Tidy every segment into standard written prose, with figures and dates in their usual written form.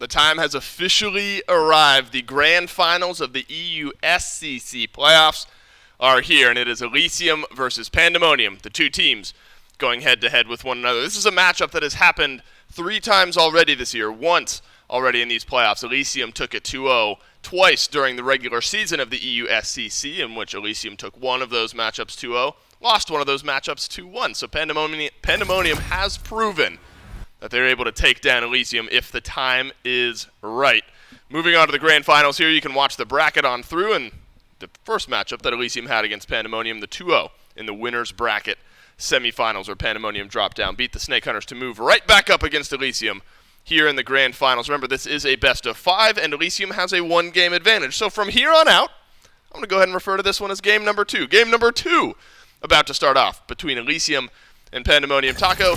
The time has officially arrived. The grand finals of the EU SCC playoffs are here, and it is Elysium versus Pandamonium, the two teams going head-to-head with one another. This is a matchup that has happened 3 times already this year, once already in these playoffs. Elysium took it 2-0 twice during the regular season of the EU SCC, in which Elysium took one of those matchups 2-0, lost one of those matchups 2-1. So Pandamonium has proven that they're able to take down Elysium if the time is right. Moving on to the grand finals here, you can watch the bracket on through, and the first matchup that Elysium had against Pandamonium, the 2-0 in the winner's bracket semifinals, where Pandamonium dropped down, beat the Snake Hunters to move right back up against Elysium here in the grand finals. Remember, this is a best of 5, and Elysium has a 1-game advantage. So from here on out, I'm going to go ahead and refer to this one as game number 2. Game number 2 about to start off between Elysium and Pandamonium. Taco,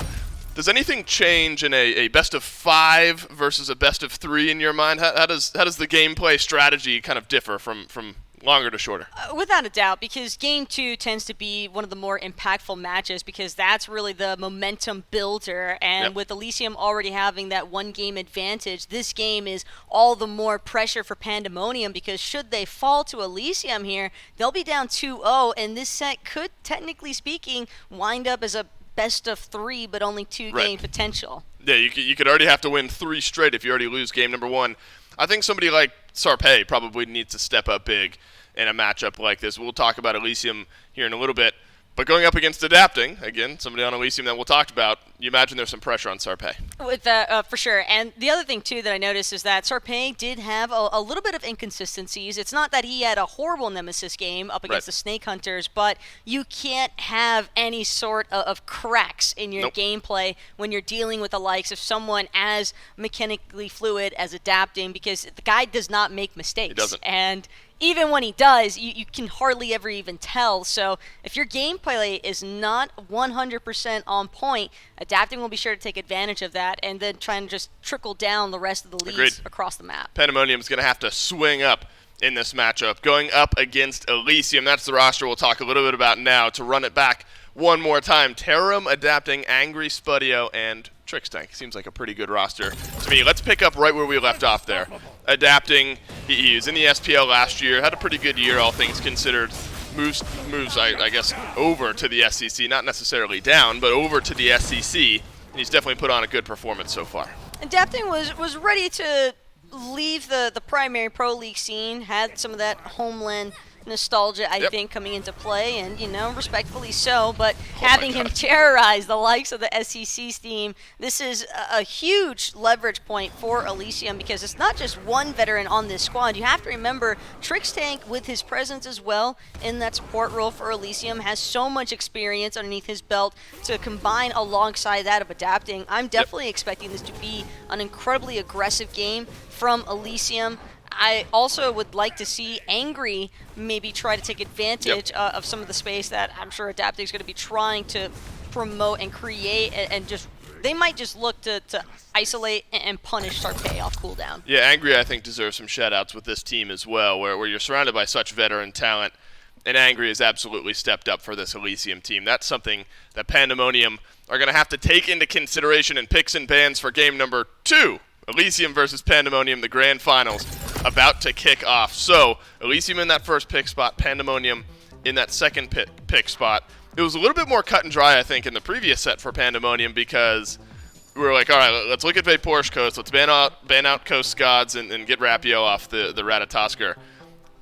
does anything change in a best of 5 versus a best of 3 in your mind? How does the gameplay strategy kind of differ from longer to shorter? Without a doubt, because Game 2 tends to be one of the more impactful matches because that's really the momentum builder, and with Elysium already having that 1-game advantage, this game is all the more pressure for Pandamonium because should they fall to Elysium here, they'll be down 2-0, and this set could, technically speaking, wind up as a best of 3, but only 2-game potential. Yeah, you could already have to win 3 straight if you already lose game number 1. I think somebody like Sarpei probably needs to step up big in a matchup like this. We'll talk about Elysium here in a little bit. But going up against Adapting, again, somebody on Elysium that we'll talk about, you imagine there's some pressure on Sarpei. With that, for sure. And the other thing, too, that I noticed is that Sarpei did have a little bit of inconsistencies. It's not that he had a horrible Nemesis game up against the Snake Hunters, but you can't have any sort of cracks in your gameplay when you're dealing with the likes of someone as mechanically fluid as Adapting, because the guy does not make mistakes. He doesn't. And even when he does, you can hardly ever even tell. So if your gameplay is not 100% on point, Adapting will be sure to take advantage of that and then try and just trickle down the rest of the leads across the map. Pandamonium's going to have to swing up in this matchup. Going up against Elysium, that's the roster we'll talk a little bit about now. To run it back one more time, Terram, Adapting, Angry, Spudio, and Trickstank. Seems like a pretty good roster to me. Let's pick up right where we left off there. Adapting, he was in the SPL last year, had a pretty good year, all things considered. Moves I guess, over to the SCC, not necessarily down, but over to the SCC, and he's definitely put on a good performance so far. Adapting was ready to leave the primary pro league scene, had some of that homeland nostalgia, I think, coming into play, and, respectfully so, but having him terrorize the likes of the SCC's team, this is a huge leverage point for Elysium because it's not just one veteran on this squad. You have to remember, Trickstank, with his presence as well in that support role for Elysium, has so much experience underneath his belt to combine alongside that of Adapting. I'm definitely expecting this to be an incredibly aggressive game from Elysium. I also would like to see Angry maybe try to take advantage of some of the space that I'm sure Adapting is going to be trying to promote and create, and just they might just look to isolate and punish Sarpei off cooldown. Yeah, Angry I think deserves some shout-outs with this team as well, where you're surrounded by such veteran talent, and Angry has absolutely stepped up for this Elysium team. That's something that Pandamonium are going to have to take into consideration in picks and bans for game number 2. Elysium versus Pandamonium, the grand finals, about to kick off. So, Elysium in that first pick spot, Pandamonium in that second pick spot. It was a little bit more cut and dry, I think, in the previous set for Pandamonium because we were like, all right, let's look at Vapor's Coast, let's ban out Coast Gods and get Rapio off the Ratatosker.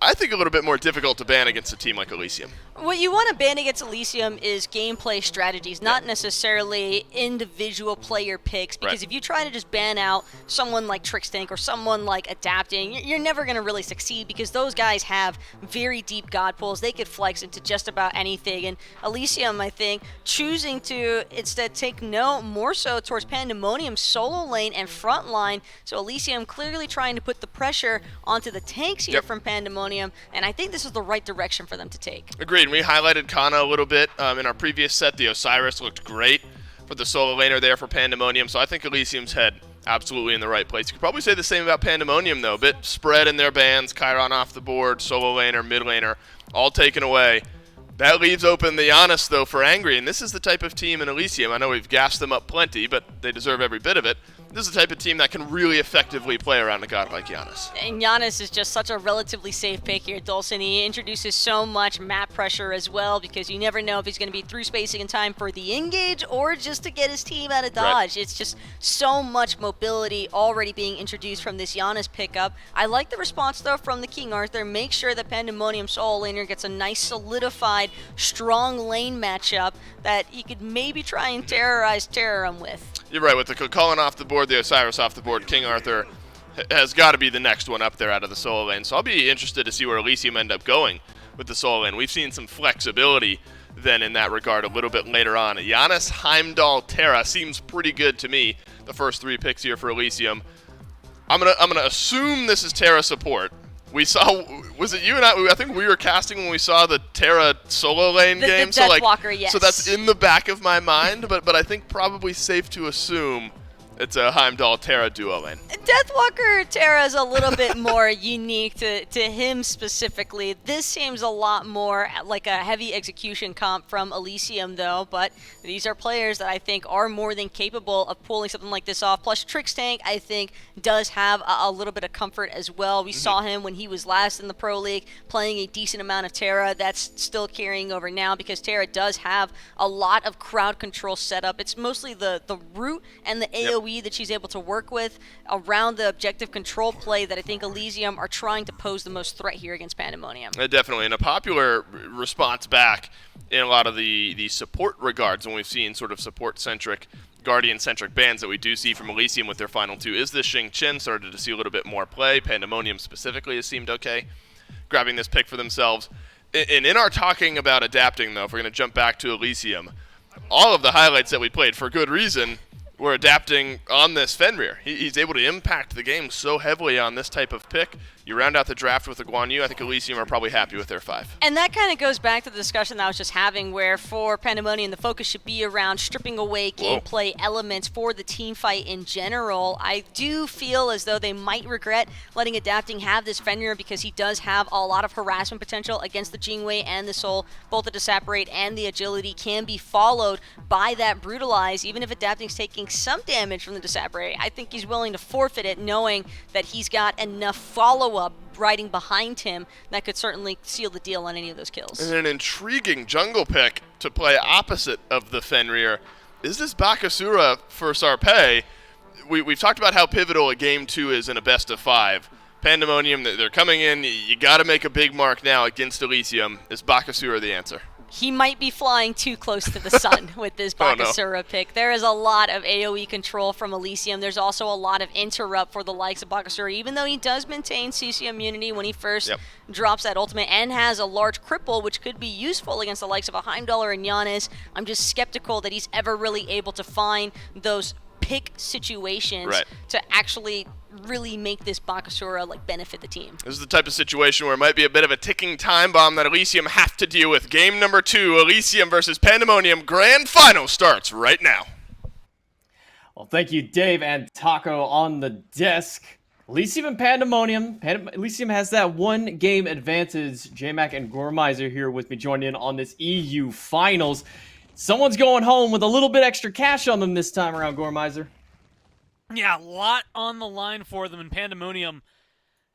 I think a little bit more difficult to ban against a team like Elysium. What you want to ban against Elysium is gameplay strategies, not necessarily individual player picks, because if you try to just ban out someone like Trickstank or someone like Adapting, you're never going to really succeed because those guys have very deep god pools. They could flex into just about anything, and Elysium, I think, choosing to instead take note more so towards Pandemonium's solo lane and front line, so Elysium clearly trying to put the pressure onto the tanks here from Pandemonium, and I think this is the right direction for them to take. Agreed. We highlighted Kana a little bit in our previous set. The Osiris looked great for the solo laner there for Pandemonium, so I think Elysium's head absolutely in the right place. You could probably say the same about Pandemonium, though. A bit spread in their bans, Chiron off the board, solo laner, mid laner, all taken away. That leaves open the Giannis, though, for Angry, and this is the type of team in Elysium. I know we've gassed them up plenty, but they deserve every bit of it. This is the type of team that can really effectively play around a god like Giannis. And Giannis is just such a relatively safe pick here, Dawson. He introduces so much map pressure as well, because you never know if he's going to be through spacing in time for the engage or just to get his team out of dodge. Right. It's just so much mobility already being introduced from this Giannis pickup. I like the response, though, from the King Arthur. Make sure that Pandamonium solo laner gets a nice solidified, strong lane matchup that you could maybe try and terrorize Terrorum with. You're right, with the Cullen off the board, the Osiris off the board, King Arthur has got to be the next one up there out of the solo lane. So I'll be interested to see where Elysium end up going with the solo lane. We've seen some flexibility then in that regard a little bit later on. Giannis, Heimdall, Terra seems pretty good to me, the first 3 picks here for Elysium. I'm gonna assume this is Terra support. We saw, was it you and I think we were casting when we saw the Terra solo lane game. The Deathwalker, yes. So that's in the back of my mind, but I think probably safe to assume it's a Heimdall Terra duo lane. Deathwalker Terra is a little bit more unique to him specifically. This seems a lot more like a heavy execution comp from Elysium, though. But these are players that I think are more than capable of pulling something like this off. Plus, Trix Tank, I think, does have a little bit of comfort as well. We saw him when he was last in the Pro League playing a decent amount of Terra. That's still carrying over now because Terra does have a lot of crowd control set up. It's mostly the root and the AoE that she's able to work with around the objective control play that I think Elysium are trying to pose the most threat here against Pandamonium. Definitely, and a popular response back in a lot of the support regards when we've seen sort of support-centric, Guardian-centric bans that we do see from Elysium with their final 2 is this Xing Chen. Started to see a little bit more play. Pandamonium specifically has seemed okay, grabbing this pick for themselves. And in our talking about adapting, though, if we're going to jump back to Elysium, all of the highlights that we played, for good reason, we're adapting on this Fenrir. He's able to impact the game so heavily on this type of pick. You round out the draft with a Guan Yu. I think Elysium are probably happy with their 5. And that kind of goes back to the discussion that I was just having, where for Pandemonium, the focus should be around stripping away gameplay elements for the team fight in general. I do feel as though they might regret letting Adapting have this Fenrir because he does have a lot of harassment potential against the Jingwei and the Soul. Both the Disapparate and the Agility can be followed by that Brutalize. Even if Adapting's taking some damage from the Disapparate, I think he's willing to forfeit it knowing that he's got enough follow-up riding behind him that could certainly seal the deal on any of those kills. And an intriguing jungle pick to play opposite of the Fenrir is this Bakasura for Sarpei. We've talked about how pivotal a game 2 is in a best of 5. Pandemonium, they're coming in. You got to make a big mark now against Elysium. Is Bakasura the answer? He might be flying too close to the sun with this Bakasura pick. There is a lot of AoE control from Elysium. There's also a lot of interrupt for the likes of Bakasura, even though he does maintain CC immunity when he first drops that ultimate and has a large cripple, which could be useful against the likes of a Heimdall and Giannis. I'm just skeptical that he's ever really able to find those pick situations to actually really make this Bakasura benefit the team. This is the type of situation where it might be a bit of a ticking time bomb that Elysium have to deal with. Game number 2, Elysium versus Pandemonium. Grand final starts right now. Well, thank you, Dave and Taco on the desk. Elysium and Pandemonium. Elysium has that 1 game advantage. J-Mac and Gormizer here with me, joining in on this EU finals. Someone's going home with a little bit extra cash on them this time around, Gormizer. Yeah, a lot on the line for them, and Pandemonium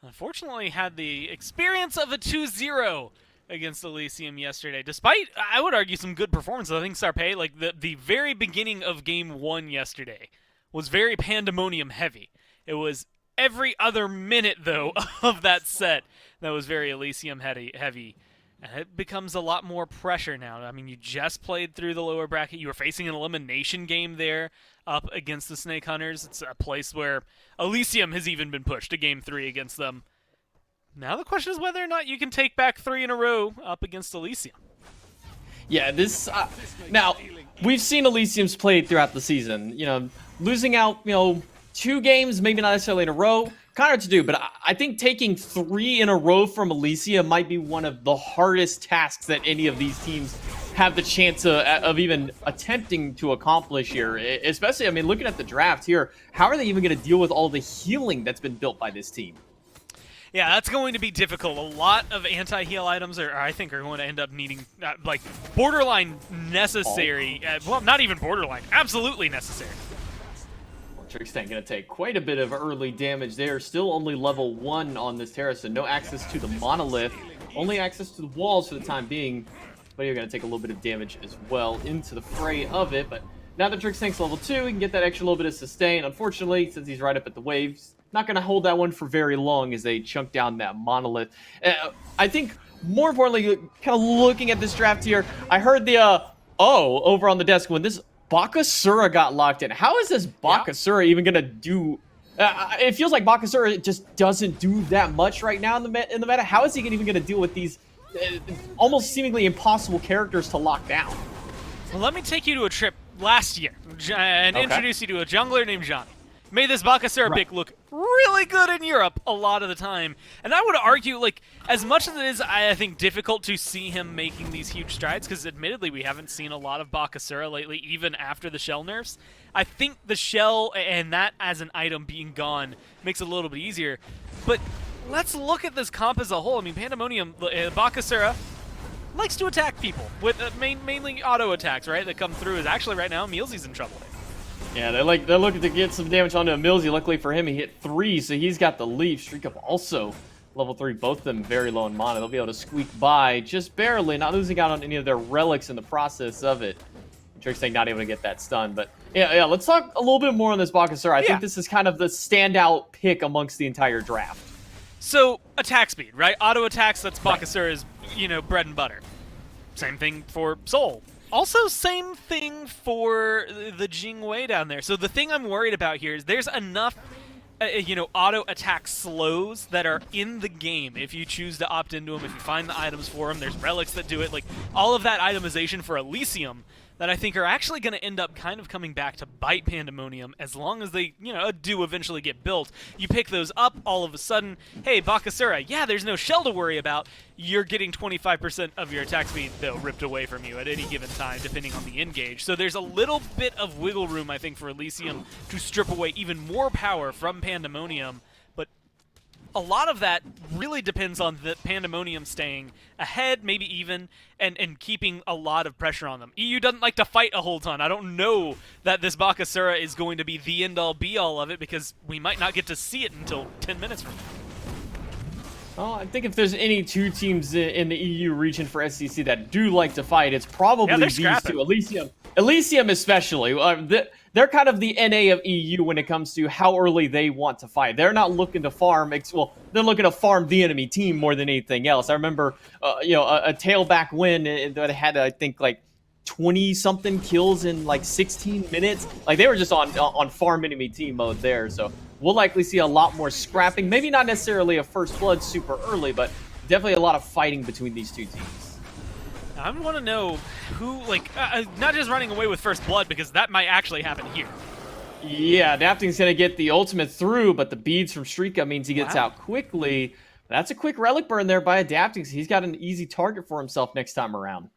unfortunately had the experience of a 2-0 against Elysium yesterday, despite, I would argue, some good performances. I think Sarpei, the very beginning of Game 1 yesterday, was very Pandemonium heavy. It was every other minute, though, of that set that was very Elysium heavy. And it becomes a lot more pressure now. I mean, you just played through the lower bracket. You were facing an elimination game there up against the Snake Hunters. It's a place where Elysium has even been pushed to Game 3 against them. Now the question is whether or not you can take back 3 in a row up against Elysium. Yeah, this... now, we've seen Elysium's played throughout the season. Losing out, 2 games, maybe not necessarily in a row, kind of hard to do, but I think taking 3 in a row from Elysium might be one of the hardest tasks that any of these teams have the chance of even attempting to accomplish here. Especially, looking at the draft here, how are they even going to deal with all the healing that's been built by this team? Yeah, that's going to be difficult. A lot of anti-heal items I think are going to end up needing, like, borderline necessary. Well, not even borderline. Absolutely necessary. Well, Trickstank going to take quite a bit of early damage there. Still only level 1 on this terrace, and no access to the monolith. Only access to the walls for the time being. But you're going to take a little bit of damage as well into the fray of it. But now that Trickstank's level 2, he can get that extra little bit of sustain. Unfortunately, since he's right up at the waves, not going to hold that one for very long as they chunk down that monolith. I think, more importantly, kind of looking at this draft here, I heard the, over on the desk when this Bakasura got locked in. How is this Bakasura even going to do... it feels like Bakasura just doesn't do that much right now in the meta. How is he even going to deal with these almost seemingly impossible characters to lock down? Well, let me take you to a trip last year and introduce you to a jungler named Johnny. Made this Bakasura pick look really good in Europe a lot of the time. And I would argue, like, as much as it is, I think, difficult to see him making these huge strides, because admittedly we haven't seen a lot of Bakasura lately, even after the shell nerfs, I think the shell and that as an item being gone makes it a little bit easier. But let's look at this comp as a whole. I mean, Pandamonium, Bakasura likes to attack people with mainly auto attacks, right, that come through. Is actually right now, Mealsy's in trouble. Yeah, they're looking to get some damage onto Emilzy. Luckily for him, he hit 3, so he's got the leaf. Streak Up also level 3, both of them very low in mana. They'll be able to squeak by just barely, not losing out on any of their relics in the process of it. Trickstank not able to get that stun, but yeah, let's talk a little bit more on this Bakasura. I think this is kind of the standout pick amongst the entire draft. So, attack speed, right? Auto attacks, that's Bakasura's, bread and butter. Same thing for Soul. Also, same thing for the Jingwei down there. So the thing I'm worried about here is there's enough, auto attack slows that are in the game if you choose to opt into them, if you find the items for them. There's relics that do it. Like, all of that itemization for Elysium that I think are actually going to end up kind of coming back to bite Pandamonium as long as they, do eventually get built. You pick those up, all of a sudden, hey, Bakasura, yeah, there's no shell to worry about. You're getting 25% of your attack speed, though, ripped away from you at any given time, depending on the engage. So there's a little bit of wiggle room, I think, for Elysium to strip away even more power from Pandamonium. But a lot of that really depends on the Pandamonium staying ahead, maybe even, and keeping a lot of pressure on them. EU doesn't like to fight a whole ton. I don't know that this Bakasura is going to be the end-all, be-all of it, because we might not get to see it until 10 minutes from now. Well, I think if there's any two teams in the EU region for SCC that do like to fight, it's probably these two. Elysium especially. They're kind of the NA of EU when it comes to how early they want to fight. They're not looking to farm. Well, they're looking to farm the enemy team more than anything else. I remember, a tailback win that had, I think, like 20-something kills in like 16 minutes. Like, they were just on farm enemy team mode there. So we'll likely see a lot more scrapping. Maybe not necessarily a first blood super early, but definitely a lot of fighting between these two teams. I want to know who, not just running away with first blood, because that might actually happen here. Yeah, Adapting's going to get the ultimate through, but the beads from Streaka means he gets out quickly. That's a quick relic burn there by Adapting, so he's got an easy target for himself next time around.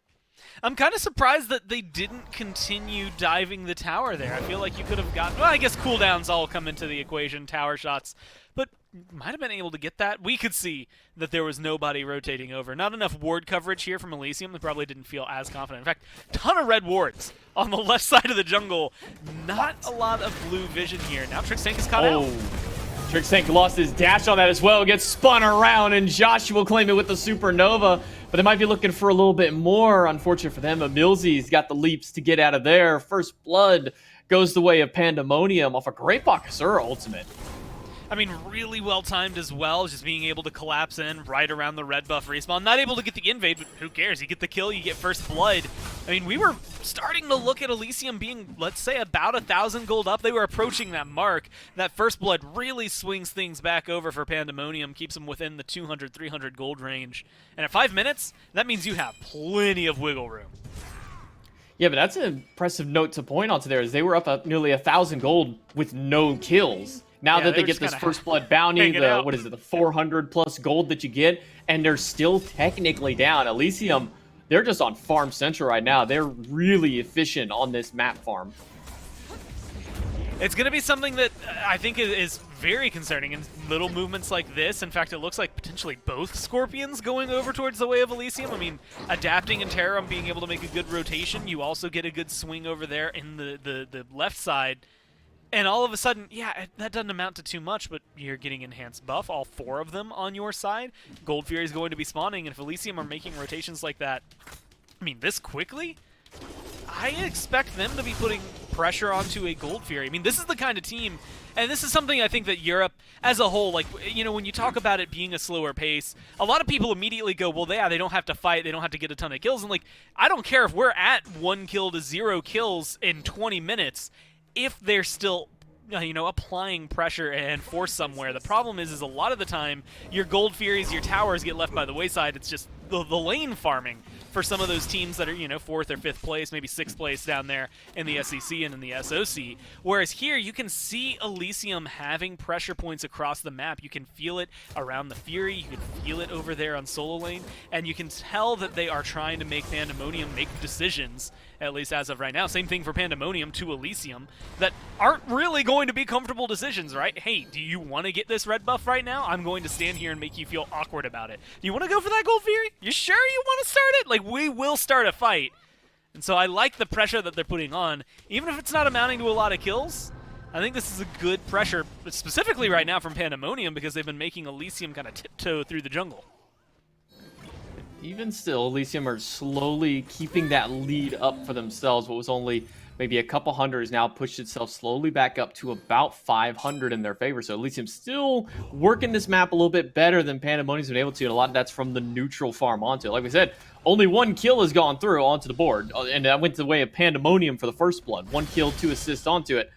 I'm kind of surprised that they didn't continue diving the tower there. I feel like you could have gotten... Well, I guess cooldowns all come into the equation, tower shots, but might have been able to get that. We could see that there was nobody rotating over. Not enough ward coverage here from Elysium. They probably didn't feel as confident. In fact, ton of red wards on the left side of the jungle. Not a lot of blue vision here. Now Trickstank is caught out. Trickstank lost his dash on that as well. Gets spun around, and Josh will claim it with the Supernova. But they might be looking for a little bit more. Unfortunate for them, Emilzy's got the leaps to get out of there. First blood goes the way of Pandamonium off a great Bakasura ultimate. I mean, really well-timed as well, just being able to collapse in right around the red buff respawn. Not able to get the invade, but who cares? You get the kill, you get first blood. I mean, we were starting to look at Elysium being, let's say, about 1,000 gold up. They were approaching that mark. That first blood really swings things back over for Pandamonium, keeps them within the 200, 300 gold range. And at 5 minutes, that means you have plenty of wiggle room. Yeah, but that's an impressive note to point onto there, is they were up at nearly 1,000 gold with no kills. Now that they get this first blood bounty, the 400 plus gold that you get, and they're still technically down. Elysium, they're just on farm central right now. They're really efficient on this map farm. It's going to be something that I think is very concerning. And little movements like this, in fact, it looks like potentially both Scorpions going over towards the way of Elysium. I mean, adapting and Terram being able to make a good rotation, you also get a good swing over there in the left side. And all of a sudden, yeah, that doesn't amount to too much, but you're getting enhanced buff, all 4 of them on your side. Gold Fury is going to be spawning, and if Elysium are making rotations like that, I mean, this quickly, I expect them to be putting pressure onto a Gold Fury. I mean, this is the kind of team, and this is something I think that Europe as a whole, like, you know, when you talk about it being a slower pace, a lot of people immediately go, well, yeah, they don't have to fight, they don't have to get a ton of kills, and like, I don't care if we're at 1 kill to 0 kills in 20 minutes, if they're still, you know, applying pressure and force somewhere. The problem is a lot of the time, your Gold Furies, your towers get left by the wayside. It's just the lane farming for some of those teams that are, you know, 4th or 5th place, maybe 6th place down there in the SCC and in the SOC. Whereas here, you can see Elysium having pressure points across the map. You can feel it around the Fury, you can feel it over there on solo lane, and you can tell that they are trying to make Pandamonium make decisions, at least as of right now. Same thing for Pandamonium to Elysium, that aren't really going to be comfortable decisions, right? Hey, do you want to get this red buff right now? I'm going to stand here and make you feel awkward about it. Do you want to go for that Gold Fury? You sure you want to start it? Like, we will start a fight. And so I like the pressure that they're putting on. Even if it's not amounting to a lot of kills, I think this is a good pressure, specifically right now from Pandamonium, because they've been making Elysium kind of tiptoe through the jungle. Even still, Elysium are slowly keeping that lead up for themselves. What was only maybe a couple hundred has now pushed itself slowly back up to about 500 in their favor. So Elysium still working this map a little bit better than Pandemonium's been able to, and a lot of that's from the neutral farm onto it. Like we said, only 1 kill has gone through onto the board, and that went the way of Pandemonium for the first blood. 1 kill, 2 assists onto it.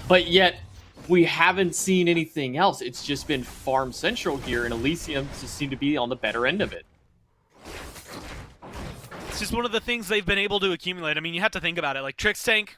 But yet, we haven't seen anything else. It's just been farm central here, and Elysium just seem to be on the better end of it. It's just one of the things they've been able to accumulate. I mean, you have to think about it. Like, Trixtank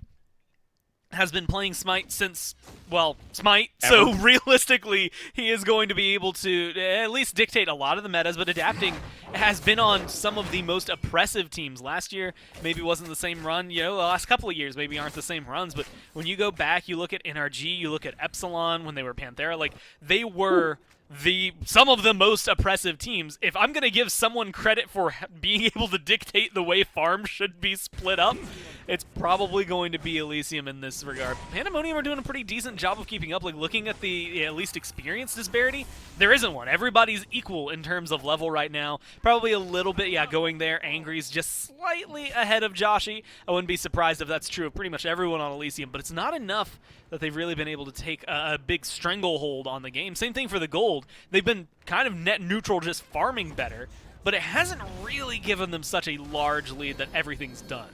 has been playing Smite since, well, Smite. Ever. So realistically, he is going to be able to at least dictate a lot of the metas, but adapting has been on some of the most oppressive teams. Last year, maybe wasn't the same run. You know, the last couple of years maybe aren't the same runs, but when you go back, you look at NRG, you look at Epsilon when they were Panthera, like, they were some of the most oppressive teams. If I'm going to give someone credit for being able to dictate the way farms should be split up, it's probably going to be Elysium in this regard. Pandemonium are doing a pretty decent job of keeping up. Like, looking at the at least experience disparity, there isn't one. Everybody's equal in terms of level right now. Probably a little bit, yeah, going there. Angry's just slightly ahead of Joshi. I wouldn't be surprised if that's true of pretty much everyone on Elysium, but it's not enough that they've really been able to take a big stranglehold on the game. Same thing for the gold. They've been kind of net neutral, just farming better, but it hasn't really given them such a large lead that everything's done.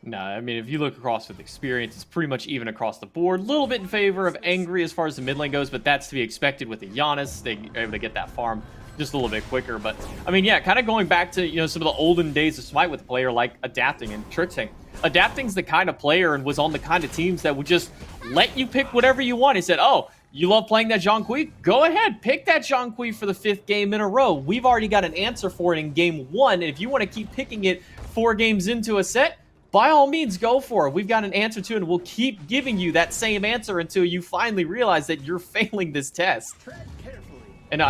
No, I mean, if you look across with experience, it's pretty much even across the board. A little bit in favor of Angry as far as the mid lane goes, but that's to be expected with the Giannis. They're able to get that farm just a little bit quicker. But, I mean, yeah, kind of going back to, you know, some of the olden days of Smite with a player like Adapting and Trixing. Adapting's the kind of player and was on the kind of teams that would just let you pick whatever you want. He said, oh, you love playing that Zhonghui? Go ahead, pick that Zhonghui for the 5th game in a row. We've already got an answer for it in game 1, and if you want to keep picking it 4 games into a set, by all means, go for it. We've got an answer to it, and we'll keep giving you that same answer until you finally realize that you're failing this test. And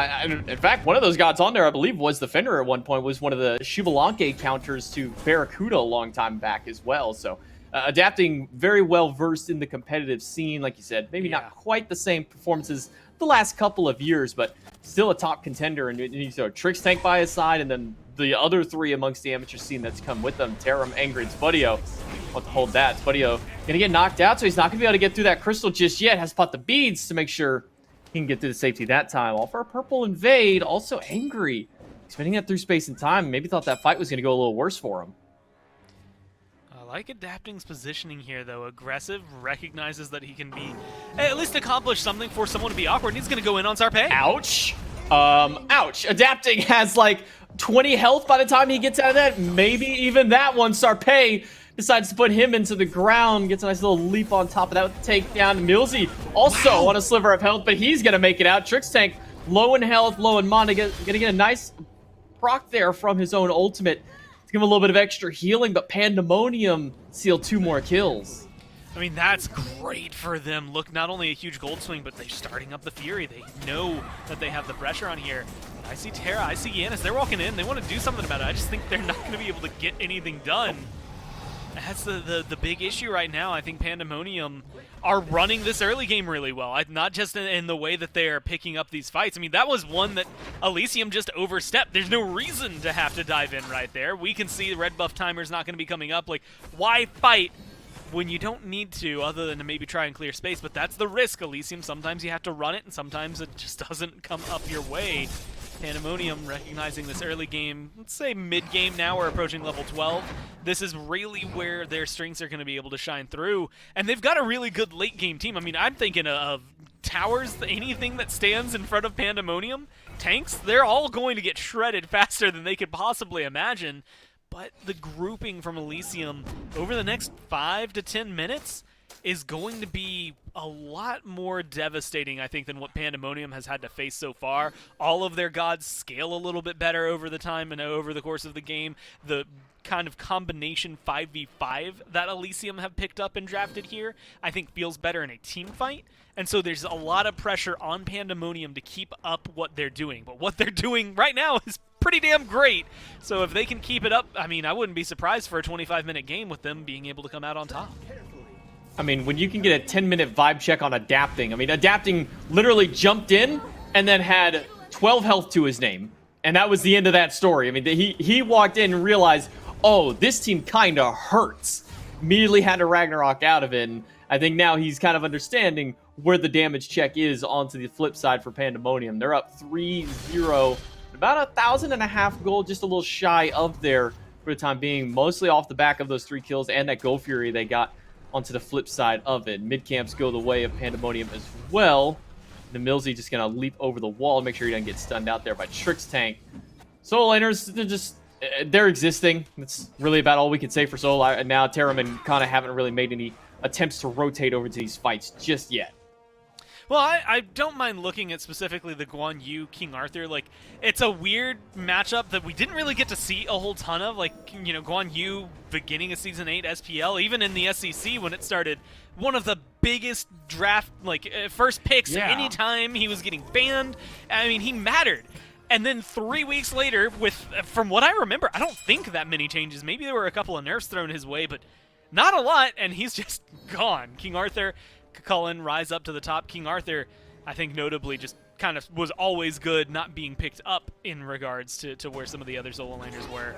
in fact, one of those gods on there, I believe, was the Fenrir at one point, was one of the Shivalanke counters to Barracuda a long time back as well. So Adapting very well versed in the competitive scene, like you said. Maybe not quite the same performances the last couple of years, but still a top contender. And you know, Trixtank by his side, and then the other 3 amongst the amateur scene that's come with them, Terram, Angry, and Spudio. Want to hold that. Spudio gonna get knocked out, so he's not gonna be able to get through that crystal just yet. Has to pop the beads to make sure he can get through the safety that time. All for a purple invade. Also Angry, spinning that through space and time. Maybe thought that fight was gonna go a little worse for him. I like Adapting's positioning here, though. Aggressive, recognizes that he can be, at least accomplish something for someone to be awkward, and he's going to go in on Sarpei. Ouch. Ouch. Adapting has like 20 health by the time he gets out of that. Maybe even that one. Sarpei decides to put him into the ground, gets a nice little leap on top of that with the takedown. Millsy also on a sliver of health, but he's going to make it out. Trixtank low in health, low in mana, going to get a nice proc there from his own ultimate. Give him a little bit of extra healing, but Pandemonium sealed 2 more kills. I mean, that's great for them. Look, not only a huge gold swing, but they're starting up the Fury. They know that they have the pressure on here. I see Terra, I see Yanis. They're walking in. They want to do something about it. I just think they're not going to be able to get anything done. That's the big issue right now. I think Pandamonium are running this early game really well. Not just in the way that they're picking up these fights. I mean, that was one that Elysium just overstepped. There's no reason to have to dive in right there. We can see the red buff timer's not going to be coming up. Like, why fight when you don't need to, other than to maybe try and clear space? But that's the risk, Elysium. Sometimes you have to run it, and sometimes it just doesn't come up your way. Pandamonium recognizing this early game, let's say mid-game now, we're approaching level 12. This is really where their strengths are going to be able to shine through. And they've got a really good late-game team. I mean, I'm thinking of towers, anything that stands in front of Pandamonium, tanks, they're all going to get shredded faster than they could possibly imagine. But the grouping from Elysium over the next 5 to 10 minutes is going to be a lot more devastating, I think, than what Pandamonium has had to face so far. All of their gods scale a little bit better over the time and over the course of the game. The kind of combination 5v5 that Elysium have picked up and drafted here, I think feels better in a team fight. And so there's a lot of pressure on Pandamonium to keep up what they're doing. But what they're doing right now is pretty damn great. So if they can keep it up, I mean, I wouldn't be surprised for a 25-minute game with them being able to come out on top. I mean, when you can get a 10-minute vibe check on Adapting, I mean, Adapting literally jumped in and then had 12 health to his name. And that was the end of that story. I mean, he walked in and realized, oh, this team kind of hurts. Immediately had a Ragnarok out of it. And I think now he's kind of understanding where the damage check is onto the flip side for Pandamonium. They're up 3-0. About 1,500 gold, just a little shy of there for the time being. Mostly off the back of those 3 kills and that Gold Fury they got onto the flip side of it. Mid camps go the way of Pandamonium as well. The Millsy just going to leap over the wall, make sure he doesn't get stunned out there by Trick's tank. Solo laners, they're existing. That's really about all we can say for solo. And now Taram and Kana haven't really made any attempts to rotate over to these fights just yet. Well, I don't mind looking at specifically the Guan Yu King Arthur. Like, it's a weird matchup that we didn't really get to see a whole ton of. Like, you know, Guan Yu beginning of Season 8 SPL, even in the SCC when it started, one of the biggest draft, like, first picks anytime he was getting banned. I mean, he mattered. And then 3 weeks later, from what I remember, I don't think that many changes. Maybe there were a couple of nerfs thrown his way, but not a lot, and he's just gone. King Arthur, Cullen rise up to the top. King Arthur, I think notably just kind of was always good not being picked up in regards to where some of the other solo laners were.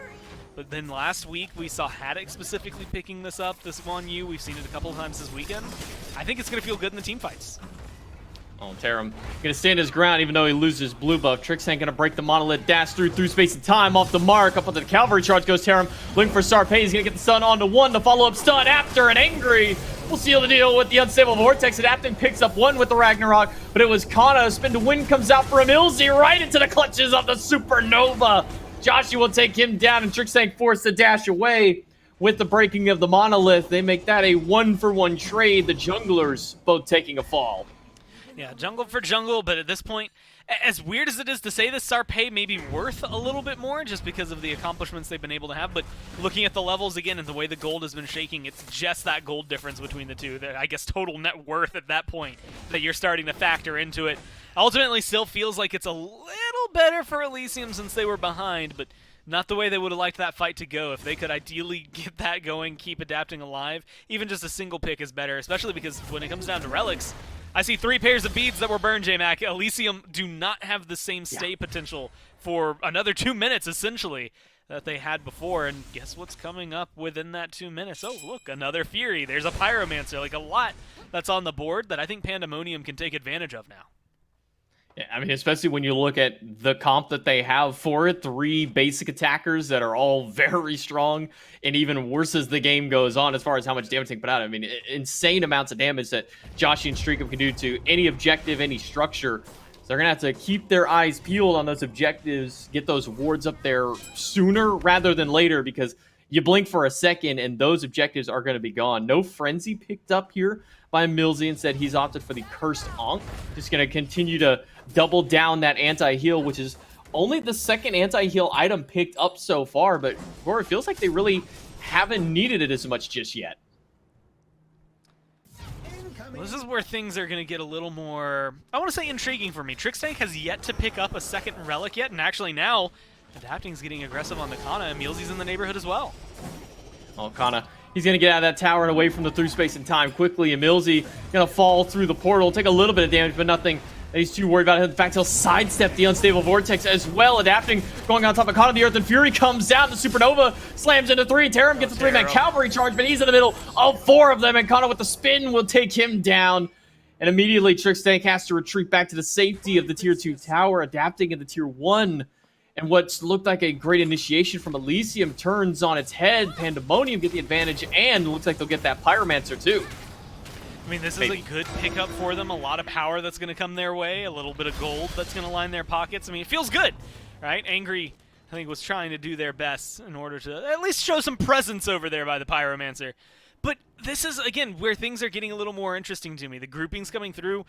But then last week we saw Haddock specifically picking this up, this Guan Yu. We've seen it a couple of times this weekend. I think it's going to feel good in the team fights. Oh, Taram gonna stand his ground even though he loses blue buff. Trix ain't gonna break the monolith, dash through space and time, off the mark, up onto the cavalry charge goes Taram, looking for Sarpay. He's gonna get the stun onto one, the follow-up stun after, and Angry will seal the deal with the unstable vortex. Adapting picks up one with the Ragnarok, but it was Kana. Spin to win comes out for Emilzy right into the clutches of the Supernova. Joshi will take him down, and Trixank forced to dash away with the breaking of the monolith. They make that a 1-for-1 trade. The junglers both taking a fall. Yeah, jungle for jungle, but at this point, as weird as it is to say this, Sarpay may be worth a little bit more just because of the accomplishments they've been able to have, but looking at the levels again and the way the gold has been shaking, it's just that gold difference between the two, that I guess total net worth at that point that you're starting to factor into it. Ultimately, still feels like it's a little better for Elysium since they were behind, but not the way they would have liked that fight to go. If they could ideally get that going, keep Adapting alive, even just a single pick is better, especially because when it comes down to relics, I see 3 pairs of beads that were burned, J-Mac. Elysium do not have the same stay potential for another 2 minutes, essentially, that they had before. And guess what's coming up within that 2 minutes? Oh, look, another Fury. There's a Pyromancer. Like, a lot that's on the board that I think Pandamonium can take advantage of now. Yeah, I mean, especially when you look at the comp that they have for it, 3 basic attackers that are all very strong, and even worse as the game goes on as far as how much damage they can put out. I mean, insane amounts of damage that Joshi and Streakum can do to any objective, any structure. So they're going to have to keep their eyes peeled on those objectives, get those wards up there sooner rather than later, because you blink for a second and those objectives are going to be gone. No Frenzy picked up here by Millsy. Instead, he's opted for the Cursed Ankh. Just going to continue to double down that anti-heal, which is only the second anti-heal item picked up so far, but it feels like they really haven't needed it as much just yet. This is where things are going to get a little more, I want to say, intriguing for me. Trickstank has yet to pick up a second relic yet, and actually now, Adapting's getting aggressive on the Kana, and Mealsy's in the neighborhood as well. Oh, Kana, he's going to get out of that tower and away from the through space in time quickly, and Millsy going to fall through the portal, take a little bit of damage, but nothing that he's too worried about. In fact, he'll sidestep the unstable vortex as well. Adapting, going on top of Kana, the Earth and Fury comes down. The Supernova slams into 3. Tarum gets a 3-man cavalry charge, but he's in the middle of 4 of them, and Kana with the spin will take him down. And immediately, Trickstank has to retreat back to the safety of the Tier 2 tower, Adapting in the Tier 1. And what looked like a great initiation from Elysium turns on its head. Pandamonium get the advantage, and it looks like they'll get that Pyromancer too. I mean, this is a good pickup for them. A lot of power that's going to come their way. A little bit of gold that's going to line their pockets. I mean, it feels good, right? Angry, I think, was trying to do their best in order to at least show some presence over there by the Pyromancer. But this is, again, where things are getting a little more interesting to me. The groupings coming through.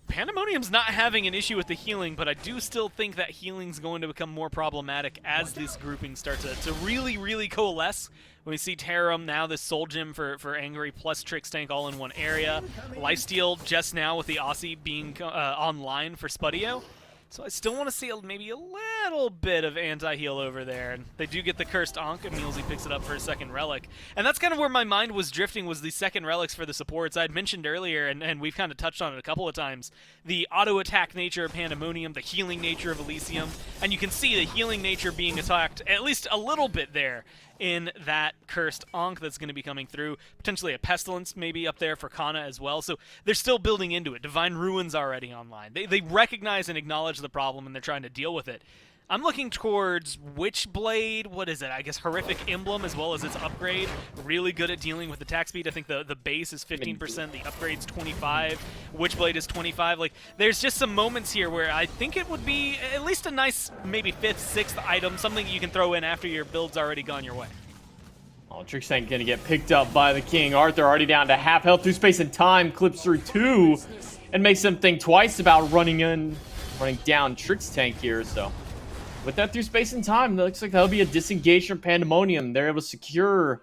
Pandemonium's not having an issue with the healing, but I do still think that healing's going to become more problematic as this grouping starts to really, really coalesce. When we see Tarum now, this Soul Gem for Angry plus Trickstank all in one area. Lifesteal just now with the Aussie being online for Spudio. So I still want to see maybe a little bit of anti-heal over there. And they do get the Cursed Ankh, and Mealsy picks it up for a second relic. And that's kind of where my mind was drifting, was the second relics for the supports. I had mentioned earlier, and we've kind of touched on it a couple of times, the auto-attack nature of Pandamonium, the healing nature of Elysium. And you can see the healing nature being attacked at least a little bit there in that Cursed Ankh that's going to be coming through. Potentially a Pestilence maybe up there for Kana as well. So they're still building into it. Divine Ruin's already online. They recognize and acknowledge the problem, and they're trying to deal with it. I'm looking towards Witchblade, what is it? I guess Horrific Emblem as well as its upgrade. Really good at dealing with attack speed. I think the base is 15%, the upgrade's 25, Witchblade is 25. Like, there's just some moments here where I think it would be at least a nice maybe 5th, 6th item, something you can throw in after your build's already gone your way. Oh, Trickstank gonna get picked up by the King. Arthur already down to half health through space and time, clips through 2, and makes them think twice about running down Trickstank here, so. With that through space and time, it looks like that'll be a disengage from Pandemonium. They're able to secure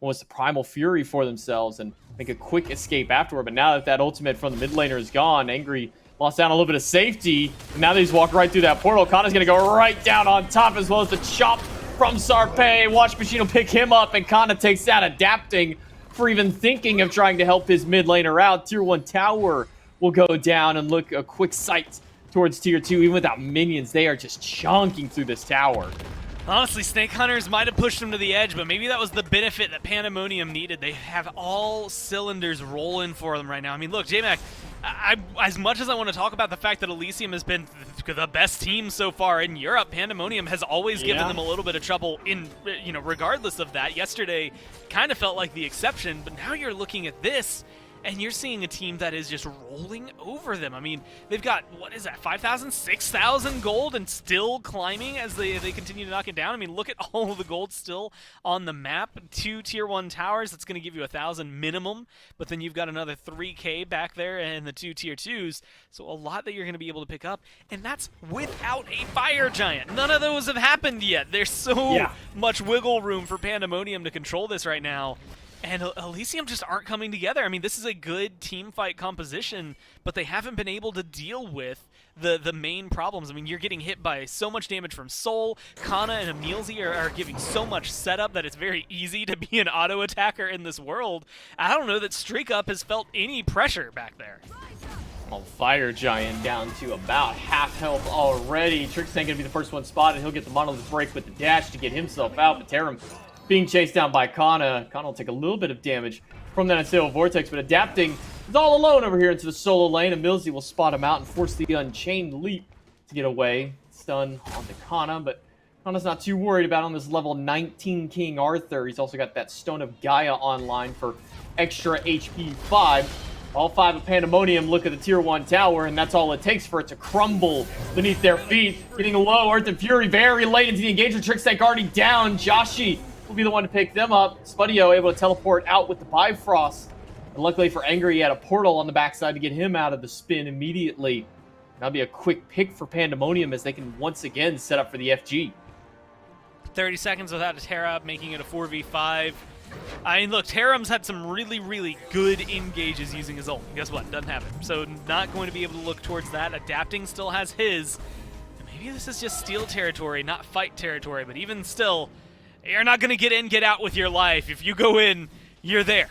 the Primal Fury for themselves and make a quick escape afterward. But now that that ultimate from the mid laner is gone, Angry lost down a little bit of safety. And now they just walk right through that portal. Kana's going to go right down on top, as well as the chop from Sarpé. Watch Machine will pick him up, and Kana takes that, Adapting for even thinking of trying to help his mid laner out. Tier 1 tower will go down, and look, a quick sight towards Tier 2. Even without minions, they are just chunking through this tower. Honestly, Snake Hunters might have pushed them to the edge, but maybe that was the benefit that Pandemonium needed. They have all cylinders rolling for them right now. I mean, look, J-Mac, as much as I want to talk about the fact that Elysium has been the best team so far in Europe, Pandemonium has always given them a little bit of trouble regardless of that. Yesterday kind of felt like the exception, but now you're looking at this, and you're seeing a team that is just rolling over them. I mean, they've got, what is that, 5,000, 6,000 gold and still climbing as they continue to knock it down. I mean, look at all of the gold still on the map. 2 Tier 1 towers, that's going to give you 1,000 minimum, but then you've got another 3K back there and the 2 Tier 2s, so a lot that you're going to be able to pick up, and that's without a Fire Giant. None of those have happened yet. There's so much wiggle room for Pandemonium to control this right now. And Elysium just aren't coming together. I mean, this is a good team fight composition, but they haven't been able to deal with the main problems. I mean, you're getting hit by so much damage from Soul. Kana and Mealsy are giving so much setup that it's very easy to be an auto attacker in this world. I don't know that Streak Up has felt any pressure back there. Well, Fire Giant down to about half health already. Trickstank going to be the first one spotted. He'll get the Monolith Break with the dash to get himself out, but Tarum being chased down by Kana. Kana will take a little bit of damage from that Unstable Vortex, but Adapting is all alone over here into the solo lane, and Millsy will spot him out and force the Unchained Leap to get away. Stun onto Kana, but Kana's not too worried about on this level 19 King Arthur. He's also got that Stone of Gaia online for extra HP 5. All 5 of Pandemonium look at the Tier 1 tower, and that's all it takes for it to crumble beneath their feet. Getting low, Earth and Fury very late into the engagement. Trickstank already down. Joshi will be the one to pick them up. Spudio able to teleport out with the Bifrost. And luckily for Angry, he had a portal on the backside to get him out of the spin immediately. That'll be a quick pick for Pandemonium as they can once again set up for the FG. 30 seconds without a Terra, making it a 4v5. I mean, look, Taram's had some really, really good engages using his ult. Guess what? Doesn't have it. So not going to be able to look towards that. Adapting still has his. And maybe this is just steal territory, not fight territory. But even still, you're not going to get in, get out with your life. If you go in, you're there.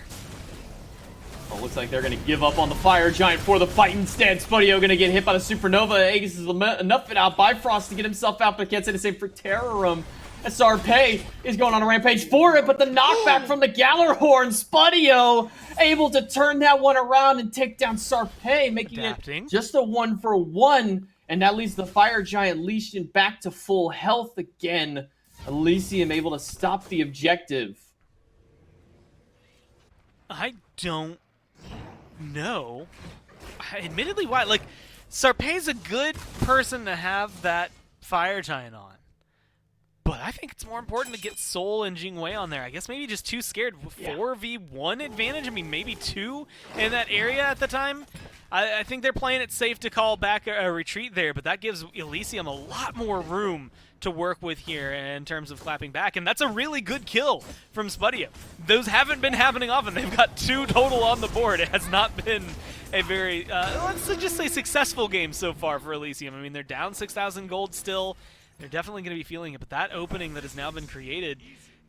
Well, looks like they're going to give up on the Fire Giant for the fight instead. Spodeo going to get hit by the Supernova. Aegis is enough it out by Frost to get himself out, but can't say the same for Terrorum. Sarpe is going on a rampage for it, but the knockback from the Gallarhorn. Spodeo able to turn that one around and take down Sarpe, making it just a 1-for-1. And that leaves the Fire Giant Legion back to full health again. Elysium able to stop the objective. I don't know. Admittedly, why? Like, Sarpe's a good person to have that Fire Giant on. But I think it's more important to get Sol and Jingwei on there. I guess maybe just too scared. 4v1 advantage? I mean, maybe 2 in that area at the time. I think they're playing it safe to call back a retreat there, but that gives Elysium a lot more room to work with here in terms of clapping back, and that's a really good kill from Spodeo. Those haven't been happening often. They've got 2 total on the board. It has not been a very, let's just say, successful game so far for Elysium. I mean, they're down 6,000 gold still. They're definitely going to be feeling it, but that opening that has now been created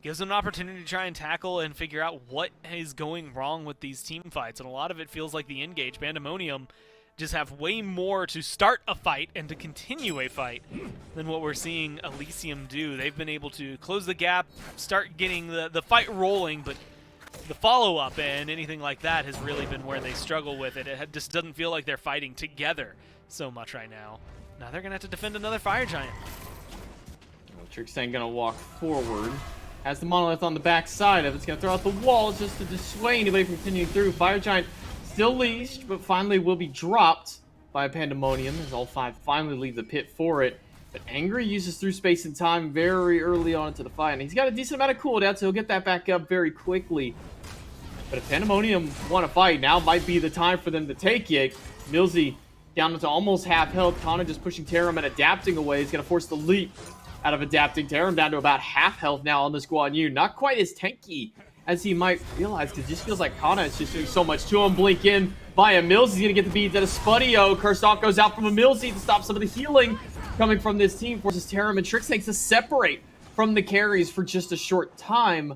gives them an opportunity to try and tackle and figure out what is going wrong with these team fights, and a lot of it feels like the engage. Pandamonium just have way more to start a fight and to continue a fight than what we're seeing Elysium do. They've been able to close the gap, start getting the fight rolling, but the follow-up and anything like that has really been where they struggle with it. It just doesn't feel like they're fighting together so much right now. Now they're going to have to defend another Fire Giant. Trixang gonna walk forward. Has the Monolith on the back side of it. It's gonna throw out the wall just to dissuade anybody from continuing through. Fire Giant still leashed, but finally will be dropped by Pandamonium as all 5 finally leave the pit for it. But Angry uses through space and time very early on into the fight, and he's got a decent amount of cooldown, so he'll get that back up very quickly. But if Pandamonium want to fight, now might be the time for them to take it. Millsy down to almost half health. Kana just pushing Tarum and adapting away. He's gonna force the leap out of adapting. Tarum down to about half health now on this Guan Yu. Not quite as tanky as he might realize, because it just feels like Kana is just doing so much to him. Blink in via Mills. He's going to get the beads out of Spodeo. Cursed Off goes out from a Millsy to stop some of the healing coming from this team. Forces Tarum and Trixang to separate from the carries for just a short time.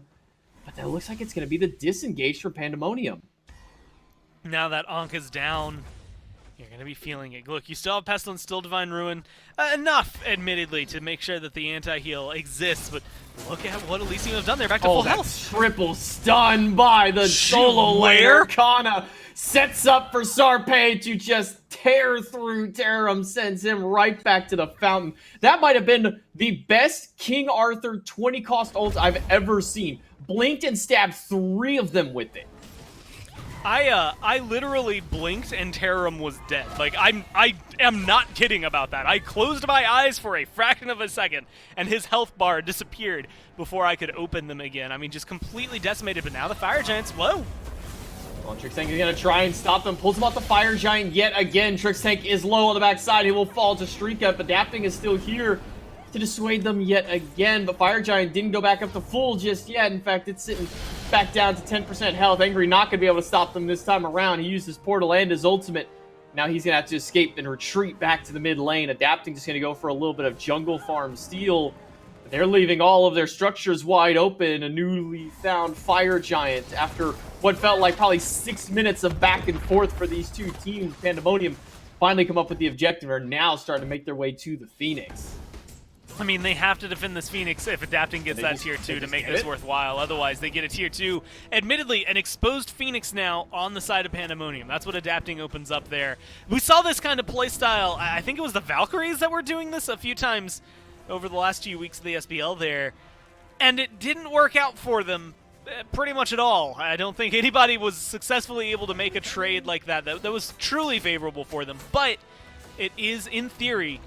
But that looks like it's going to be the disengage for Pandamonium. Now that Ankh is down, you're going to be feeling it. Look, you still have Pestilence, still Divine Ruin. Enough, admittedly, to make sure that the anti-heal exists, but look at what Elysium have done. They're back to full health. Triple stun by the solo layer. Kana sets up for Sarpe to just tear through Tarum, sends him right back to the fountain. That might have been the best King Arthur 20-cost ult I've ever seen. Blinked and stabbed 3 of them with it. I literally blinked and Tarum was dead. Like, I am not kidding about that. I closed my eyes for a fraction of a second, and his health bar disappeared before I could open them again. I mean, just completely decimated, but now the Fire Giant's low. Well, Trixtank is going to try and stop them. Pulls him out the Fire Giant yet again. Trixtank is low on the backside. He will fall to Streak Up. Adapting is still here to dissuade them yet again, but Fire Giant didn't go back up to full just yet. In fact, it's sitting back down to 10% health. Angry not going to be able to stop them this time around. He used his portal and his ultimate. Now he's going to have to escape and retreat back to the mid lane. Adapting just going to go for a little bit of jungle farm steal. But they're leaving all of their structures wide open. A newly found Fire Giant after what felt like probably 6 minutes of back and forth for these two teams. Pandamonium finally come up with the objective and are now starting to make their way to the Phoenix. I mean, they have to defend this Phoenix if Adapting gets that tier 2 to make this worthwhile. Otherwise, they get a tier 2. Admittedly, an exposed Phoenix now on the side of Pandamonium. That's what Adapting opens up there. We saw this kind of playstyle. I think it was the Valkyries that were doing this a few times over the last few weeks of the SBL there. And it didn't work out for them pretty much at all. I don't think anybody was successfully able to make a trade like that that was truly favorable for them. But it is, in theory,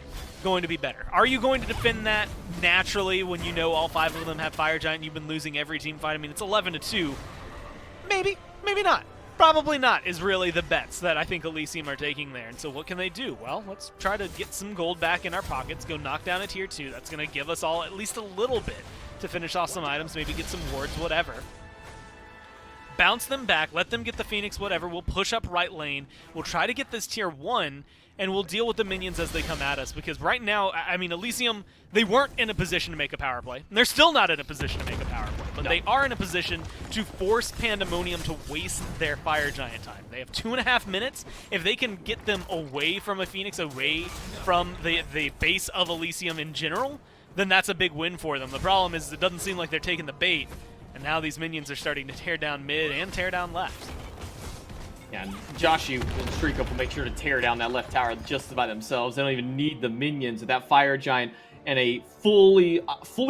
going to be better. Are you going to defend that naturally when you know all 5 of them have Fire Giant and you've been losing every team fight? I mean, it's 11-2. Maybe, maybe not. Probably not is really the bets that I think Elysium are taking there. And so what can they do? Well, let's try to get some gold back in our pockets, go knock down a tier 2. That's going to give us all at least a little bit to finish off some items, maybe get some wards, whatever. bounce them back, let them get the Phoenix, whatever. We'll push up right lane. We'll try to get this tier 1, and we'll deal with the minions as they come at us. Because right now, I mean, Elysium, they weren't in a position to make a power play. And they're still not in a position to make a power play. But they are in a position to force Pandamonium to waste their Fire Giant time. They have 2.5 minutes. If they can get them away from a Phoenix, away from the base of Elysium in general, then that's a big win for them. The problem is it doesn't seem like they're taking the bait. And now these minions are starting to tear down mid and tear down left. Yeah, and Joshy and Streakup will make sure to tear down that left tower just by themselves. They don't even need the minions with that Fire Giant and a fully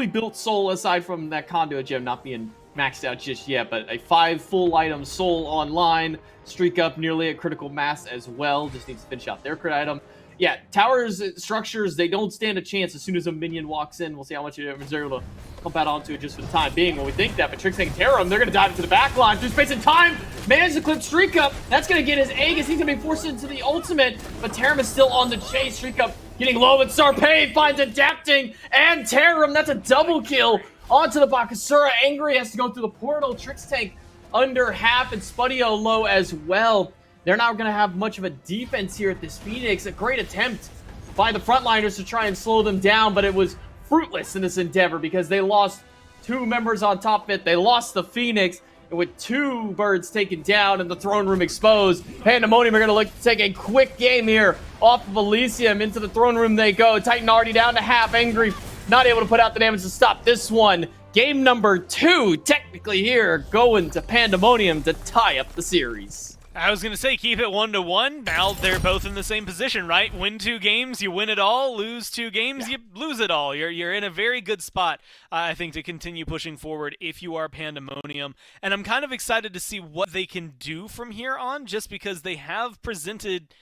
built soul, aside from that conduit gem not being maxed out just yet. But a 5 full item soul online. Streakup nearly at critical mass as well. Just needs to finish out their crit item. Yeah, towers, structures, they don't stand a chance as soon as a minion walks in. We'll see how much they're able to pump out onto it just for the time being. When we think that, but Trick's taking Terra, they're going to dive into the back line through space and time. Manages to clip Streakup. That's going to get his Aegis. He's going to be forced into the ultimate, but Terram is still on the chase. Streakup getting low, but Sarpay finds adapting, and Terram, that's a double kill onto the Bakasura. Angry has to go through the portal. Trick's tank under half, and Spudio low as well. They're not going to have much of a defense here at this Phoenix. A great attempt by the frontliners to try and slow them down, but it was fruitless in this endeavor because they lost 2 members on top of it. They lost the Phoenix, and with 2 birds taken down and the throne room exposed, Pandamonium are going to look to take a quick game here off of Elysium. Into the throne room they go. Titan already down to half. Angry not able to put out the damage to stop this one. Game number 2, technically here, going to Pandamonium to tie up the series. I was going to say, keep it 1-1. Now they're both in the same position, right? Win 2 games, you win it all. Lose 2 games, you lose it all. You're in a very good spot, I think, to continue pushing forward if you are Pandamonium. And I'm kind of excited to see what they can do from here on, just because they have presented...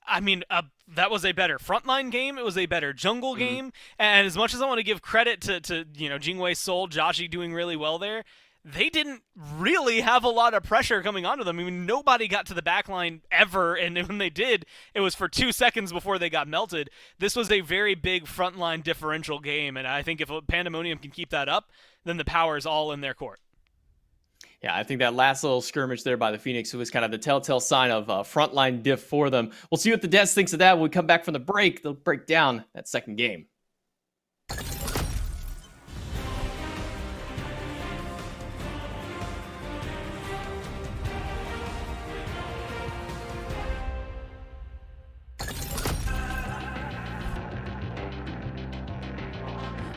I mean, that was a better frontline game. It was a better jungle game. And as much as I want to give credit to Jingwei, Soul, Joshi doing really well there, they didn't really have a lot of pressure coming onto them. I mean, nobody got to the backline ever, and when they did, it was for 2 seconds before they got melted. This was a very big frontline differential game, and I think if Pandamonium can keep that up, then the power is all in their court. Yeah, I think that last little skirmish there by the Phoenix was kind of the telltale sign of frontline diff for them. We'll see what the Des thinks of that when we come back from the break. They'll break down that second game.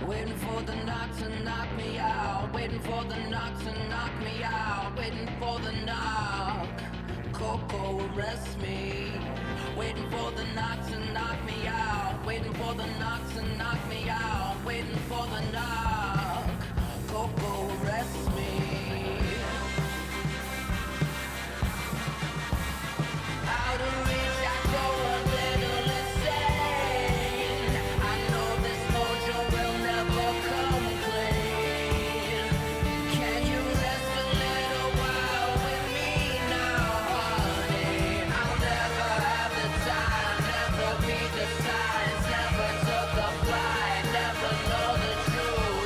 Waiting for the knock to knock me out. Waiting for the knock to knock me out. Waiting for the knock. Coco, arrest me. Waiting for the knock to knock me out. Waiting for the knock to knock me out. Waiting for the knock. Coco, arrest me. Out of reach, I go a little insane. I know this mojo will never come clean. Can you rest a little while with me now, honey? I'll never have the time, never read the signs, never took a flight, never know the truth.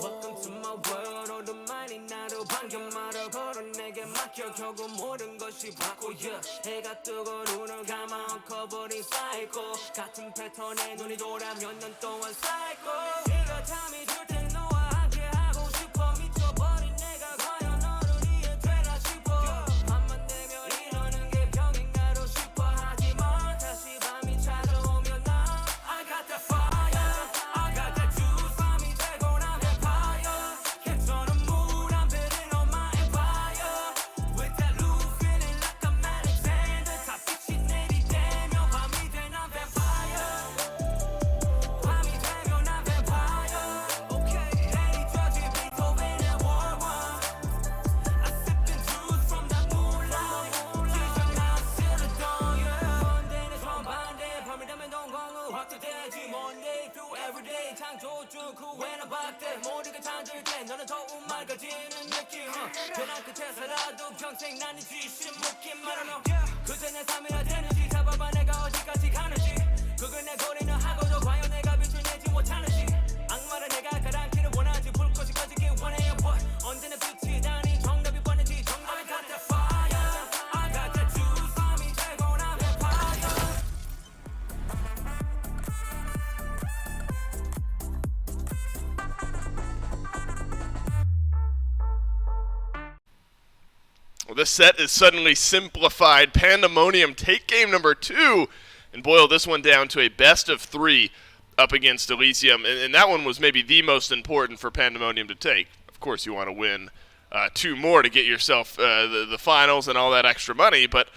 Welcome to my world. 오랜만이 나도 반겨 말아 걸어 내게 맡겨 결국 모든 것이 바꿔야 해가 뜨고 눈을 감아 엉켜버린 사이코 같은 패턴에 눈이 돌아 몇 년 동안 사이코 네가 잠이 들 땐 너와 함께 하고 싶어 미쳐버린 내가 과연 너를 이해되나 싶어 밤만 되면 이러는 게 병인가도 싶어 하지만 다시 밤이 찾아오면 나 I got that fire I got that juice 밤이 되고 난 vampire 괜찮은 mood I'm building on my empire with that loose feeling like I'm Alexander 다 빛이 내리쬐며 밤이 돼 난 vampire 밤이 되면 난 vampire okay 내리쬐지 베토벤의 월화 I sipping juice from that moonlight 지정 난 still a dawn yeah 번데는 전반대 밤이 되면 동공은 확대되지 Monday through everyday 창조 중 그 외나 박대 모두가 잠들 때 너는 더욱 맑아지는 느낌 변한 끝에 살아도 평생 나는 지신 묶인 말하며 그새 내 삶이라 되는지 잡아봐 내가 어디까지 가는지 그걸 내 고리는 하고도 과연 내가 빛을 내지 못하는지 악마를 내가 가라앉기를 원하지 불꽃이 꺼지길 원해요 but 언제나 빛이 나니 정답이 뻔했지 정답이 I got that fire I got that juice 밤이 되고 난 vampire Well, this set is suddenly simplified. Pandamonium take game number 2 and boil this one down to a best of 3 up against Elysium. And that one was maybe the most important for Pandamonium to take. Of course, you want to win 2 more to get yourself the finals and all that extra money, but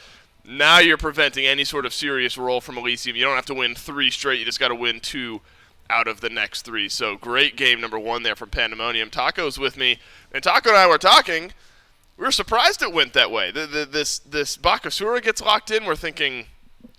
now you're preventing any sort of serious roll from Elysium. You don't have to win 3 straight. You just got to win 2 out of the next 3. So great game number 1 there from Pandamonium. Taco's with me, and Taco and I were talking. We were surprised it went that way. This Bakasura gets locked in. We're thinking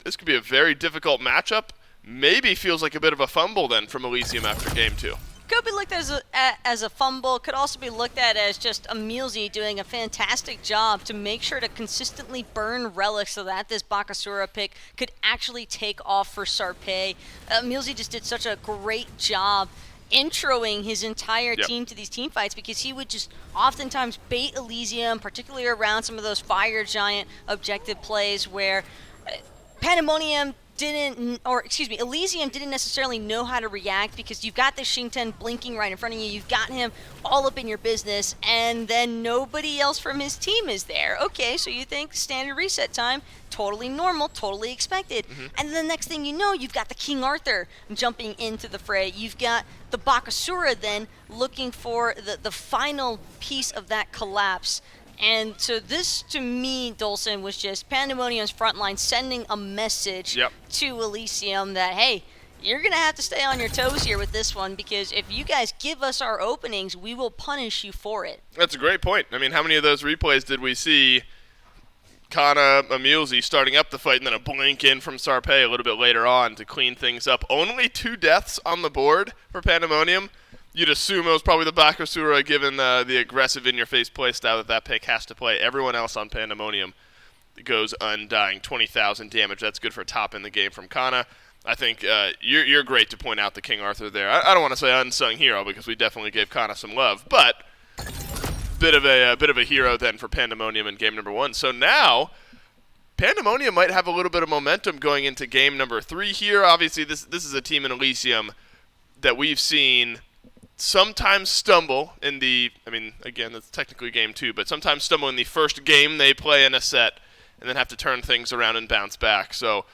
this could be a very difficult matchup. Maybe feels like a bit of a fumble then from Elysium after game 2. Could be looked at as a fumble. Could also be looked at as just Emilzy doing a fantastic job to make sure to consistently burn relics so that this Bakasura pick could actually take off for Sarpei. Emilzy just did such a great job introing his entire team to these team fights because he would just oftentimes bait Elysium, particularly around some of those fire giant objective plays where Pandemonium Elysium didn't necessarily know how to react because you've got this Shinten blinking right in front of you, you've got him all up in your business, and then nobody else from his team is there. Okay, so you think standard reset time, totally normal, totally expected. And then the next thing you know, you've got the King Arthur jumping into the fray. You've got the Bakasura then looking for the final piece of that collapse. And so this, to me, Dolson, was just Pandemonium's frontline sending a message to Elysium that, hey, you're going to have to stay on your toes here with this one because if you guys give us our openings, we will punish you for it. That's a great point. I mean, how many of those replays did we see Kana, Emilzy starting up the fight and then a blink in from Sarpei a little bit later on to clean things up? Only 2 deaths on the board for Pandemonium. You'd assume it was probably the Bakasura given the aggressive in-your-face play style that pick has to play. Everyone else on Pandemonium goes undying. 20,000 damage. That's good for a top in the game from Kana. I think you're great to point out the King Arthur there. I don't want to say unsung hero because we definitely gave Kana some love, but bit of a hero then for Pandemonium in game number 1. So now Pandemonium might have a little bit of momentum going into game number 3 here. Obviously, this is a team in Elysium that we've seen sometimes stumble in again, that's technically game 2, but sometimes stumble in the first game they play in a set and then have to turn things around and bounce back. So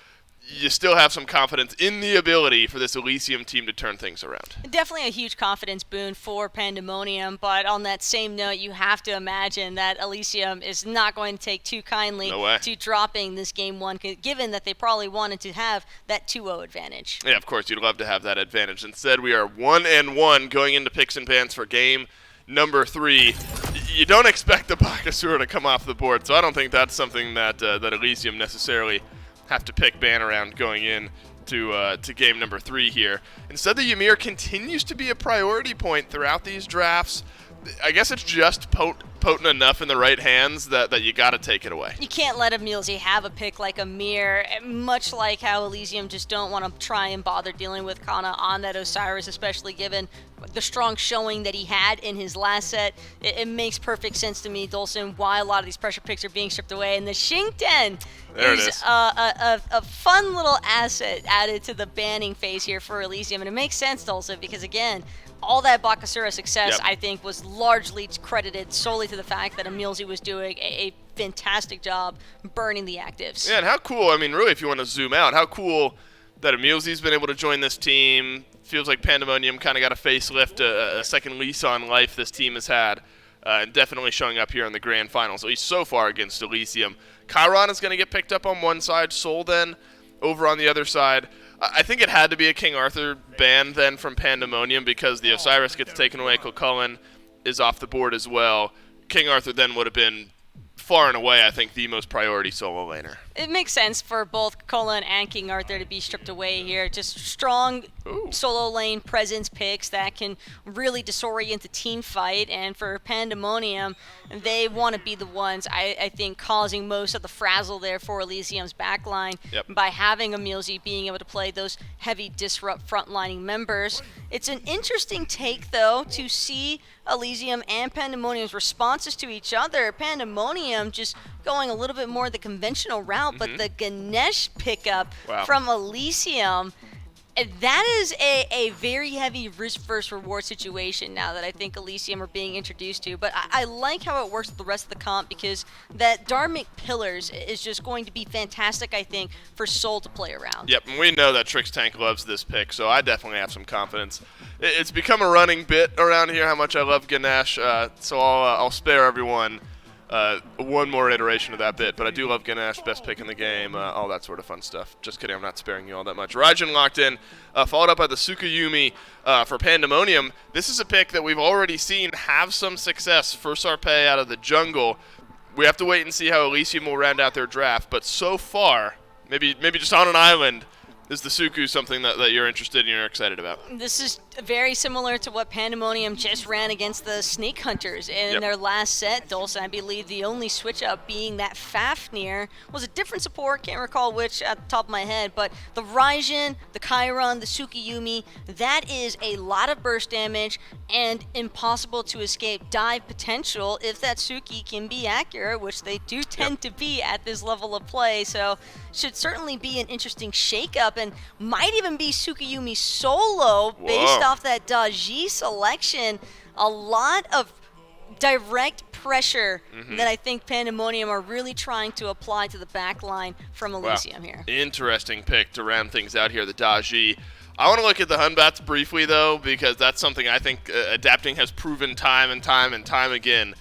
you still have some confidence in the ability for this Elysium team to turn things around. Definitely a huge confidence boon for Pandemonium, but on that same note, you have to imagine that Elysium is not going to take too kindly to dropping this game 1, given that they probably wanted to have that 2-0 advantage. Yeah, of course, you'd love to have that advantage. Instead, we are 1-1 going into picks and pans for game number 3. You don't expect the Bakasura to come off the board, so I don't think that's something that Elysium necessarily have to pick ban around going in to game number 3 here. Instead, the Ymir continues to be a priority point throughout these drafts. I guess it's just potent enough in the right hands that you got to take it away. You can't let Emilzy have a pick like Amir, much like how Elysium just don't want to try and bother dealing with Kana on that Osiris, especially given the strong showing that he had in his last set. It makes perfect sense to me, Dolson, why a lot of these pressure picks are being stripped away. And the Shinkten is a fun little asset added to the banning phase here for Elysium. And it makes sense, Dolson, because again, all that Bakasura success, I think, was largely credited solely to the fact that Emilzy was doing a fantastic job burning the actives. Yeah, and how cool, I mean, really, if you want to zoom out, how cool that Emilzy's been able to join this team. Feels like Pandamonium kind of got a facelift, a second lease on life this team has had, and definitely showing up here in the grand finals, at least so far against Elysium. Chiron is going to get picked up on one side, Sol then over on the other side. I think it had to be a King Arthur ban then from Pandamonium because the Osiris gets taken away. Cullen is off the board as well. King Arthur then would have been far and away, I think, the most priority solo laner. It makes sense for both Cullen and King Arthur to be stripped away here. Just strong solo lane presence picks that can really disorient the team fight. And for Pandamonium, they want to be the ones, I think, causing most of the frazzle there for Elysium's backline by having Emilzy being able to play those heavy disrupt frontlining members. It's an interesting take, though, to see Elysium and Pandemonium's responses to each other. Pandemonium just going a little bit more the conventional route, but the Ganesh pickup from Elysium, that is a very heavy risk versus reward situation now that I think Elysium are being introduced to. But I like how it works with the rest of the comp because that Dharmic Pillars is just going to be fantastic, I think, for Sol to play around. Yep, and we know that Trix Tank loves this pick, so I definitely have some confidence. It's become a running bit around here how much I love Ganesh, so I'll spare everyone one more iteration of that bit, but I do love Ganesh, best pick in the game, all that sort of fun stuff. Just kidding, I'm not sparing you all that much. Raijin locked in, followed up by the Tsukuyumi for Pandemonium. This is a pick that we've already seen have some success for Sarpei out of the jungle. We have to wait and see how Elysium will round out their draft, but so far, maybe just on an island, is the Suku something that you're interested in and you're excited about? This is very similar to what Pandemonium just ran against the Snake Hunters in their last set. Dolson, I believe the only switch up being that Fafnir was a different support, can't recall which at the top of my head, but the Raijin, the Chiron, the Tsukuyumi, that is a lot of burst damage and impossible to escape dive potential if that Suki can be accurate, which they do tend to be at this level of play, so should certainly be an interesting shakeup and might even be Tsukuyumi solo based off that Daji selection. A lot of direct pressure that I think Pandemonium are really trying to apply to the back line from Elysium here. Interesting pick to round things out here, the Daji. I want to look at the Hunbats briefly, though, because that's something I think Adapting has proven time and time again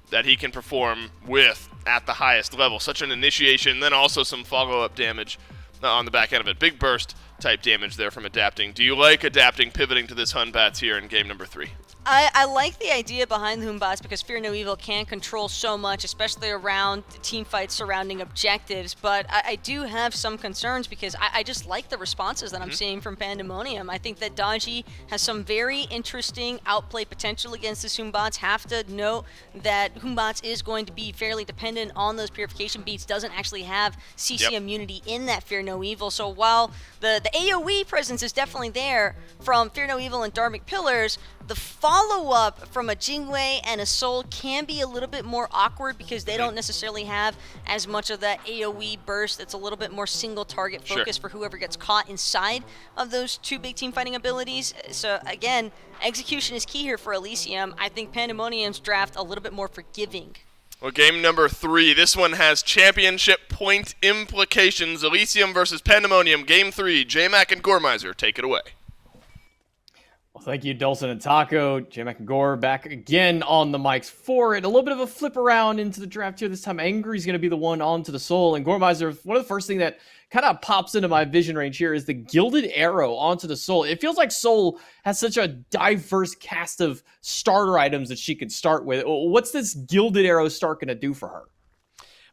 that he can perform with at the highest level. Such an initiation, then also some follow-up damage on the back end of it. Big burst type damage there from Adapting. Do you like Adapting pivoting to this Hunbats here in game number 3? I like the idea behind the Humbats because Fear No Evil can control so much, especially around team fights surrounding objectives, but I do have some concerns because I just like the responses that I'm seeing from Pandemonium. I think that Daji has some very interesting outplay potential against the Humbats. Have to note that Humbats is going to be fairly dependent on those purification beats, doesn't actually have CC immunity in that Fear No Evil, so while the AoE presence is definitely there from Fear No Evil and Dharmic Pillars, the follow-up from a Jingwei and a Sol can be a little bit more awkward because they don't necessarily have as much of that AoE burst. It's a little bit more single-target focus for whoever gets caught inside of those two big team fighting abilities. So, again, execution is key here for Elysium. I think Pandemonium's draft a little bit more forgiving. Well, game number 3. This one has championship point implications. Elysium versus Pandemonium, game 3. J-Mac and Gormizer, take it away. Well, thank you, Dolson and Taco. J-Mac and Gore back again on the mics for it. A little bit of a flip around into the draft here. This time, Angry's going to be the one onto the Sol. And Gormizer, one of the first things that kind of pops into my vision range here is the Gilded Arrow onto the Sol. It feels like Sol has such a diverse cast of starter items that she could start with. What's this Gilded Arrow start going to do for her?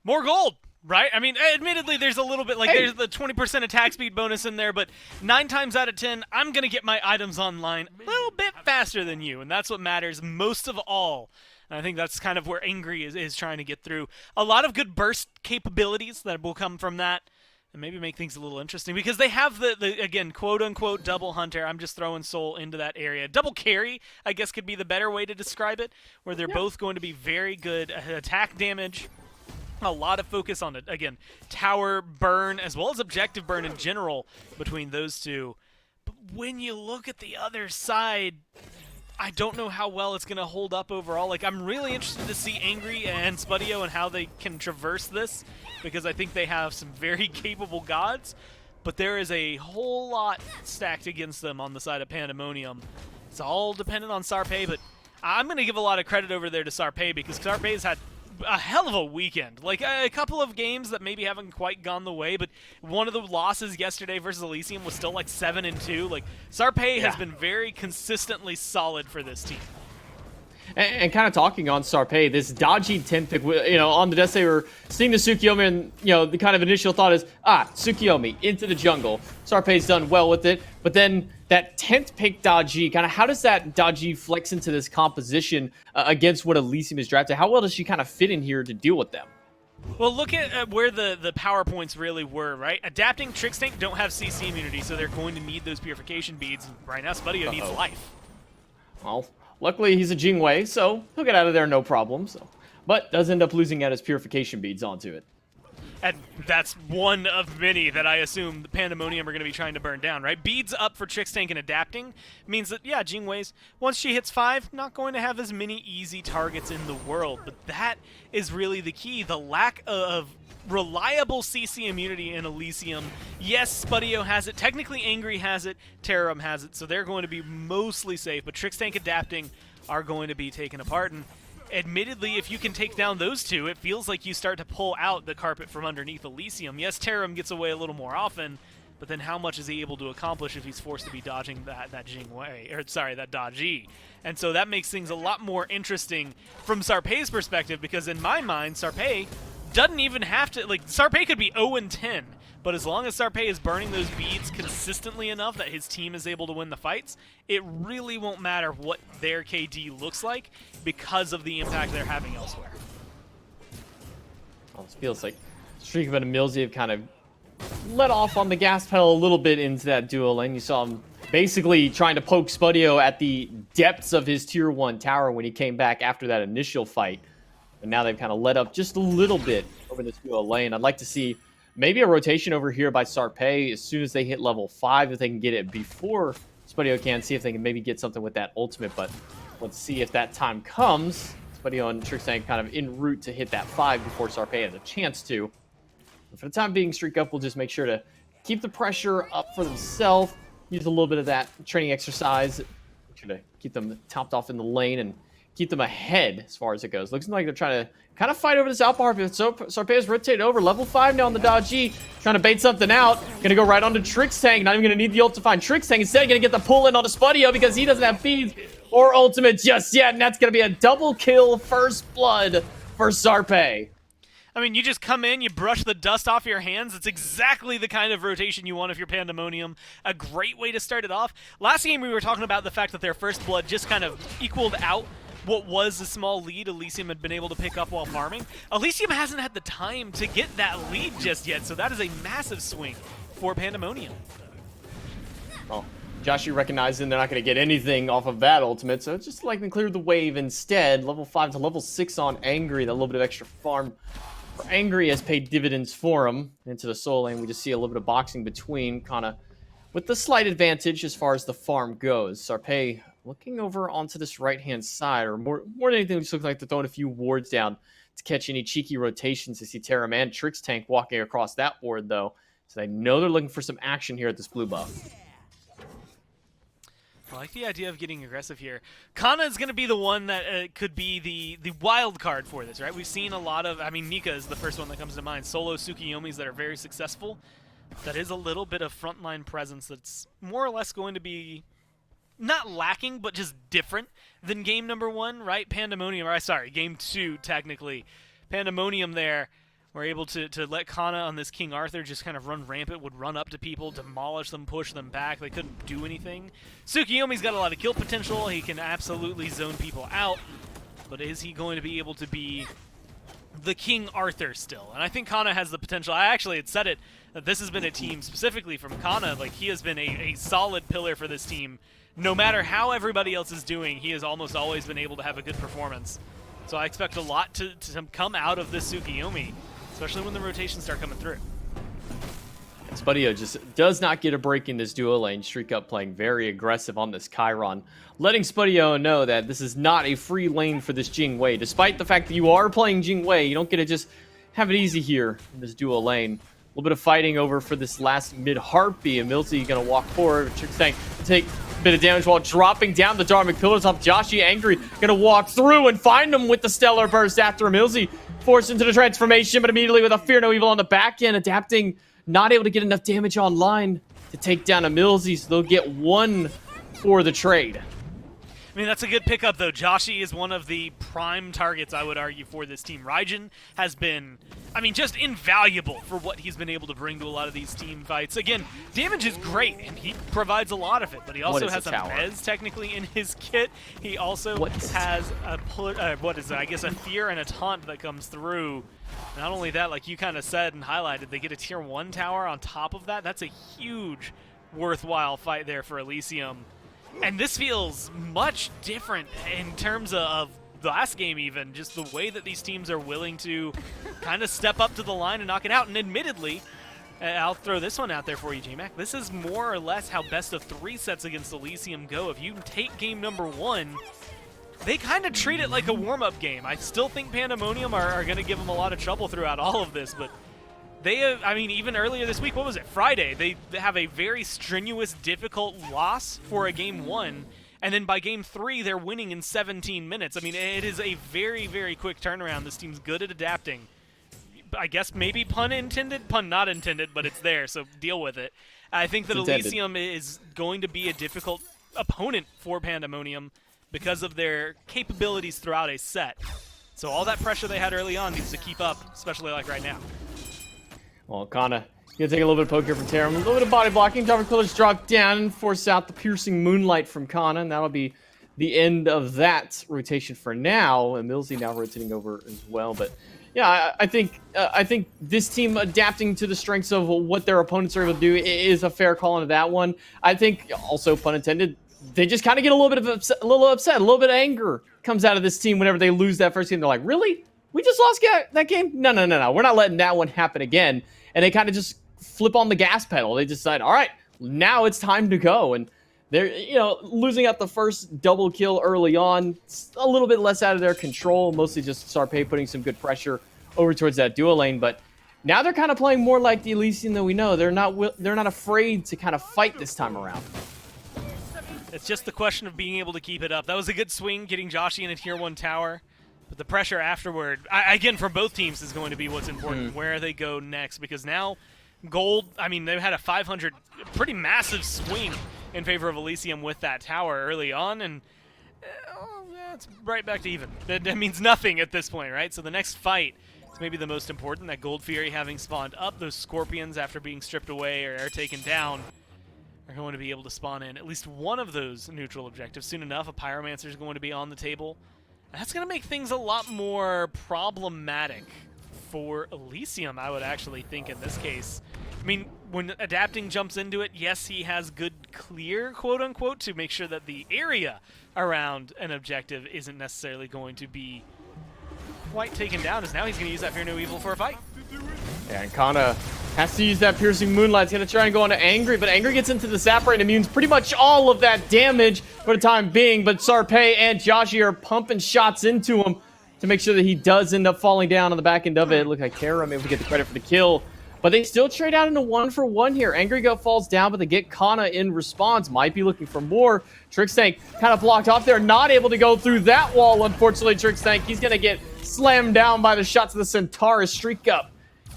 More gold. Right? I mean, admittedly, there's a little bit, like, there's the 20% attack speed bonus in there, but 9 times out of 10, I'm going to get my items online a little bit faster than you, and that's what matters most of all And I think that's kind of where Angry is trying to get through. A lot of good burst capabilities that will come from that, and maybe make things a little interesting, because they have the again, quote-unquote double hunter. I'm just throwing Soul into that area. Double carry, I guess, could be the better way to describe it, where they're both going to be very good attack damage. A lot of focus on it. Again, tower burn as well as objective burn in general between those two. But when you look at the other side, I don't know how well it's going to hold up overall. Like, I'm really interested to see Angry and Spudio and how they can traverse this, because I think they have some very capable gods, but there is a whole lot stacked against them on the side of Pandamonium. It's all dependent on Sarpe, but I'm going to give a lot of credit over there to Sarpe, because Sarpe's had a hell of a weekend. Like, a couple of games that maybe haven't quite gone the way, but one of the losses yesterday versus Elysium was still like 7-2. Like, Sarpe has been very consistently solid for this team. And kind of talking on Sarpe, this dodgy 10th pick, on the desk they were seeing the Tsukiyomi, and, the kind of initial thought is, Tsukiyomi into the jungle. Sarpe's done well with it, but then that 10th pick dodgy, kind of how does that dodgy flex into this composition against what Elysium is drafted? How well does she kind of fit in here to deal with them? Well, look at where the power points really were, right? Adapting Trick Tank don't have CC immunity, so they're going to need those purification beads. Right now, Spudio needs life. Well, luckily he's a Jingwei, so he'll get out of there no problem. But does end up losing out his purification beads onto it. And that's one of many that I assume the Pandamonium are going to be trying to burn down, right? Beads up for Trick Tank and adapting means that, yeah, Jingwei's, once she hits 5, not going to have as many easy targets in the world. But that is really the key. The lack of reliable CC immunity in Elysium. Yes, Spudio has it. Technically, Angry has it. Terram has it. So they're going to be mostly safe. But Trick Tank adapting are going to be taken apart. And admittedly, if you can take down those two, it feels like you start to pull out the carpet from underneath Elysium. Yes, Terram gets away a little more often, but then how much is he able to accomplish if he's forced to be dodging that Jingwei, or sorry, that dodgy? And so that makes things a lot more interesting from Sarpe's perspective, because in my mind, Sarpe doesn't even have to, like, Sarpe could be 0-10, but as long as Sarpe is burning those beads consistently enough that his team is able to win the fights, it really won't matter what their KD looks like because of the impact they're having elsewhere. Well, it feels like Streakman and Millsy have kind of let off on the gas pedal a little bit into that duo lane. You saw him basically trying to poke Spudio at the depths of his tier 1 tower when he came back after that initial fight. And now they've kind of let up just a little bit over this duo lane. I'd like to see maybe a rotation over here by Sarpe as soon as they hit level 5, if they can get it before Spudio can, see if they can maybe get something with that ultimate. But let's see if that time comes. Spudio and Trick Tank kind of en route to hit that 5 before Sarpe has a chance to. But for the time being, Streak Up will just make sure to keep the pressure up for themselves. Use a little bit of that training exercise. Make sure to keep them topped off in the lane and keep them ahead as far as it goes. Looks like they're trying to kind of fight over this Alpha Harp. So Sarpe has rotated over. Level 5 now on the dodgy. Trying to bait something out. Gonna go right onto Trix Tank. Not even gonna need the ult to find Trix Tank. Instead, gonna get the pull in onto Spudio because he doesn't have beads or ultimate just yet. And that's gonna be a double kill, first blood for Sarpe. I mean, you just come in, you brush the dust off your hands. It's exactly the kind of rotation you want if you're Pandamonium. A great way to start it off. Last game, we were talking about the fact that their first blood just kind of equaled out what was a small lead Elysium had been able to pick up while farming. Elysium hasn't had the time to get that lead just yet, so that is a massive swing for Pandamonium. Well, Joshi recognizing they're not going to get anything off of that ultimate, so it's just like they cleared the wave instead. Level 5 to level 6 on Angry. That little bit of extra farm for Angry has paid dividends for him. Into the soul lane, we just see a little bit of boxing between, kind of with the slight advantage as far as the farm goes. Sarpe looking over onto this right-hand side, or more than anything, just looks like they're throwing a few wards down to catch any cheeky rotations. To see Terram and Trix Tank walking across that ward, though. So they know they're looking for some action here at this blue buff. I like the idea of getting aggressive here. Kana is going to be the one that could be the wild card for this, right? We've seen a lot of, I mean, Nika is the first one that comes to mind. Solo Tsukiyomis that are very successful. That is a little bit of frontline presence that's more or less going to be not lacking, but just different than game number 1, right? Pandamonium, or sorry, game 2, technically. Pandamonium there, were able to let Kana on this King Arthur just kind of run rampant, would run up to people, demolish them, push them back. They couldn't do anything. Tsukiyomi's got a lot of kill potential. He can absolutely zone people out. but is he going to be able to be the King Arthur still? And I think Kana has the potential. I actually had said it, that this has been a team specifically from Kana. Like, he has been a solid pillar for this team. No matter how everybody else is doing, he has almost always been able to have a good performance. So I expect a lot to come out of this Tsukiyomi, especially when the rotations start coming through. Spudio just does not get a break in this duo lane. Streak Up playing very aggressive on this Chiron, letting Spudio know that this is not a free lane for this Jingwei. Despite the fact that you are playing Jingwei, you don't get to just have it easy here in this duo lane. A little bit of fighting over for this last mid-heartbeat, and Milsey going to walk forward. Trick's Tank to take a bit of damage while dropping down the Dharmic Pillars off Joshi. Angry going to walk through and find him with the Stellar Burst after Milsey forced into the transformation, but immediately with a Fear No Evil on the back end, adapting. Not able to get enough damage online to take down a Milsey, so they'll get one for the trade. I mean, that's a good pickup, though. Joshi is one of the prime targets, I would argue, for this team. Raijin has been, I mean, just invaluable for what he's been able to bring to a lot of these team fights. Again, damage is great, and he provides a lot of it, but he also has a Mez technically in his kit. He also has a, I guess a Fear and a Taunt that comes through. Not only that, like you kind of said and highlighted, they get a tier 1 tower on top of that. That's a huge, worthwhile fight there for Elysium. And this feels much different in terms of the last game even, just the way that these teams are willing to kind of step up to the line and knock it out. And admittedly, I'll throw this one out there for you, J-Mac. This is more or less how best of 3 sets against Elysium go. If you take game number 1, they kind of treat it like a warm-up game. I still think Pandamonium are going to give them a lot of trouble throughout all of this, but they have, I mean, even earlier this week, what was it, Friday, they have a very strenuous, difficult loss for a game 1, and then by game 3, they're winning in 17 minutes. I mean, it is a very, very quick turnaround. This team's good at adapting. I guess maybe pun intended, pun not intended, but it's there, so deal with it. I think that Elysium is going to be a difficult opponent for Pandamonium because of their capabilities throughout a set. So all that pressure they had early on needs to keep up, especially like right now. Well, Kana gonna take a little bit of poke here from Tarum. A little bit of body blocking. Dharmic Pillars drop down and force out the Piercing Moonlight from Kana, and that'll be the end of that rotation for now. And Milsey now rotating over as well. But yeah, I think this team adapting to the strengths of what their opponents are able to do is a fair call into that one. I think also, pun intended, they just kind of get a little bit of upset, a little bit of anger comes out of this team whenever they lose that first game. They're like, really? We just lost that game? No. We're not letting that one happen again. And they kind of just flip on the gas pedal. They decide, all right, now it's time to go. And they're, losing out the first double kill early on, a little bit less out of their control. Mostly just Sarpei putting some good pressure over towards that duo lane. But now they're kind of playing more like the Elysium that we know. They're not afraid to kind of fight this time around. It's just the question of being able to keep it up. That was a good swing, getting Joshi in a tier 1 tower. But the pressure afterward, again, from both teams is going to be what's important, where they go next. Because now, Gold, I mean, they've had a 500, pretty massive swing in favor of Elysium with that tower early on. And it's right back to even. That means nothing at this point, right? So the next fight is maybe the most important. That Gold Fury having spawned up, those Scorpions after being stripped away or taken down, are going to be able to spawn in at least one of those neutral objectives. Soon enough, a Pyromancer is going to be on the table. That's going to make things a lot more problematic for Elysium, I would actually think, in this case. I mean, when Adapting jumps into it, yes, he has good clear, quote-unquote, to make sure that the area around an objective isn't necessarily going to be quite taken down, as now he's going to use that Fear No Evil for a fight. Yeah, and Kana has to use that Piercing Moonlight. He's going to try and go on to Angry, but Angry gets into the Zap Ray and immunes pretty much all of that damage for the time being. But Sarpei and Joshi are pumping shots into him to make sure that he does end up falling down on the back end of it. It looked like Tarum able to get the credit for the kill. But they still trade out into 1-for-1 here. Angry Go falls down, but they get Kana in response. Might be looking for more. Trickstank kind of blocked off there. Not able to go through that wall, unfortunately, Trickstank. He's going to get slammed down by the shots of the Centaurus. Streak Up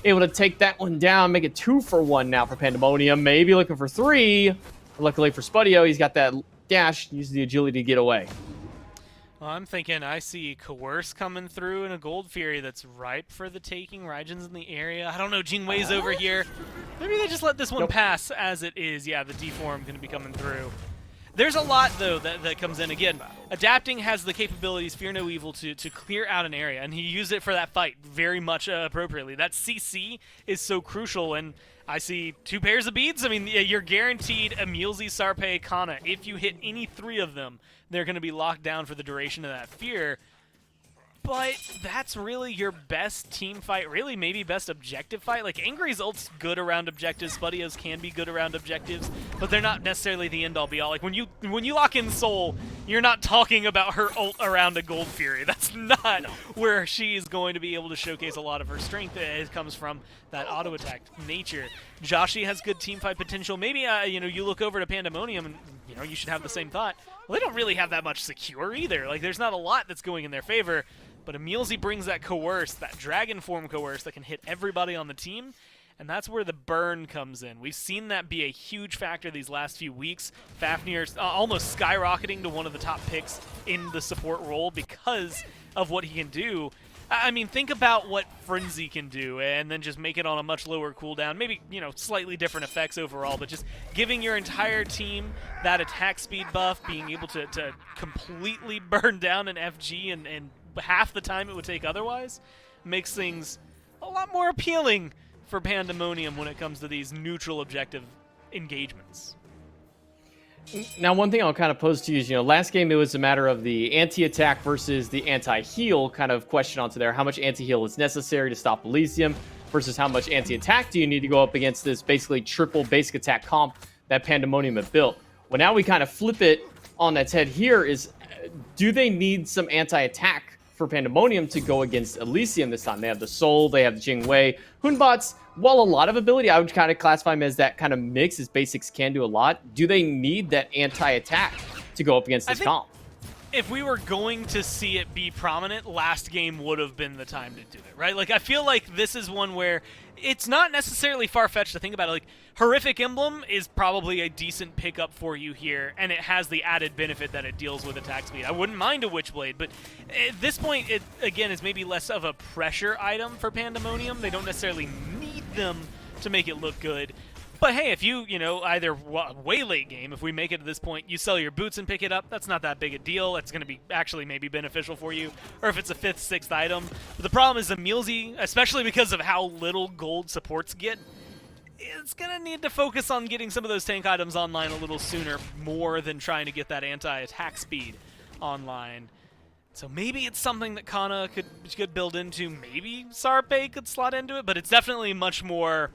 able to take that one down, make it 2-for-1 now for Pandamonium. Maybe looking for 3. Luckily for Spudio, he's got that dash, uses the agility to get away. Well, I'm thinking I see Coerce coming through and a Gold Fury that's ripe for the taking. Raijin's in the area. I don't know, Jingwei's over here. Maybe they just let this one pass as it is. Yeah, the deform going to be coming through. There's a lot, though, that comes in. Again, adapting has the capabilities, Fear No Evil, to clear out an area, and he used it for that fight very much appropriately. That CC is so crucial, and I see 2 pairs of beads. I mean, you're guaranteed Emilzy, Sarpe, Kana. If you hit any 3 of them, they're going to be locked down for the duration of that fear. But that's really your best team fight, really maybe best objective fight. Like, Angry's ult's good around objectives, Spudio's can be good around objectives, but they're not necessarily the end-all be-all. Like, when you lock in Soul, you're not talking about her ult around a Gold Fury. That's not where she is going to be able to showcase a lot of her strength. It comes from that auto-attack nature. Joshi has good team fight potential. Maybe, you look over to Pandamonium and, you should have the same thought. Well, they don't really have that much secure either. Like, there's not a lot that's going in their favor. But Emilzy brings that coerce, that dragon form coerce that can hit everybody on the team, and that's where the burn comes in. We've seen that be a huge factor these last few weeks. Fafnir's almost skyrocketing to one of the top picks in the support role because of what he can do. I mean, think about what Frenzy can do, and then just make it on a much lower cooldown. Maybe, slightly different effects overall, but just giving your entire team that attack speed buff, being able to completely burn down an FG and half the time it would take otherwise, makes things a lot more appealing for Pandamonium when it comes to these neutral objective engagements. Now, one thing I'll kind of pose to you is, last game it was a matter of the anti-attack versus the anti-heal kind of question onto there. How much anti-heal is necessary to stop Elysium versus how much anti-attack do you need to go up against this basically triple basic attack comp that Pandamonium have built? Well, now we kind of flip it on its head here is, do they need some anti-attack for Pandamonium to go against Elysium this time? They have the Soul, they have the Jingwei. Hunbots, while a lot of ability, I would kind of classify them as that kind of mix, as basics can do a lot. Do they need that anti-attack to go up against this comp? If we were going to see it be prominent, last game would have been the time to do it, right? Like, I feel like this is one where it's not necessarily far-fetched to think about it. Like, Horrific Emblem is probably a decent pickup for you here, and it has the added benefit that it deals with attack speed. I wouldn't mind a Witchblade, but at this point, it, again, is maybe less of a pressure item for Pandamonium. They don't necessarily need them to make it look good. But hey, if you, either way late game, if we make it to this point, you sell your boots and pick it up, that's not that big a deal. It's going to be actually maybe beneficial for you. Or if it's a 5th, 6th item. But the problem is Emilzy, especially because of how little gold supports get, it's going to need to focus on getting some of those tank items online a little sooner, more than trying to get that anti-attack speed online. So maybe it's something that Kana could build into. Maybe Sarpe could slot into it, but it's definitely much more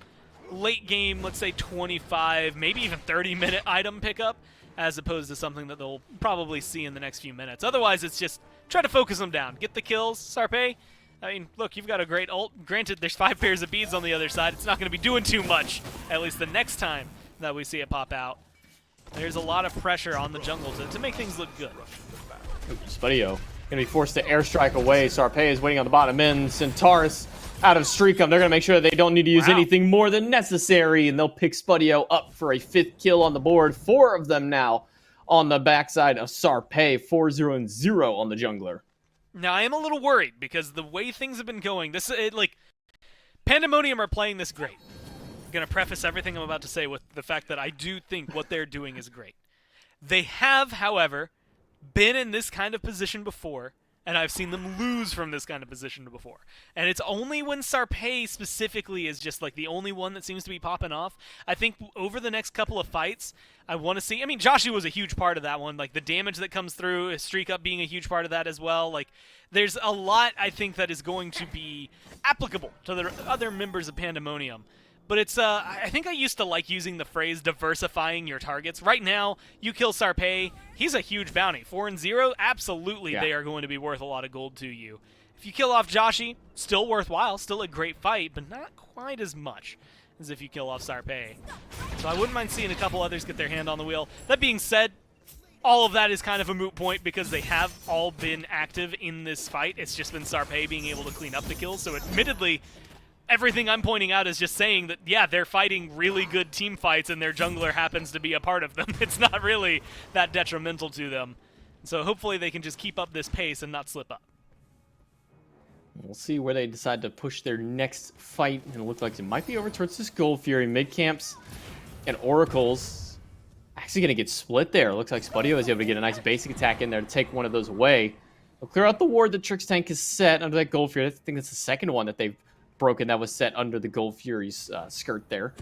late game, let's say 25, maybe even 30-minute item pickup, as opposed to something that they'll probably see in the next few minutes. Otherwise, it's just try to focus them down. Get the kills, Sarpe. I mean, look, you've got a great ult. Granted, there's 5 pairs of beads on the other side. It's not going to be doing too much, at least the next time that we see it pop out. There's a lot of pressure on the jungle to make things look good. Spudio going to be forced to airstrike away. Sarpe is waiting on the bottom end. Centaurus out of Streakum. They're going to make sure they don't need to use anything more than necessary, and they'll pick Spudio up for a 5th kill on the board. 4 of them now on the backside of Sarpe. 4-0-0 on the jungler. Now, I am a little worried because the way things have been going, Pandamonium are playing this great. I'm going to preface everything I'm about to say with the fact that I do think what they're doing is great. They have, however, been in this kind of position before, and I've seen them lose from this kind of position before. And it's only when Sarpe specifically is just like the only one that seems to be popping off. I think over the next couple of fights, I want to see... I mean, Joshi was a huge part of that one. Like, the damage that comes through, Streak Up being a huge part of that as well. Like, there's a lot, I think, that is going to be applicable to the other members of Pandamonium. But it's, I think I used to like using the phrase diversifying your targets. Right now, you kill Sarpe, he's a huge bounty. 4-0, absolutely they are going to be worth a lot of gold to you. If you kill off Joshi, still worthwhile, still a great fight, but not quite as much as if you kill off Sarpe. So I wouldn't mind seeing a couple others get their hand on the wheel. That being said, all of that is kind of a moot point because they have all been active in this fight. It's just been Sarpe being able to clean up the kills, so admittedly, everything I'm pointing out is just saying that, yeah, they're fighting really good team fights and their jungler happens to be a part of them. It's not really that detrimental to them. So hopefully they can just keep up this pace and not slip up. We'll see where they decide to push their next fight. And it looks like it might be over towards this Gold Fury. Mid-camps and Oracles Actually gonna get split there. Looks like Spudio is able to get a nice basic attack in there to take one of those away. They'll clear out the ward that Trix Tank is set under that Gold Fury. I think that's the second one that they've broken that was set under the Gold Fury's skirt there.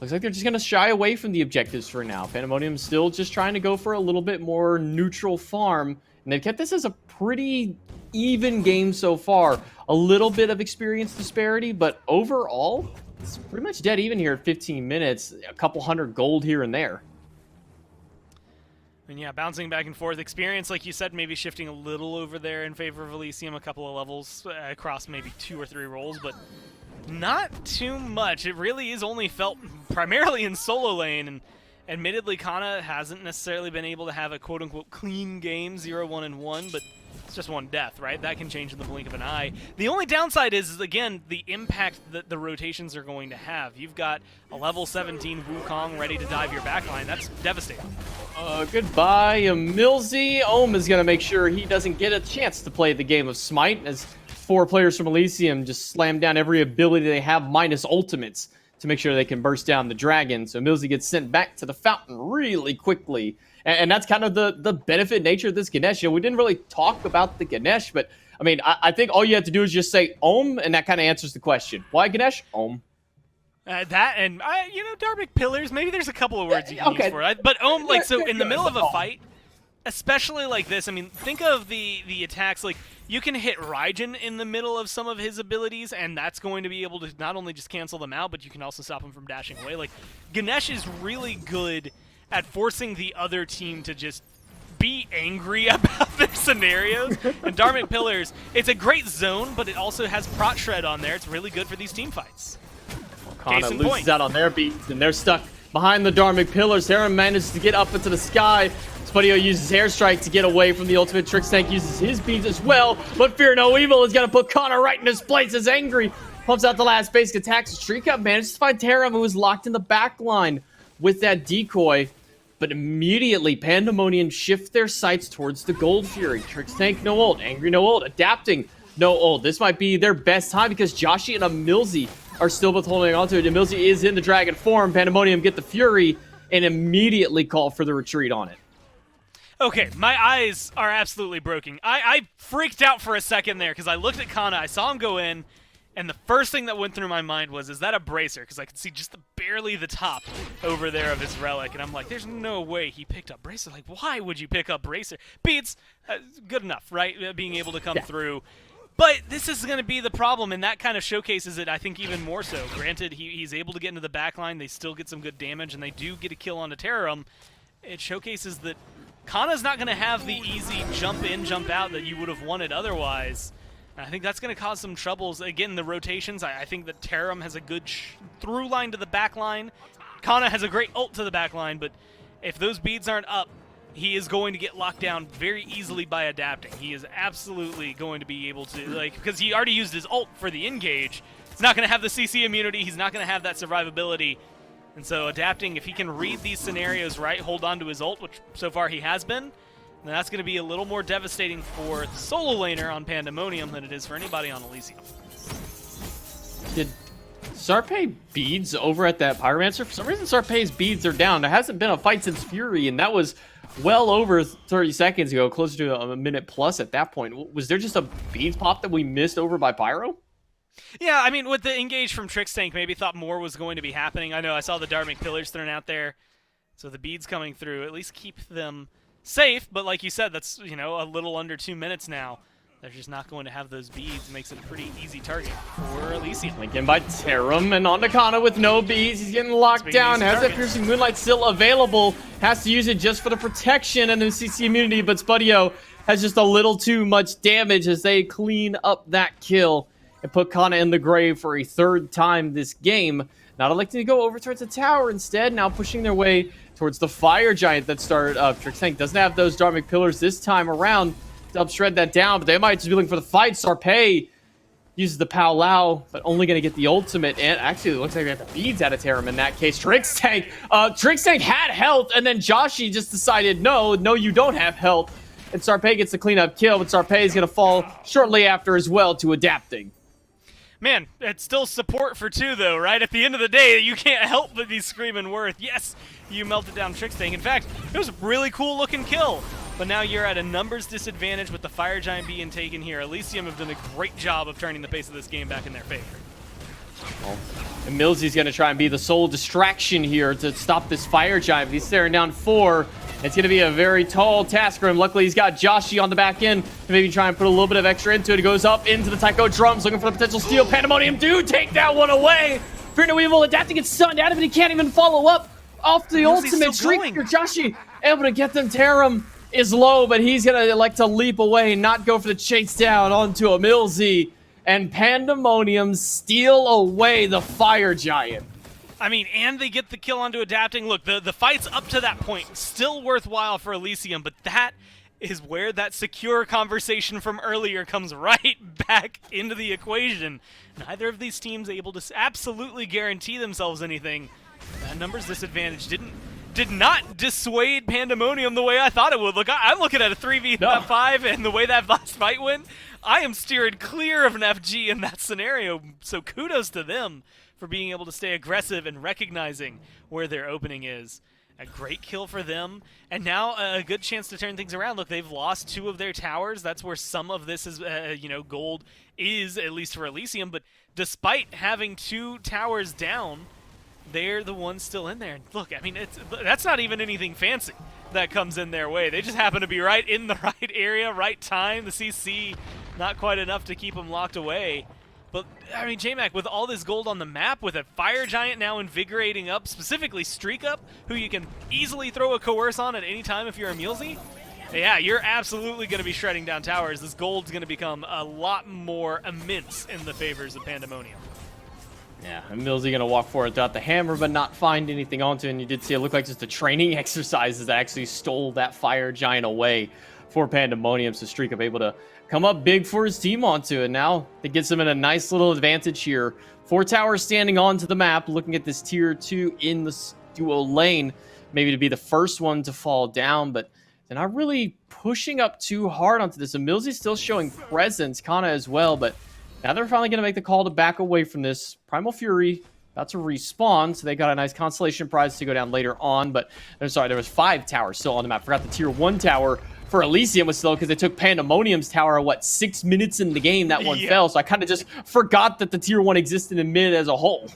Looks like they're just gonna shy away from the objectives for now. Pandemonium's still just trying to go for a little bit more neutral farm. And they've kept this as a pretty even game so far. A little bit of experience disparity, but overall, it's pretty much dead even here at 15 minutes. A couple hundred gold here and there. And yeah, bouncing back and forth. Experience, like you said, maybe shifting a little over there in favor of Elysium, a couple of levels across maybe 2 or 3 rolls, but not too much. It really is only felt primarily in solo lane, and admittedly, Kana hasn't necessarily been able to have a quote-unquote clean game, 0-1-1, but it's just one death, right? That can change in the blink of an eye. The only downside is again, the impact that the rotations are going to have. You've got a level 17 Wukong ready to dive your backline. That's devastating. Goodbye, Milzy. Ohm is going to make sure he doesn't get a chance to play the game of Smite, as 4 players from Elysium just slam down every ability they have minus ultimates to make sure they can burst down the dragon. So Milzy gets sent back to the fountain really quickly. And that's kind of the benefit nature of this Ganesh. You know, we didn't really talk about the Ganesh, but I mean, I think all you have to do is just say Ohm, and that kind of answers the question. Why Ganesh? Ohm. That and, you know, Dharmic Pillars, maybe there's a couple of words you can use for it. But Ohm, like, so in the middle of a fight, especially like this, I mean, think of the attacks, like, you can hit Raijin in the middle of some of his abilities, and that's going to be able to not only just cancel them out, but you can also stop him from dashing away. Like, Ganesh is really good at forcing the other team to just be angry about their scenarios. And Dharmic Pillars, it's a great zone, but it also has Prot Shred on there. It's really good for these team fights. Kana loses out on their beats, and they're stuck behind the Dharmic Pillars. Sarah manages to get up into the sky. Spudio uses Airstrike to get away from the ultimate. Trix Tank uses his beats as well, but Fear No Evil is going to put Kana right in his place as Angry pumps out the last basic attack. Streak Up manages to find Taram, who was locked in the back line with that decoy, but immediately Pandemonium shift their sights towards the Gold Fury. Trix Tank no ult, Angry no ult, adapting no ult. This might be their best time because Joshi and Milzy are still both holding on to it. Milzy is in the dragon form. Pandemonium get the Fury and immediately call for the retreat on it. Okay, my eyes are absolutely broken. I freaked out for a second there because I looked at Kana, I saw him go in, and the first thing that went through my mind was, is that a Bracer? Because I could see just barely the top over there of his relic, and I'm like, there's no way he picked up Bracer. Like, why would you pick up Bracer? Beats, good enough, right? Being able to come through. But this is going to be the problem, and that kind of showcases it, I think, even more so. Granted, he's able to get into the backline, they still get some good damage, and they do get a kill onto Terrarum. It showcases that Kana's not going to have the easy jump in, jump out that you would have wanted otherwise. And I think that's going to cause some troubles. Again, the rotations, I think that Taram has a good through line to the back line. Kana has a great ult to the back line, but if those beads aren't up, he is going to get locked down very easily by adapting. He is absolutely going to be able to, like, because he already used his ult for the engage. He's not going to have the CC immunity. He's not going to have that survivability. And so adapting, if he can read these scenarios right, hold on to his ult, which so far he has been, then that's going to be a little more devastating for the solo laner on Pandemonium than it is for anybody on Elysium. Did Sarpei beads over at that Pyromancer? For some reason, Sarpei's beads are down. There hasn't been a fight since Fury, and that was well over 30 seconds ago, closer to a minute plus at that point. Was there just a beads pop that we missed over by Pyro? Yeah, I mean, with the engage from Trix Tank, maybe thought more was going to be happening. I know I saw the Dharmic Pillars thrown out there, so the beads coming through at least keep them safe, but like you said, that's, you know, a little under 2 minutes now. They're just not going to have those beads. Makes it a pretty easy target for Elysium. Linked in by Taram and onto Kana with no beads. He's getting locked down. Has that Piercing Moonlight still available. Has to use it just for the protection and the CC immunity, but Spudio has just a little too much damage as they clean up that kill and put Kana in the grave for a third time this game. Not electing to go over towards the tower instead, now pushing their way towards the Fire Giant that started up. Trix Tank doesn't have those Dharmic Pillars this time around to help shred that down, but they might just be looking for the fight. Sarpei uses the Pow Lao, but only going to get the ultimate, and actually it looks like they got the beads out of Taram in that case. Trix Tank had health, and then Joshi just decided, no, you don't have health, and Sarpei gets the cleanup kill, but Sarpei is going to fall shortly after as well to adapting. Man, it's still support for 2, though, right? At the end of the day, you can't help but be screaming Worth. Yes, you melted down Trick's tank. In fact, it was a really cool-looking kill. But now you're at a numbers disadvantage with the Fire Giant being taken here. Elysium have done a great job of turning the pace of this game back in their favor. Well, and Millsy's going to try and be the sole distraction here to stop this Fire Giant. He's staring down 4. It's going to be a very tall task for him. Luckily, he's got Joshi on the back end to maybe try and put a little bit of extra into it. He goes up into the Taiko drums, looking for the potential steal. Pandamonium do take that one away. Fearno Weevil adapting, gets stunned out of it. He can't even follow up off the ultimate streak here. Joshi able to get them. Tarum is low, but he's going to elect to leap away, not go for the chase down onto a Millsy. And Pandamonium steal away the Fire Giant. I mean, and they get the kill onto adapting. Look, the fight's up to that point still worthwhile for Elysium, but that is where that secure conversation from earlier comes right back into the equation. Neither of these teams able to absolutely guarantee themselves anything. That numbers disadvantage did not dissuade Pandamonium the way I thought it would. Look, I'm looking at a 3v5, and the way that last fight went, I am steering clear of an FG in that scenario, so kudos to them for being able to stay aggressive and recognizing where their opening is. A great kill for them, and now a good chance to turn things around. Look, they've lost 2 of their towers. That's where some of this is, gold is, at least for Elysium, but despite having 2 towers down, they're the ones still in there. And look, I mean, that's not even anything fancy that comes in their way. They just happen to be right in the right area, right time. The CC, not quite enough to keep them locked away. But, I mean, J-Mac, with all this gold on the map, with a Fire Giant now invigorating up, specifically Streak Up, who you can easily throw a Coerce on at any time if you're a Mulesy, yeah, you're absolutely going to be shredding down towers. This gold's going to become a lot more immense in the favors of Pandamonium. Yeah, and Millsy going to walk forward without the hammer, but not find anything onto it. And you did see it look like just the training exercises that actually stole that Fire Giant away for Pandamonium. So Streak Up able to come up big for his team onto it. Now it gets him in a nice little advantage here. 4 towers standing onto the map, looking at this tier 2 in the duo lane, maybe to be the first one to fall down, but they're not really pushing up too hard onto this. And Millsy's still showing presence, Kana as well, but now they're finally going to make the call to back away from this. Primal Fury about to respawn, so they got a nice consolation prize to go down later on. But I'm sorry, there was 5 towers still on the map. Forgot the tier 1 tower for Elysium was slow because they took Pandamonium's tower, 6 minutes in the game that one fell. So I kind of just forgot that the tier 1 existed in mid as a whole.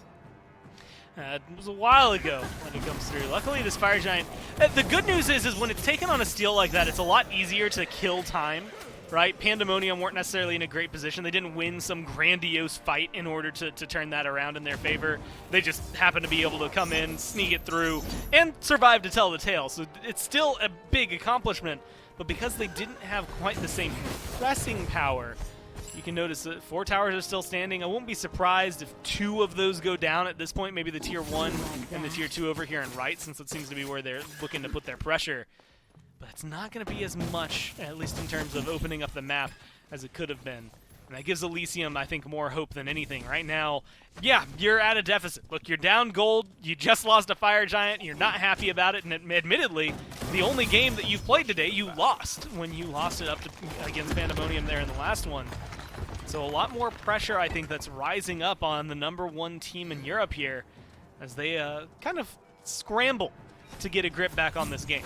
It was a while ago when it comes through. Luckily, this Fire Giant... the good news is when it's taken on a steal like that, it's a lot easier to kill time. Right? Pandamonium weren't necessarily in a great position. They didn't win some grandiose fight in order to turn that around in their favor. They just happened to be able to come in, sneak it through, and survive to tell the tale. So it's still a big accomplishment, but because they didn't have quite the same pressing power, you can notice that 4 towers are still standing. I won't be surprised if 2 of those go down at this point, maybe the tier 1 and the tier 2 over here in right, since it seems to be where they're looking to put their pressure. But it's not going to be as much, at least in terms of opening up the map, as it could have been. And that gives Elysium, I think, more hope than anything. Right now, yeah, you're at a deficit. Look, you're down gold, you just lost a Fire Giant, you're not happy about it, and admittedly, the only game that you've played today, you lost when you lost it up to, against Pandamonium there in the last one. So a lot more pressure, I think, that's rising up on the #1 team in Europe here as they kind of scramble to get a grip back on this game.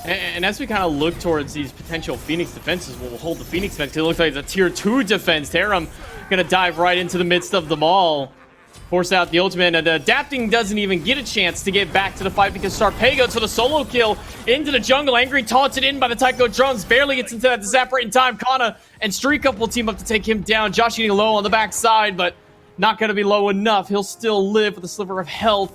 And as we kind of look towards these potential Phoenix defenses, we'll hold the Phoenix defense. It looks like it's a tier 2 defense. Tarum going to dive right into the midst of them all. Force out the ultimate, and adapting doesn't even get a chance to get back to the fight because Starpego to the solo kill into the jungle. Angry taunted in by the Taiko drums. Barely gets into that disapparate in time. Kana and Streak Up will team up to take him down. Josh getting low on the backside, but not going to be low enough. He'll still live with a sliver of health,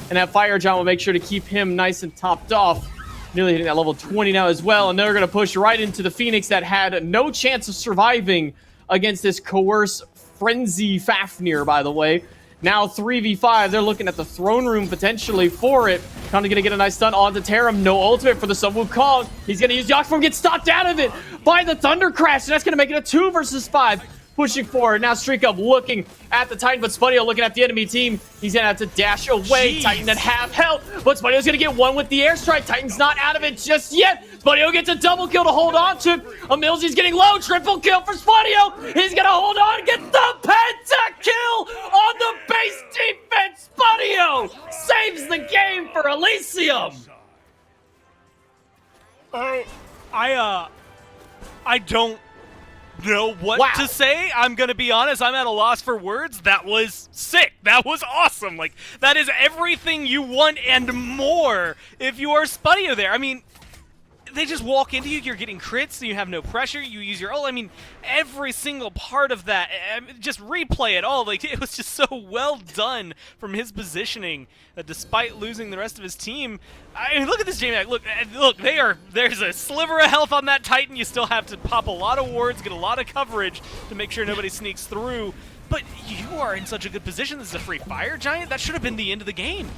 and that Fire Giant will make sure to keep him nice and topped off. Nearly hitting that level 20 now as well, and they're going to push right into the Phoenix that had no chance of surviving against this Coerce Frenzy Fafnir, by the way. Now 3v5, they're looking at the throne room potentially for it. Kind of going to get a nice stun onto Tarum. No ultimate for the Sun Wukong. He's going to use Yakform, get stopped out of it by the Thunder Crash, and that's going to make it a 2 versus 5. pushing forward. Now Streak Up looking at the Titan, but Spudio looking at the enemy team. He's gonna have to dash away. Jeez. Titan at half health, but Spudio's gonna get one with the airstrike. Titan's not out of it just yet. Spudio gets a double kill to hold on to. Emilzi's getting low. Triple kill for Spudio. He's gonna hold on, get the pentakill on the base defense. Spudio saves the game for Elysium. I don't know what to say. I'm gonna be honest. I'm at a loss for words. That was sick. That was awesome. Like, that is everything you want and more if you are Spudio there. I mean, they just walk into you. You're getting crits, so you have no pressure. You use your ult. I mean, every single part of that. Just replay it all. Like, it was just so well done from his positioning that despite losing the rest of his team. I mean, look at this J-Mac. Look. There's a sliver of health on that Titan. You still have to pop a lot of wards, get a lot of coverage to make sure nobody sneaks through. But you are in such a good position. This is a free fire giant. That should have been the end of the game.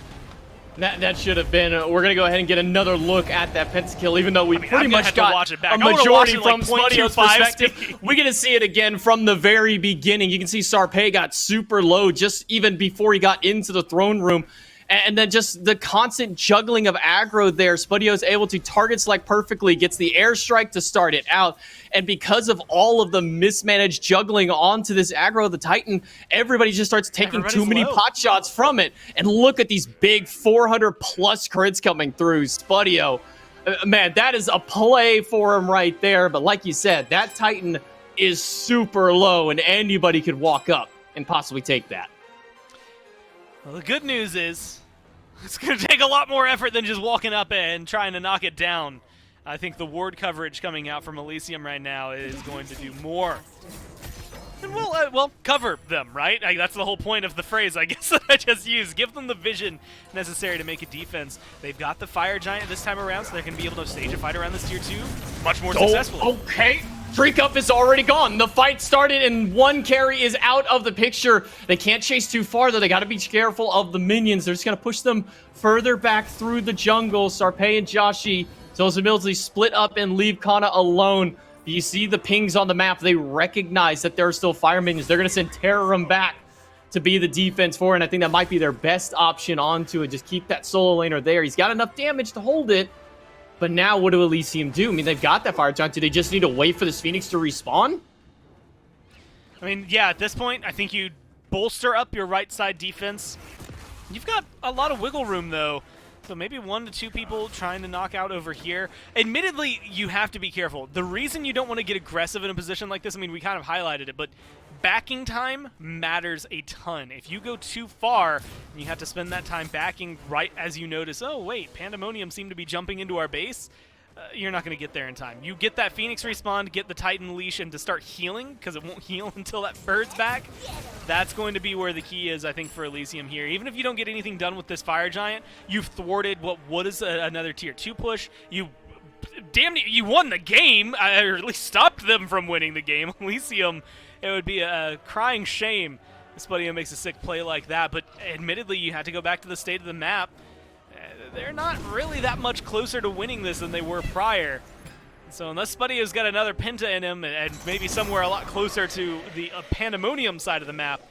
That should have been. We're going to go ahead and get another look at that pentakill, even though we pretty much got a majority from Spudio's perspective. We're going to see it again from the very beginning. You can see Sarpei got super low just even before he got into the throne room. And then just the constant juggling of aggro there. Spudio is able to target select perfectly, gets the airstrike to start it out. And because of all of the mismanaged juggling onto this aggro of the Titan, everybody just starts taking too many pot shots from it. And look at these big 400-plus crits coming through. Spudio, man, that is a play for him right there. But like you said, that Titan is super low, and anybody could walk up and possibly take that. Well, the good news is it's going to take a lot more effort than just walking up and trying to knock it down. I think the ward coverage coming out from Elysium right now is going to do more. And we'll cover them, right? That's the whole point of the phrase, I guess, that I just used. Give them the vision necessary to make a defense. They've got the Fire Giant this time around, so they're going to be able to stage a fight around this tier 2 much more successfully. Okay. Streak Up is already gone. The fight started and one carry is out of the picture. They can't chase too far, though. They got to be careful of the minions. They're just going to push them further back through the jungle. Sarpei and Joshi, Zosa Millsley split up and leave Kana alone. You see the pings on the map. They recognize that there are still fire minions. They're going to send Terrorum back to be the defense for, and I think that might be their best option onto it. Just keep that solo laner there. He's got enough damage to hold it. But now what do Elysium do? I mean, they've got that Fire Giant. Do they just need to wait for this Phoenix to respawn? I mean, yeah, at this point, I think you bolster up your right side defense. You've got a lot of wiggle room, though. So maybe 1 to 2 people trying to knock out over here. Admittedly, you have to be careful. The reason you don't want to get aggressive in a position like this, I mean, we kind of highlighted it, but backing time matters a ton. If you go too far, and you have to spend that time backing right as you notice, oh, wait, Pandamonium seemed to be jumping into our base, you're not going to get there in time. You get that Phoenix respawn, get the Titan leash, and to start healing, because it won't heal until that bird's back. That's going to be where the key is, I think, for Elysium here. Even if you don't get anything done with this Fire Giant, you've thwarted what is another tier 2 push. You won the game, or at least stopped them from winning the game. Elysium, it would be a crying shame if Spudio makes a sick play like that, but admittedly, you have to go back to the state of the map. They're not really that much closer to winning this than they were prior. So unless Spudio's got another Penta in him and maybe somewhere a lot closer to the Pandamonium side of the map,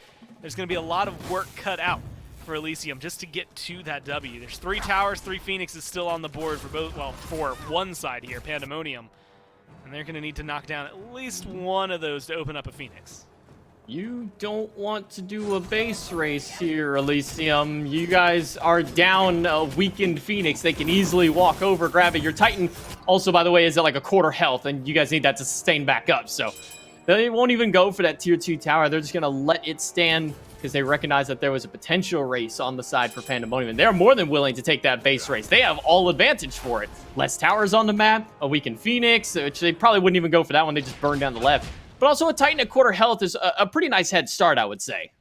there's going to be a lot of work cut out for Elysium just to get to that W. There's 3 towers, 3 Phoenixes still on the board for both, well, for one side here, Pandamonium. And they're going to need to knock down at least one of those to open up a Phoenix. You don't want to do a base race here, Elysium. You guys are down a weakened Phoenix. They can easily walk over, grab it. Your Titan, also, by the way, is at like a quarter health, and you guys need that to sustain back up. So they won't even go for that tier 2 tower. They're just going to let it stand because they recognize that there was a potential race on the side for Pandemonium, and they're more than willing to take that base race. They have all advantage for it. Less towers on the map, a weakened Phoenix, which they probably wouldn't even go for that one. They just burn down the left. But also a Titan at quarter health is a pretty nice head start, I would say.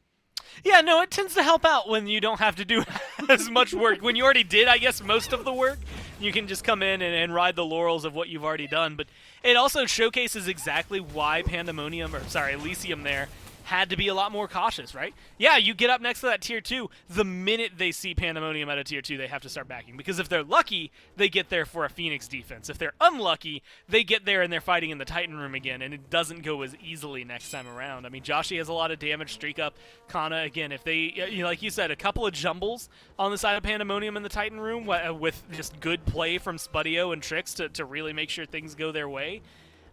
Yeah, no, it tends to help out when you don't have to do as much work. When you already did, I guess, most of the work, you can just come in and ride the laurels of what you've already done. But it also showcases exactly why Elysium there had to be a lot more cautious, right? Yeah, you get up next to that tier 2, the minute they see Pandamonium at a tier 2, they have to start backing. Because if they're lucky, they get there for a Phoenix defense. If they're unlucky, they get there and they're fighting in the Titan room again, and it doesn't go as easily next time around. I mean, Joshi has a lot of damage, streak up. Kana, again, if they, like you said, a couple of jumbles on the side of Pandamonium in the Titan room with just good play from Spudio and Trix to really make sure things go their way,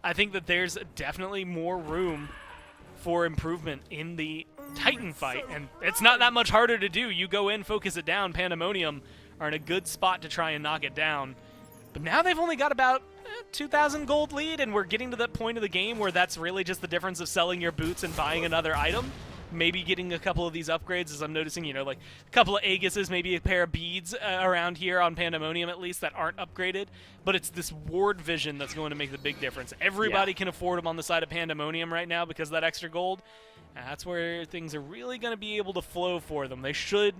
I think that there's definitely more room for improvement in the Titan fight, and it's not that much harder to do. You go in, focus it down. Pandamonium are in a good spot to try and knock it down, but now they've only got about 2,000 gold lead, and we're getting to that point of the game where that's really just the difference of selling your boots and buying another item. Maybe getting a couple of these upgrades, as I'm noticing, like a couple of Aegises, maybe a pair of beads around here on Pandamonium at least that aren't upgraded. But it's this ward vision that's going to make the big difference. Everybody can afford them on the side of Pandamonium right now because of that extra gold. And that's where things are really going to be able to flow for them. They should,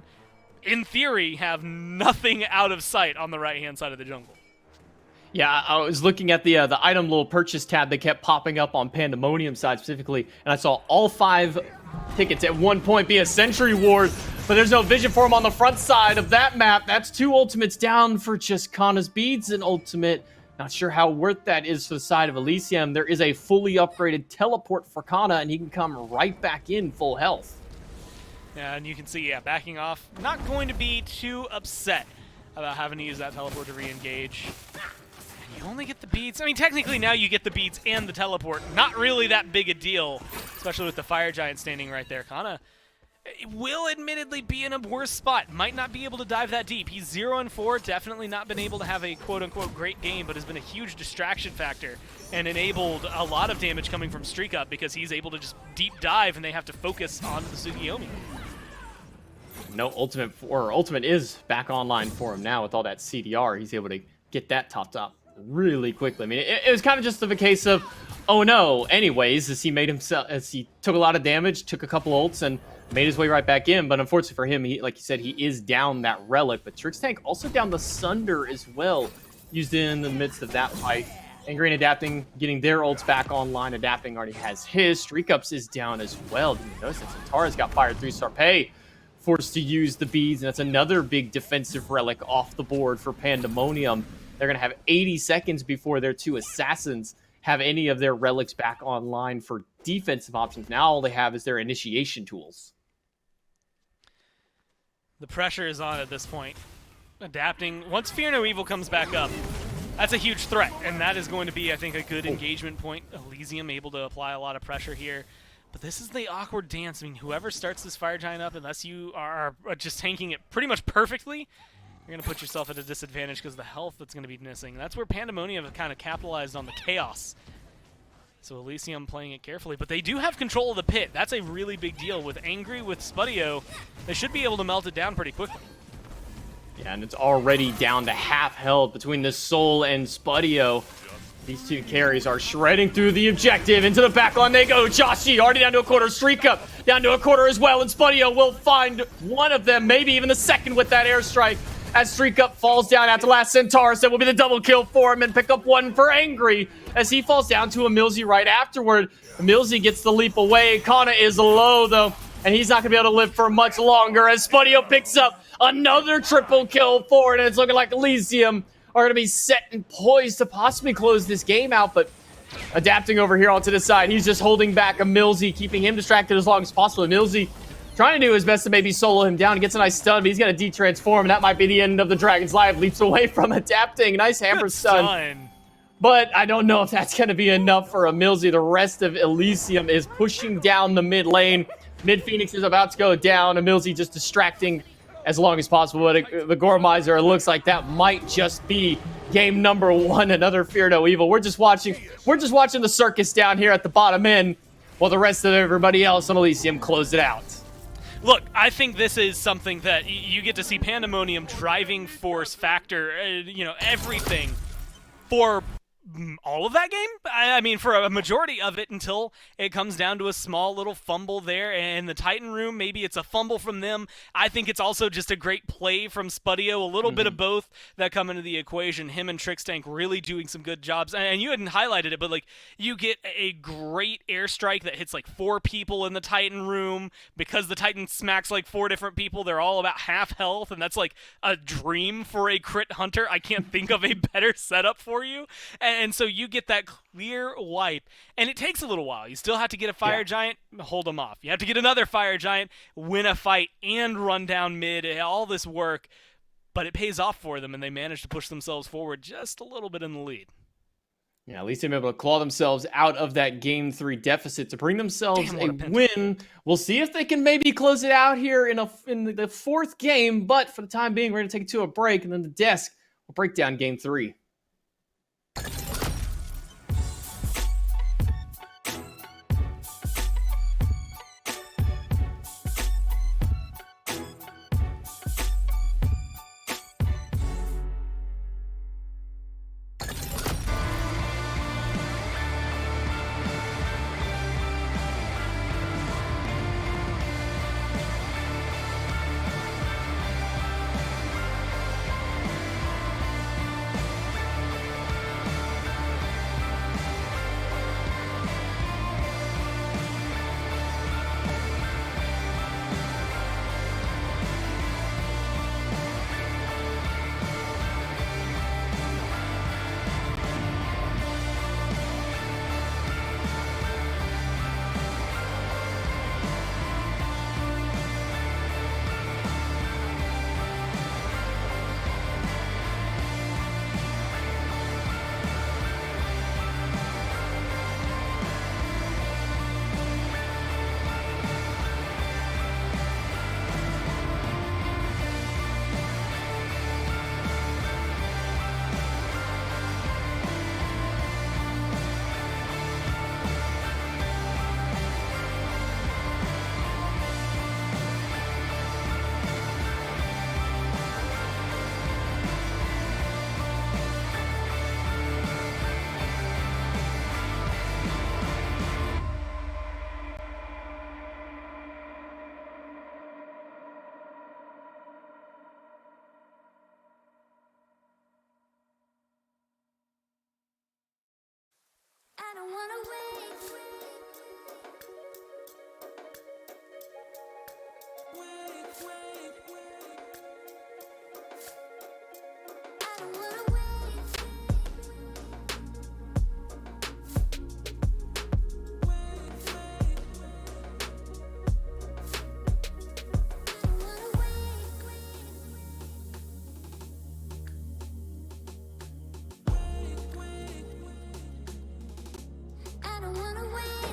in theory, have nothing out of sight on the right-hand side of the jungle. Yeah, I was looking at the item little purchase tab that kept popping up on Pandamonium side specifically, and I saw all 5 tickets at one point be a Sentry Ward, but there's no vision for him on the front side of that map. That's 2 ultimates down for just Kana's beads and ultimate. Not sure how worth that is for the side of Elysium. There is a fully upgraded teleport for Kana, and he can come right back in full health. Yeah, and you can see, backing off. Not going to be too upset about having to use that teleport to re-engage. You only get the beads. I mean, technically now you get the beads and the teleport. Not really that big a deal, especially with the Fire Giant standing right there. Kana will admittedly be in a worse spot. Might not be able to dive that deep. He's 0-4, definitely not been able to have a quote-unquote great game, but has been a huge distraction factor and enabled a lot of damage coming from Streak Up because he's able to just deep dive and they have to focus on the Tsukiyomi. No ultimate is back online for him now with all that CDR. He's able to get that topped up really quickly. I mean, it was kind of just of a case of, oh no, anyways, as he took a lot of damage, took a couple ults, and made his way right back in. But unfortunately for him, like you said, he is down that relic. But Trix Tank also down the Sunder as well, used in the midst of that fight. Angry and Adapting, getting their ults back online. Adapting already has his. Streak Ups is down as well. Didn't you notice that Centaurus got fired 3-star pay, forced to use the beads, and that's another big defensive relic off the board for Pandamonium. They're going to have 80 seconds before their 2 assassins have any of their relics back online for defensive options. Now all they have is their initiation tools. The pressure is on at this point. Adapting. Once Fear No Evil comes back up, that's a huge threat, and that is going to be, I think, a good engagement point. Elysium able to apply a lot of pressure here. But this is the awkward dance. I mean, whoever starts this Fire Giant up, unless you are just tanking it pretty much perfectly, you're going to put yourself at a disadvantage because of the health that's going to be missing. That's where Pandamonium have kind of capitalized on the chaos. So Elysium playing it carefully. But they do have control of the pit. That's a really big deal. With Angry, with Spudio, they should be able to melt it down pretty quickly. Yeah, and it's already down to half health between the Soul and Spudio. These 2 carries are shredding through the objective. Into the backline they go. Joshi already down to a quarter. Streak Up down to a quarter as well. And Spudio will find one of them, maybe even the second with that airstrike. As Streak Up falls down after last Centaurus, that will be the double kill for him and pick up one for Angry as he falls down to Emilzy right afterward. Emilzy gets the leap away. Kana is low though, and he's not going to be able to live for much longer as Spudio picks up another triple kill for it, and it's looking like Elysium are going to be set and poised to possibly close this game out, but Adapting over here onto the side. He's just holding back Emilzy, keeping him distracted as long as possible. Emilzy trying to do his best to maybe solo him down. He gets a nice stun, but he's going to de-transform. That might be the end of the Dragon's Life. Leaps away from Adapting. Nice hammer stun. But I don't know if that's going to be enough for Emilzy. The rest of Elysium is pushing down the mid lane. Mid Phoenix is about to go down. Emilzy just distracting as long as possible. But the Gormizer, it looks like that might just be game number 1. Another Fear No Evil. We're just watching the circus down here at the bottom end, while the rest of everybody else on Elysium closed it out. Look, I think this is something that you get to see Pandamonium driving force factor, everything for all of that game. I mean, for a majority of it, until it comes down to a small little fumble there in the Titan room. Maybe it's a fumble from them. I think it's also just a great play from Spudio. A little bit of both that come into the equation. Him and Trickstank really doing some good jobs. And you hadn't highlighted it, but like you get a great airstrike that hits like 4 people in the Titan room because the Titan smacks like 4 different people. They're all about half health, and that's like a dream for a crit hunter. I can't think of a better setup for you. And so you get that clear wipe, and it takes a little while. You still have to get a fire giant, hold them off. You have to get another fire giant, win a fight, and run down mid. All this work, but it pays off for them, and they manage to push themselves forward just a little bit in the lead. Yeah, at least they're able to claw themselves out of that Game 3 deficit to bring themselves a win. We'll see if they can maybe close it out here in the 4th game, but for the time being, we're going to take it to a break, and then the desk will break down Game 3. I don't wanna wait. I don't wanna wait. I don't wanna wait.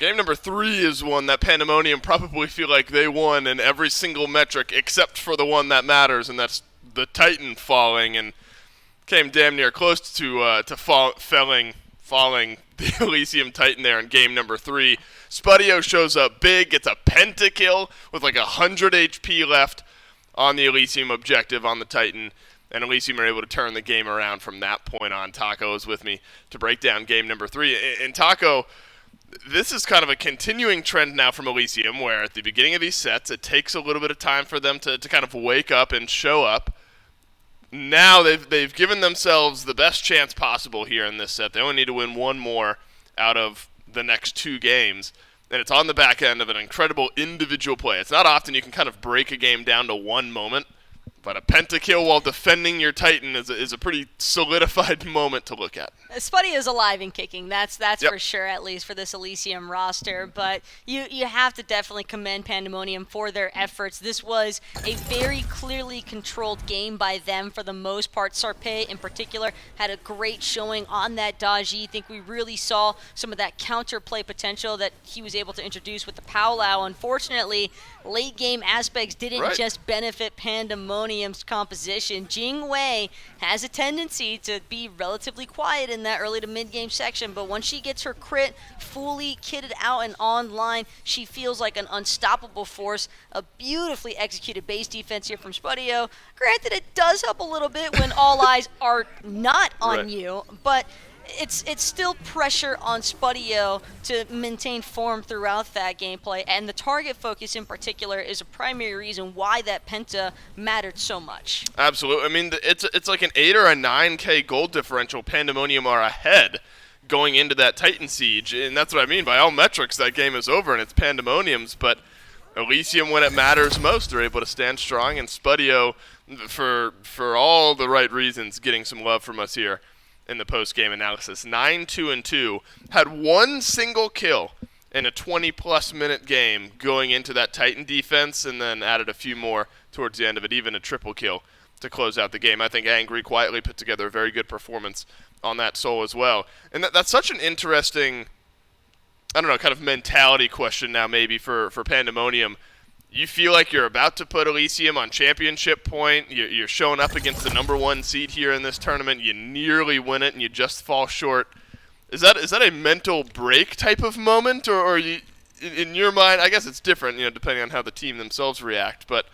game number 3 is one that Pandamonium probably feel like they won in every single metric except for the one that matters, and that's the Titan falling, and came damn near close to falling the Elysium Titan there in game number 3. Spudio shows up big, gets a pentakill with like 100 HP left on the Elysium objective on the Titan, and Elysium are able to turn the game around from that point on. Taco is with me to break down game number 3. And Taco, this is kind of a continuing trend now from Elysium, where at the beginning of these sets, it takes a little bit of time for them to kind of wake up and show up. Now they've given themselves the best chance possible here in this set. They only need to win one more out of the next 2 games, and it's on the back end of an incredible individual play. It's not often you can kind of break a game down to one moment, but a pentakill while defending your Titan is a pretty solidified moment to look at. Spuddy is alive and kicking. That's Yep. for sure, at least for this Elysium roster. But you have to definitely commend Pandamonium for their efforts. This was a very clearly controlled game by them for the most part. Sarpe, in particular, had a great showing on that dodge. I think we really saw some of that counterplay potential that he was able to introduce with the Powwow. Unfortunately, late game aspects didn't just benefit Pandamonium's composition. Jing Wei has a tendency to be relatively quiet in that early to mid-game section, but once she gets her crit fully kitted out and online, she feels like an unstoppable force. A beautifully executed base defense here from Spudio. Granted, it does help a little bit when all eyes are not on you, but it's still pressure on Spudio to maintain form throughout that gameplay, and the target focus in particular is a primary reason why that Penta mattered so much. Absolutely. I mean, it's like an 8 or a 9k gold differential. Pandamonium are ahead going into that Titan Siege, and that's what I mean. By all metrics, that game is over, and it's Pandamonium's, but Elysium, when it matters most, they're able to stand strong, and Spudio, for all the right reasons, getting some love from us here in the post-game analysis. 9-2-2, had one single kill in a 20-plus minute game going into that Titan defense, and then added a few more towards the end of it, even a triple kill to close out the game. I think Angry quietly put together a very good performance on that Soul as well. And that's such an interesting, I don't know, kind of mentality question now maybe for Pandamonium. You feel like you're about to put Elysium on championship point. You're showing up against the number 1 seed here in this tournament. You nearly win it, and you just fall short. Is that a mental break type of moment, or you, in your mind? I guess it's different, depending on how the team themselves react. But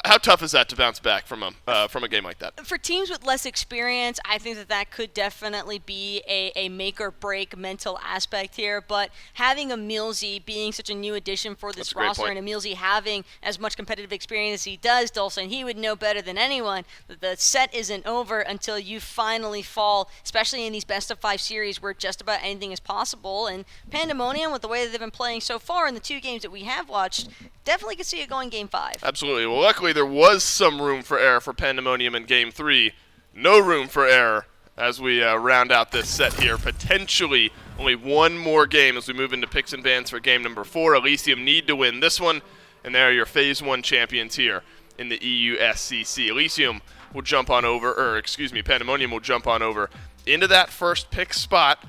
how tough is that to bounce back from a game like that? For teams with less experience, I think that could definitely be a make or break mental aspect here. But having a Milzy being such a new addition for this roster, and a Milzy having as much competitive experience as he does, Dolson, he would know better than anyone that the set isn't over until you finally fall, especially in these best of 5 series where just about anything is possible. And Pandamonium, with the way that they've been playing so far in the 2 games that we have watched, definitely could see it going game 5. Absolutely. Well, luckily there was some room for error for Pandamonium in game 3. No room for error as we round out this set here. Potentially only one more game as we move into picks and bans for game number 4. Elysium need to win this one, and they are your Phase 1 champions here in the EU SCC. Elysium will jump on over, Pandamonium will jump on over into that first pick spot.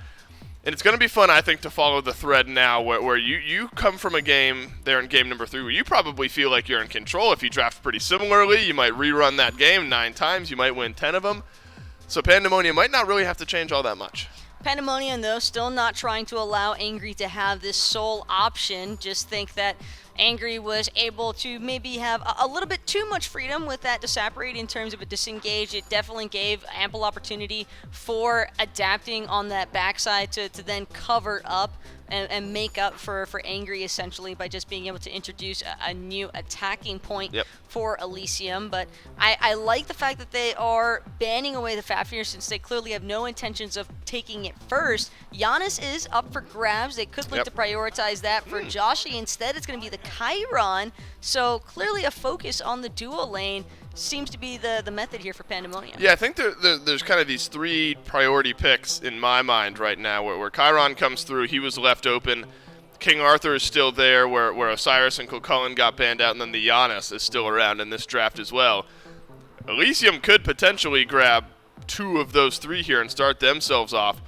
And it's going to be fun, I think, to follow the thread now where you come from a game there in game number 3 where you probably feel like you're in control. If you draft pretty similarly, you might rerun that game 9 times. You might win 10 of them. So Pandemonium might not really have to change all that much. Pandemonium, though, still not trying to allow Angry to have this sole option. Just think that Angry was able to maybe have a little bit too much freedom with that disapparate in terms of a disengage. It definitely gave ample opportunity for adapting on that backside to then cover up and make up for Angry essentially by just being able to introduce a new attacking point for Elysium. But I like the fact that they are banning away the Fafnir since they clearly have no intentions of taking it first. Giannis is up for grabs. They could look to prioritize that for Joshi. Instead, it's going to be the Chiron. So clearly a focus on the dual lane seems to be the method here for Pandemonium. Yeah, I think there's kind of these 3 priority picks in my mind right now where Chiron comes through. He was left open. King Arthur is still there where Osiris and Kilcullen got banned out, and then the Giannis is still around in this draft as well. Elysium could potentially grab 2 of those 3 here and start themselves off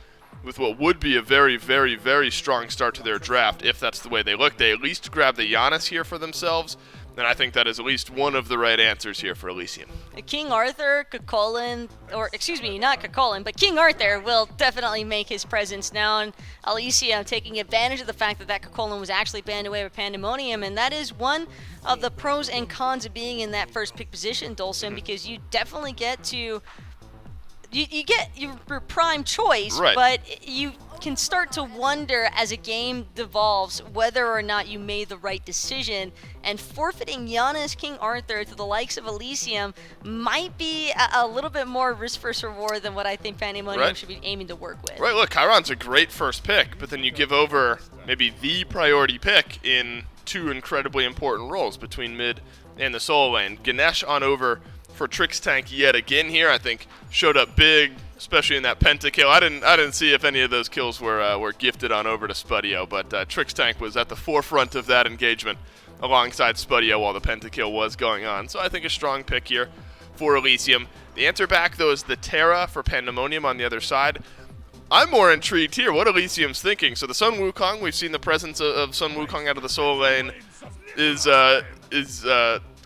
with what would be a very, very, very strong start to their draft, if that's the way they look. They at least grab the Giannis here for themselves, and I think that is at least one of the right answers here for Elysium. King Arthur, Kukulin, or excuse me, not Kukulin, but King Arthur will definitely make his presence known. Elysium taking advantage of the fact that Kukulin was actually banned away by Pandamonium, and that is one of the pros and cons of being in that first pick position, Dolson, because you definitely get to you get your prime choice, right, but you can start to wonder as a game devolves whether or not you made the right decision, and forfeiting Giannis, King Arthur to the likes of Elysium might be a little bit more risk versus reward than what I think Pandemonium should be aiming to work with. Right, look, Chiron's a great first pick, but then you give over maybe the priority pick in two incredibly important roles between mid and the solo lane. Ganesh on over for Trix Tank yet again here, I think showed up big, especially in that penta kill. I didn't see if any of those kills were gifted on over to Spudio, but Trix Tank was at the forefront of that engagement alongside Spudio while the penta kill was going on. So I think a strong pick here for Elysium. The answer back though is the Terra for Pandemonium on the other side. I'm more intrigued here what Elysium's thinking. So the Sun Wukong, we've seen the presence of Sun Wukong out of the solo lane. Is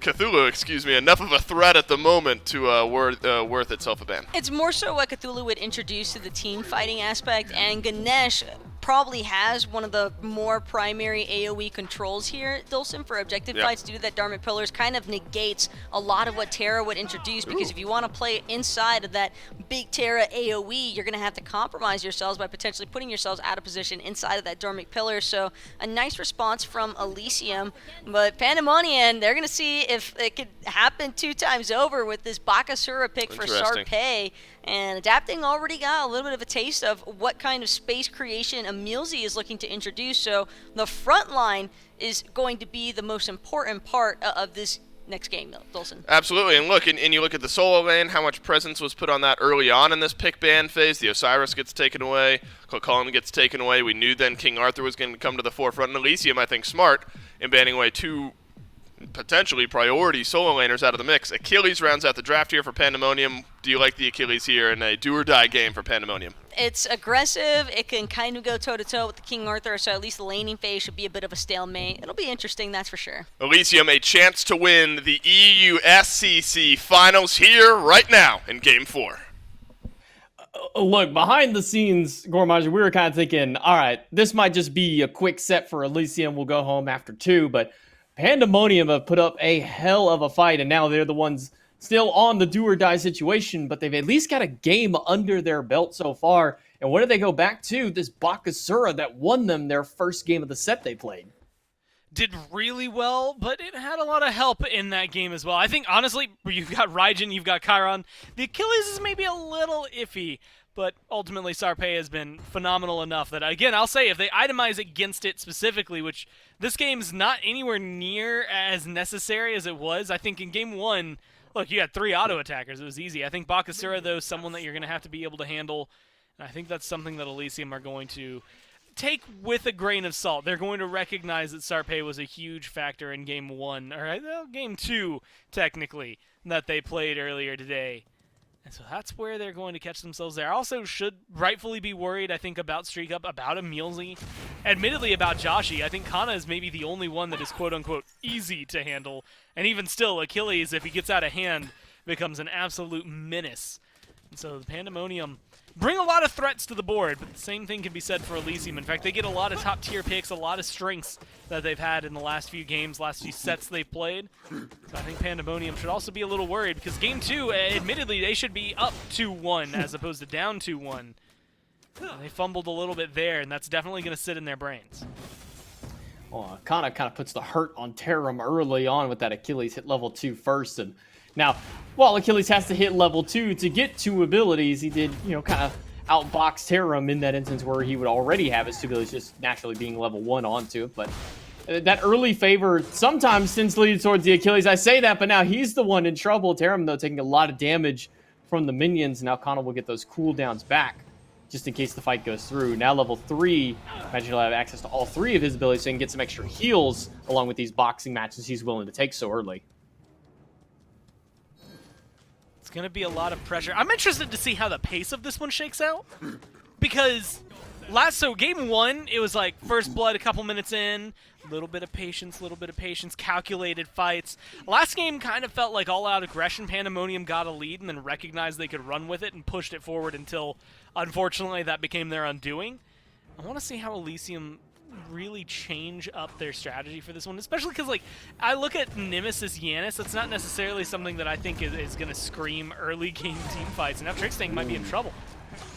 Cthulhu, excuse me, enough of a threat at the moment to worth itself a ban? It's more so what Cthulhu would introduce to the team fighting aspect, and Ganesh probably has one of the more primary AoE controls here, Dolson, for objective fights due to that Dharmic Pillars. Kind of negates a lot of what Terra would introduce, because if you want to play inside of that big Terra AoE, you're going to have to compromise yourselves by potentially putting yourselves out of position inside of that Dharmic Pillar. So a nice response from Elysium, but Pandemonium, they're going to see if it could happen 2 times over with this Bakasura pick for Sarpei. And Adapting already got a little bit of a taste of what kind of space creation Emilzi is looking to introduce. So the front line is going to be the most important part of this next game, Dolson. Absolutely, and look, and you look at the solo lane, how much presence was put on that early on in this pick ban phase. The Osiris gets taken away, Kukulin gets taken away. We knew then King Arthur was going to come to the forefront, and Elysium, I think, smart in banning away 2 potentially priority solo laners out of the mix. Achilles rounds out the draft here for Pandemonium. Do you like the Achilles here in a do-or-die game for Pandemonium? It's aggressive. It can kind of go toe-to-toe with the King Arthur, so at least the laning phase should be a bit of a stalemate. It'll be interesting, that's for sure. Elysium, a chance to win the EU SCC Finals here right now in Game 4. Look, behind the scenes, Gormaj, we were kind of thinking, all right, this might just be a quick set for Elysium. We'll go home after 2, but Pandemonium have put up a hell of a fight, and now they're the ones still on the do-or-die situation, but they've at least got a game under their belt so far. And what do they go back to? This Bakasura that won them their first game of the set they played. Did really well, but it had a lot of help in that game as well. I think, honestly, you've got Raijin, you've got Chiron. The Achilles is maybe a little iffy, but ultimately Sarpei has been phenomenal enough that, again, I'll say if they itemize against it specifically, which this game's not anywhere near as necessary as it was. I think in Game 1, look, you had 3 auto attackers. It was easy. I think Bakasura, though, is someone that you're going to have to be able to handle, and I think that's something that Elysium are going to take with a grain of salt. They're going to recognize that Sarpei was a huge factor in Game 1, or Game 2, technically, that they played earlier today. And so that's where they're going to catch themselves there. Also should rightfully be worried, I think, about Streak Up, about Emilzi, admittedly about Joshi. I think Kana is maybe the only one that is quote-unquote easy to handle. And even still, Achilles, if he gets out of hand, becomes an absolute menace. And so the Pandemonium bring a lot of threats to the board, but the same thing can be said for Elysium. In fact, they get a lot of top-tier picks, a lot of strengths that they've had in the last few games, last few sets they've played. So I think Pandemonium should also be a little worried, because Game 2, admittedly, they should be up 2-1 as opposed to down 2-1. They fumbled a little bit there, and that's definitely going to sit in their brains. Well, Kana kind of puts the hurt on Terram early on with that Achilles hit level 2 first, and now, while Achilles has to hit level 2 to get 2 abilities, he did, kind of outbox Terram in that instance where he would already have his 2 abilities just naturally being level 1 onto it. But that early favor sometimes tends to lead towards the Achilles. I say that, but now he's the one in trouble. Terram, though, taking a lot of damage from the minions. Now Kana will get those cooldowns back just in case the fight goes through. Now level 3, imagine he'll have access to all 3 of his abilities so he can get some extra heals along with these boxing matches he's willing to take so early. It's going to be a lot of pressure. I'm interested to see how the pace of this one shakes out, because So game 1, it was like first blood a couple minutes in, little bit of patience, calculated fights. Last game kind of felt like all-out aggression. Pandamonium got a lead and then recognized they could run with it and pushed it forward until, unfortunately, that became their undoing. I want to see how Elysium really change up their strategy for this one, especially because, like, I look at Nemesis Yanis. That's not necessarily something that I think is going to scream early game team fights. Now Trickstank might be in trouble.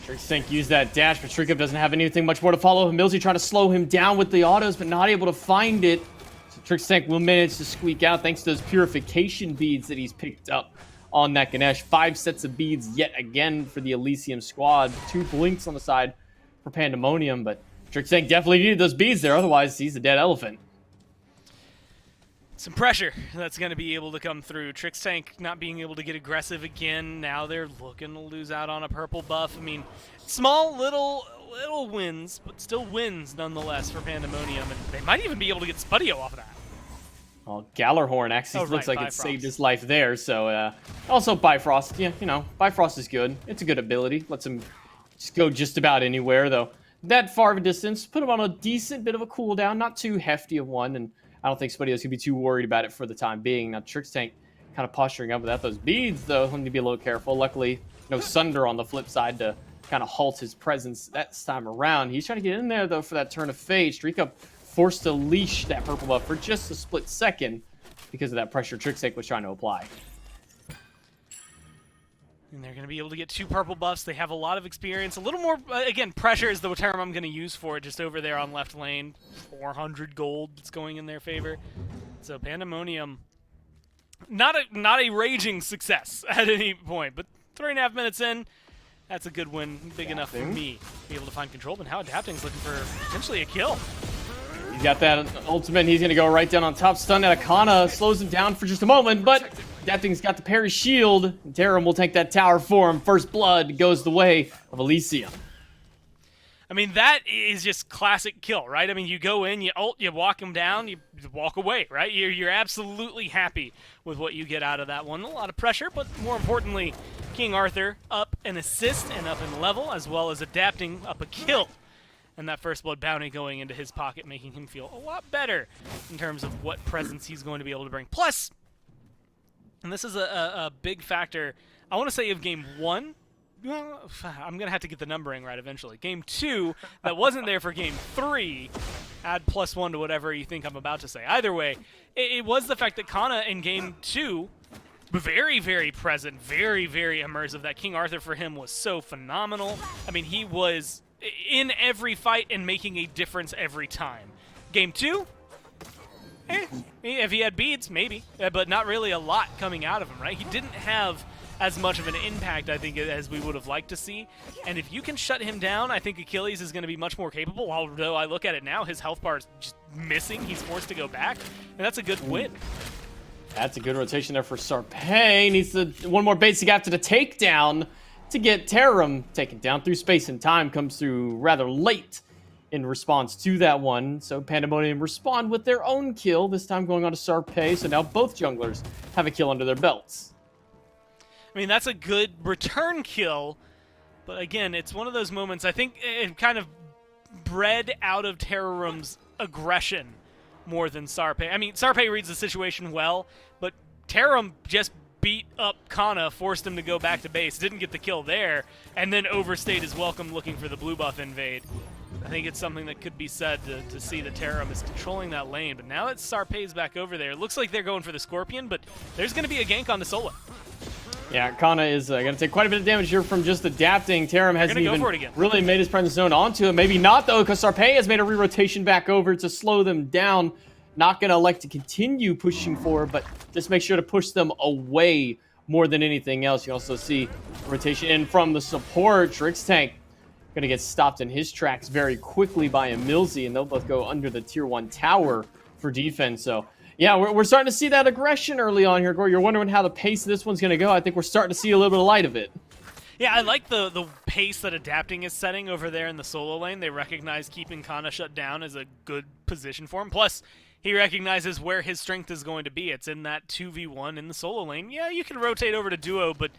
Trickstank used that dash, but Shrikov doesn't have anything much more to follow. Milzy trying to slow him down with the autos, but not able to find it. So Trickstank will manage to squeak out thanks to those purification beads that he's picked up on that Ganesh. 5 sets of beads yet again for the Elysium squad. 2 blinks on the side for Pandamonium, but Trickstank definitely needed those beads there, otherwise he's a dead elephant. Some pressure that's going to be able to come through. Trickstank not being able to get aggressive again. Now they're looking to lose out on a purple buff. I mean, small little wins, but still wins nonetheless for Pandemonium, and they might even be able to get Spudio off of that. Well, Gallarhorn actually looks like it saved his life there, so also Bifrost. Yeah, you know, Bifrost is good. It's a good ability. Lets him just go just about anywhere, though. That far of a distance, put him on a decent bit of a cooldown, not too hefty of one, and I don't think Spudio's going to be too worried about it for the time being. Now, Trickstank kind of posturing up without those beads, though. He'll need to be a little careful. Luckily, no Sunder on the flip side to kind of halt his presence that time around. He's trying to get in there, though, for that turn of fate. Streakup forced to leash that purple buff for just a split second because of that pressure Trickstank was trying to apply. And they're going to be able to get 2 purple buffs. They have a lot of experience. A little more, again, pressure is the term I'm going to use for it, just over there on left lane. 400 gold that's going in their favor. So Pandemonium, not a raging success at any point, but 3.5 minutes in, that's a good win, big enough for me to be able to find control. And how Adapting's looking for potentially a kill. He's got that ultimate. He's going to go right down on top. Stun at Akana slows him down for just a moment, but that thing's got the parry shield. And Tarum will take that tower for him. First blood goes the way of Elysium. I mean, that is just classic kill, right? I mean, you go in, you ult, you walk him down, you walk away, right? You're absolutely happy with what you get out of that one. A lot of pressure, but more importantly, King Arthur up an assist and up in level, as well as Adapting up a kill. And that first blood bounty going into his pocket, making him feel a lot better in terms of what presence he's going to be able to bring. Plus, and this is a big factor, I want to say of game 1, well, I'm going to have to get the numbering right eventually. Game 2, that wasn't there for game 3, add +1 to whatever you think I'm about to say. Either way, it was the fact that Kana in game 2, very, very present, very, very immersive. That King Arthur for him was so phenomenal. I mean, he was in every fight and making a difference every time. Game 2, if he had beads, maybe, but not really a lot coming out of him, right? He didn't have as much of an impact, I think, as we would have liked to see. And if you can shut him down, I think Achilles is going to be much more capable. Although I look at it now, his health bar is just missing. He's forced to go back, and that's a good win. That's a good rotation there for Sarpay. Needs one more basic after the takedown to get Tarum taken down through space and time. Comes through rather late in response to that one. So Pandemonium respond with their own kill, this time going on to Sarpay. So now both junglers have a kill under their belts. I mean, that's a good return kill, but again, it's one of those moments, I think it kind of bred out of Terrorum's aggression more than Sarpay. I mean, Sarpay reads the situation well, but Terrorum just beat up Kana, forced him to go back to base, didn't get the kill there, and then overstayed his welcome looking for the blue buff invade. I think it's something that could be said to see that Terrum is controlling that lane, but now that Sarpay's back over there, it looks like they're going for the Scorpion, but there's going to be a gank on the Solo. Yeah, Kana is going to take quite a bit of damage here from just adapting. Tarum hasn't even really made his presence known onto him. Maybe not, though, because Sarpay has made a re-rotation back over to slow them down. Not going to like to continue pushing forward, but just make sure to push them away more than anything else. You also see rotation in from the support. Trickstank going to get stopped in his tracks very quickly by a Milzy, and they'll both go under the tier 1 tower for defense. So, yeah, we're starting to see that aggression early on here, Gore. You're wondering how the pace of this one's going to go. I think we're starting to see a little bit of light of it. Yeah, I like the pace that Adapting is setting over there in the solo lane. They recognize keeping Kana shut down is a good position for him. Plus, he recognizes where his strength is going to be. It's in that 2v1 in the solo lane. Yeah, you can rotate over to duo, but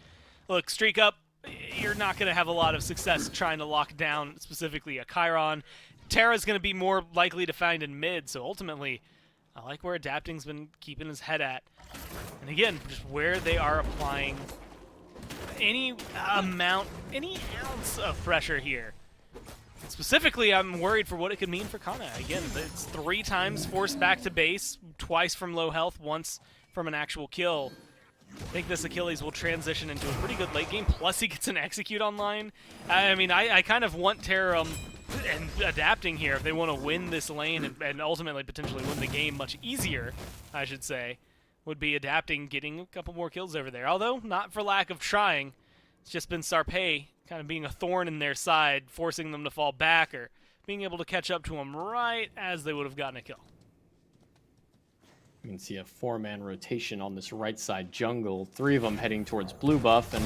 look, streak up. you're not going to have a lot of success trying to lock down specifically a Chiron. Terra's going to be more likely to find in mid, so ultimately, I like where Adapting's been keeping his head at. And again, just where they are applying any ounce of pressure here. And specifically, I'm worried for what it could mean for Kana. Again, it's 3 times forced back to base, twice from low health, once from an actual kill. I think this Achilles will transition into a pretty good late game, plus he gets an execute online. I mean, I kind of want Terra and Adapting here if they want to win this lane and ultimately potentially win the game much easier, I should say, would be Adapting getting a couple more kills over there. Although, not for lack of trying. It's just been Sarpei kind of being a thorn in their side, forcing them to fall back or being able to catch up to them right as they would have gotten a kill. You can see a 4-man rotation on this right side jungle. 3 of them heading towards blue buff. And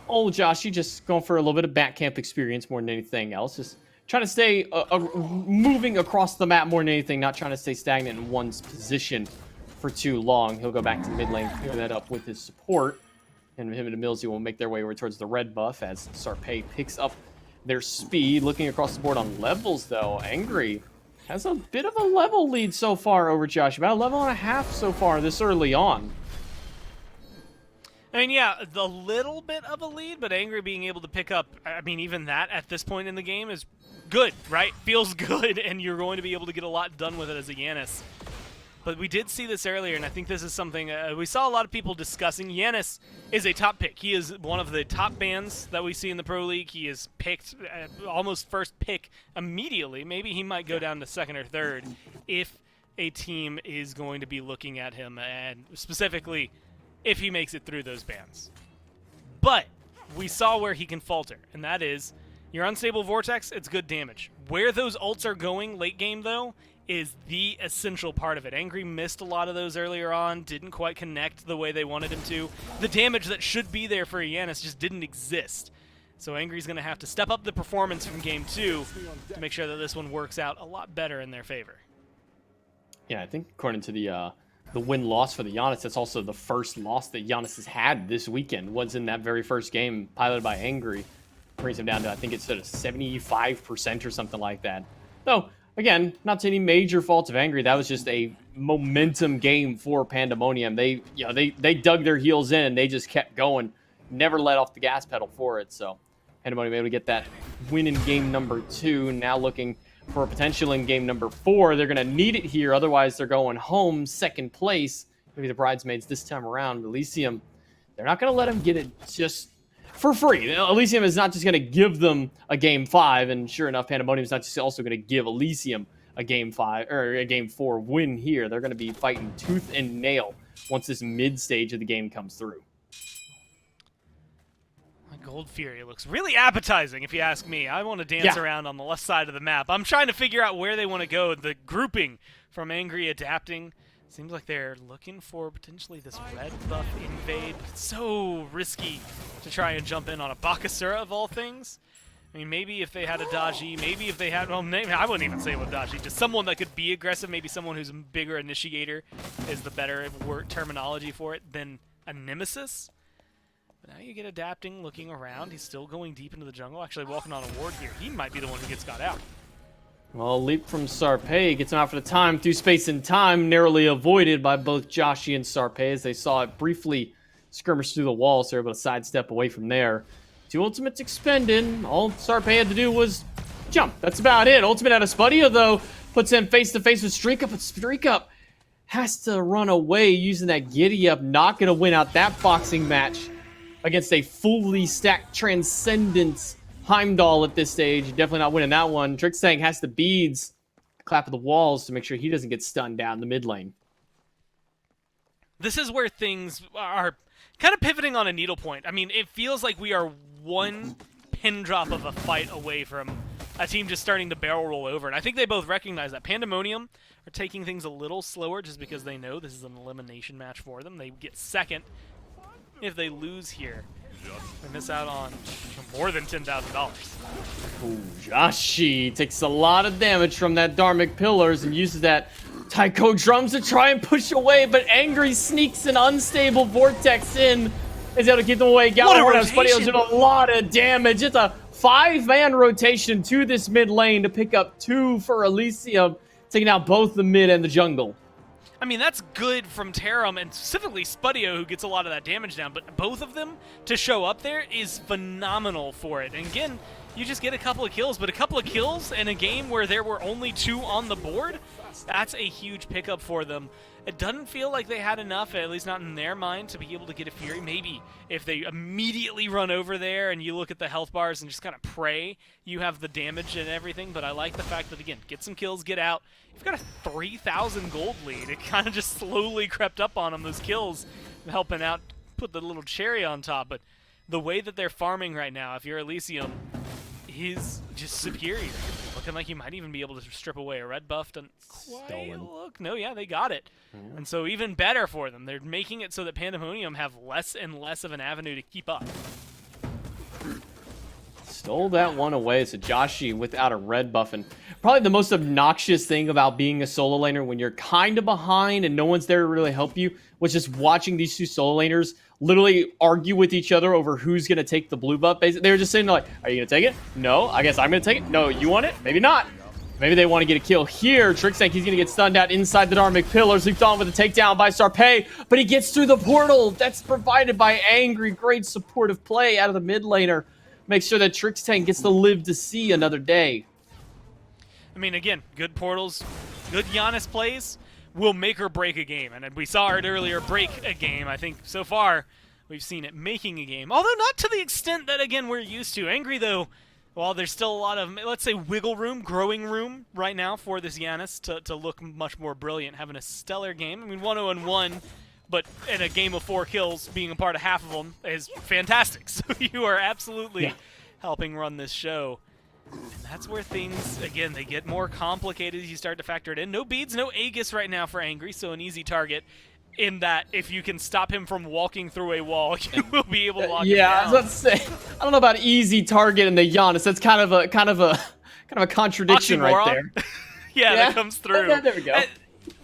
old Josh, you just going for a little bit of back camp experience more than anything else. Just trying to stay moving across the map more than anything, not trying to stay stagnant in one's position for too long. He'll go back to the mid lane, clear that up with his support. And him and Millsy will make their way over towards the red buff as Sarpei picks up their speed. Looking across the board on levels, though, Angry has a bit of a level lead so far over Josh. About a level and a half so far this early on. I mean, yeah, the little bit of a lead, but Angry being able to pick up, I mean, even that at this point in the game is good, right? Feels good, and you're going to be able to get a lot done with it as a Yanis. But we did see this earlier, and I think this is something we saw a lot of people discussing. Yanis is a top pick. He is one of the top bans that we see in the Pro League. He is picked almost first pick immediately. Maybe he might go down to second or third if a team is going to be looking at him, and specifically if he makes it through those bans. But we saw where he can falter, and that is your unstable vortex, it's good damage. Where those ults are going late game, though, is the essential part of it. Angry missed a lot of those earlier on, didn't quite connect the way they wanted him to. The damage that should be there for Yanis just didn't exist. So Angry's going to have to step up the performance from Game 2 to make sure that this one works out a lot better in their favor. Yeah, I think according to the win-loss for the Giannis, that's also the first loss that Giannis has had this weekend, was in that very first game, piloted by Angry. Brings him down to, I think it's at a 75% or something like that. So, again, not to any major faults of Angry, that was just a momentum game for Pandamonium. They dug their heels in and they just kept going, never let off the gas pedal for it. So Pandamonium able to get that win in game number 2. Now looking for a potential in game number 4. They're going to need it here, otherwise they're going home second place. Maybe the bridesmaids this time around. Elysium, they're not going to let them get it just for free. Elysium is not just going to give them a game 5, and sure enough, Pandemonium is not just also going to give Elysium a game 5 or a game 4 win here. They're going to be fighting tooth and nail once this mid stage of the game comes through. Gold Fury looks really appetizing, if you ask me. I want to dance around on the left side of the map. I'm trying to figure out where they want to go. The grouping from Angry Adapting seems like they're looking for potentially this red buff invade. It's so risky to try and jump in on a Bakasura of all things. I mean, maybe if they had a Daji, maybe if they had, well, I wouldn't even say with Daji, just someone that could be aggressive, maybe someone who's a bigger initiator is the better word terminology for it than a Nemesis. But now you get Adapting, looking around. He's still going deep into the jungle, actually walking on a ward here. He might be the one who gets got out. Well, leap from Sarpei gets him out for the time through space and time, narrowly avoided by both Joshi and Sarpei as they saw it briefly skirmish through the wall, so they're able to sidestep away from there. 2 ultimates expended. All Sarpei had to do was jump. That's about it. Ultimate out of Spudio, though, puts him face to face with Streak Up, but Streak Up has to run away using that giddy up. Not going to win out that boxing match against a fully stacked Transcendence Heimdall at this stage. Definitely not winning that one. Trixtang has the beads, clap of the walls to make sure he doesn't get stunned down the mid lane. This is where things are kind of pivoting on a needle point. I mean, it feels like we are one pin drop of a fight away from a team just starting to barrel roll over. And I think they both recognize that. Pandemonium are taking things a little slower just because they know this is an elimination match for them. They get second. If they lose here, they miss out on more than $10,000. Ooh, Joshi takes a lot of damage from that Dharmic Pillars and uses that Taiko Drums to try and push away, but Angry sneaks an unstable Vortex in is able to keep them away. What a Galahorn Spudio's rotation. doing a lot of damage. It's a 5-man rotation to this mid lane to pick up 2 for Elysium, taking out both the mid and the jungle. I mean, that's good from Tarum, and specifically Spudio, who gets a lot of that damage down, but both of them to show up there is phenomenal for it. And again, you just get a couple of kills, but a couple of kills in a game where there were only 2 on the board, that's a huge pickup for them. It doesn't feel like they had enough, at least not in their mind, to be able to get a Fury. Maybe if they immediately run over there and you look at the health bars and just kind of pray you have the damage and everything, but I like the fact that, again, get some kills, get out. You've got a 3,000 gold lead. It kind of just slowly crept up on them, those kills, helping out, put the little cherry on top. But the way that they're farming right now, if you're Elysium, he's just superior. Looking like you might even be able to strip away a red buff. Doesn't quite look. No, yeah, they got it. And so even better for them. They're making it so that Pandemonium have less and less of an avenue to keep up. Stole that one away. It's a Joshi without a red buff. And probably the most obnoxious thing about being a solo laner when you're kind of behind and no one's there to really help you was just watching these 2 solo laners literally argue with each other over who's going to take the blue buff. Basically, they were just saying like, are you going to take it? No, I guess I'm going to take it. No, you want it? Maybe not. Maybe they want to get a kill here. Trixtank, he's going to get stunned out inside the Dharmic Pillars. Leaped on with a takedown by Sarpei, but he gets through the portal. That's provided by Angry. Great supportive play out of the mid laner. Make sure that Trixtank gets to live to see another day. I mean, again, good portals, good Giannis plays will make or break a game. And we saw it earlier break a game. I think so far we've seen it making a game. Although not to the extent that, again, we're used to. Angry, though, while there's still a lot of, let's say, wiggle room, growing room right now for this Giannis to look much more brilliant, having a stellar game. I mean, 1-0-1, but in a game of 4 kills, being a part of half of them is fantastic. So you are absolutely helping run this show. And that's where things, again, they get more complicated as you start to factor it in. No beads, no Aegis right now for Angry, so an easy target. In that, if you can stop him from walking through a wall, you will be able to lock him down. I was about to say, I don't know about easy target in the Giannis. That's kind of a contradiction right there. Yeah, that comes through. Yeah, there we go.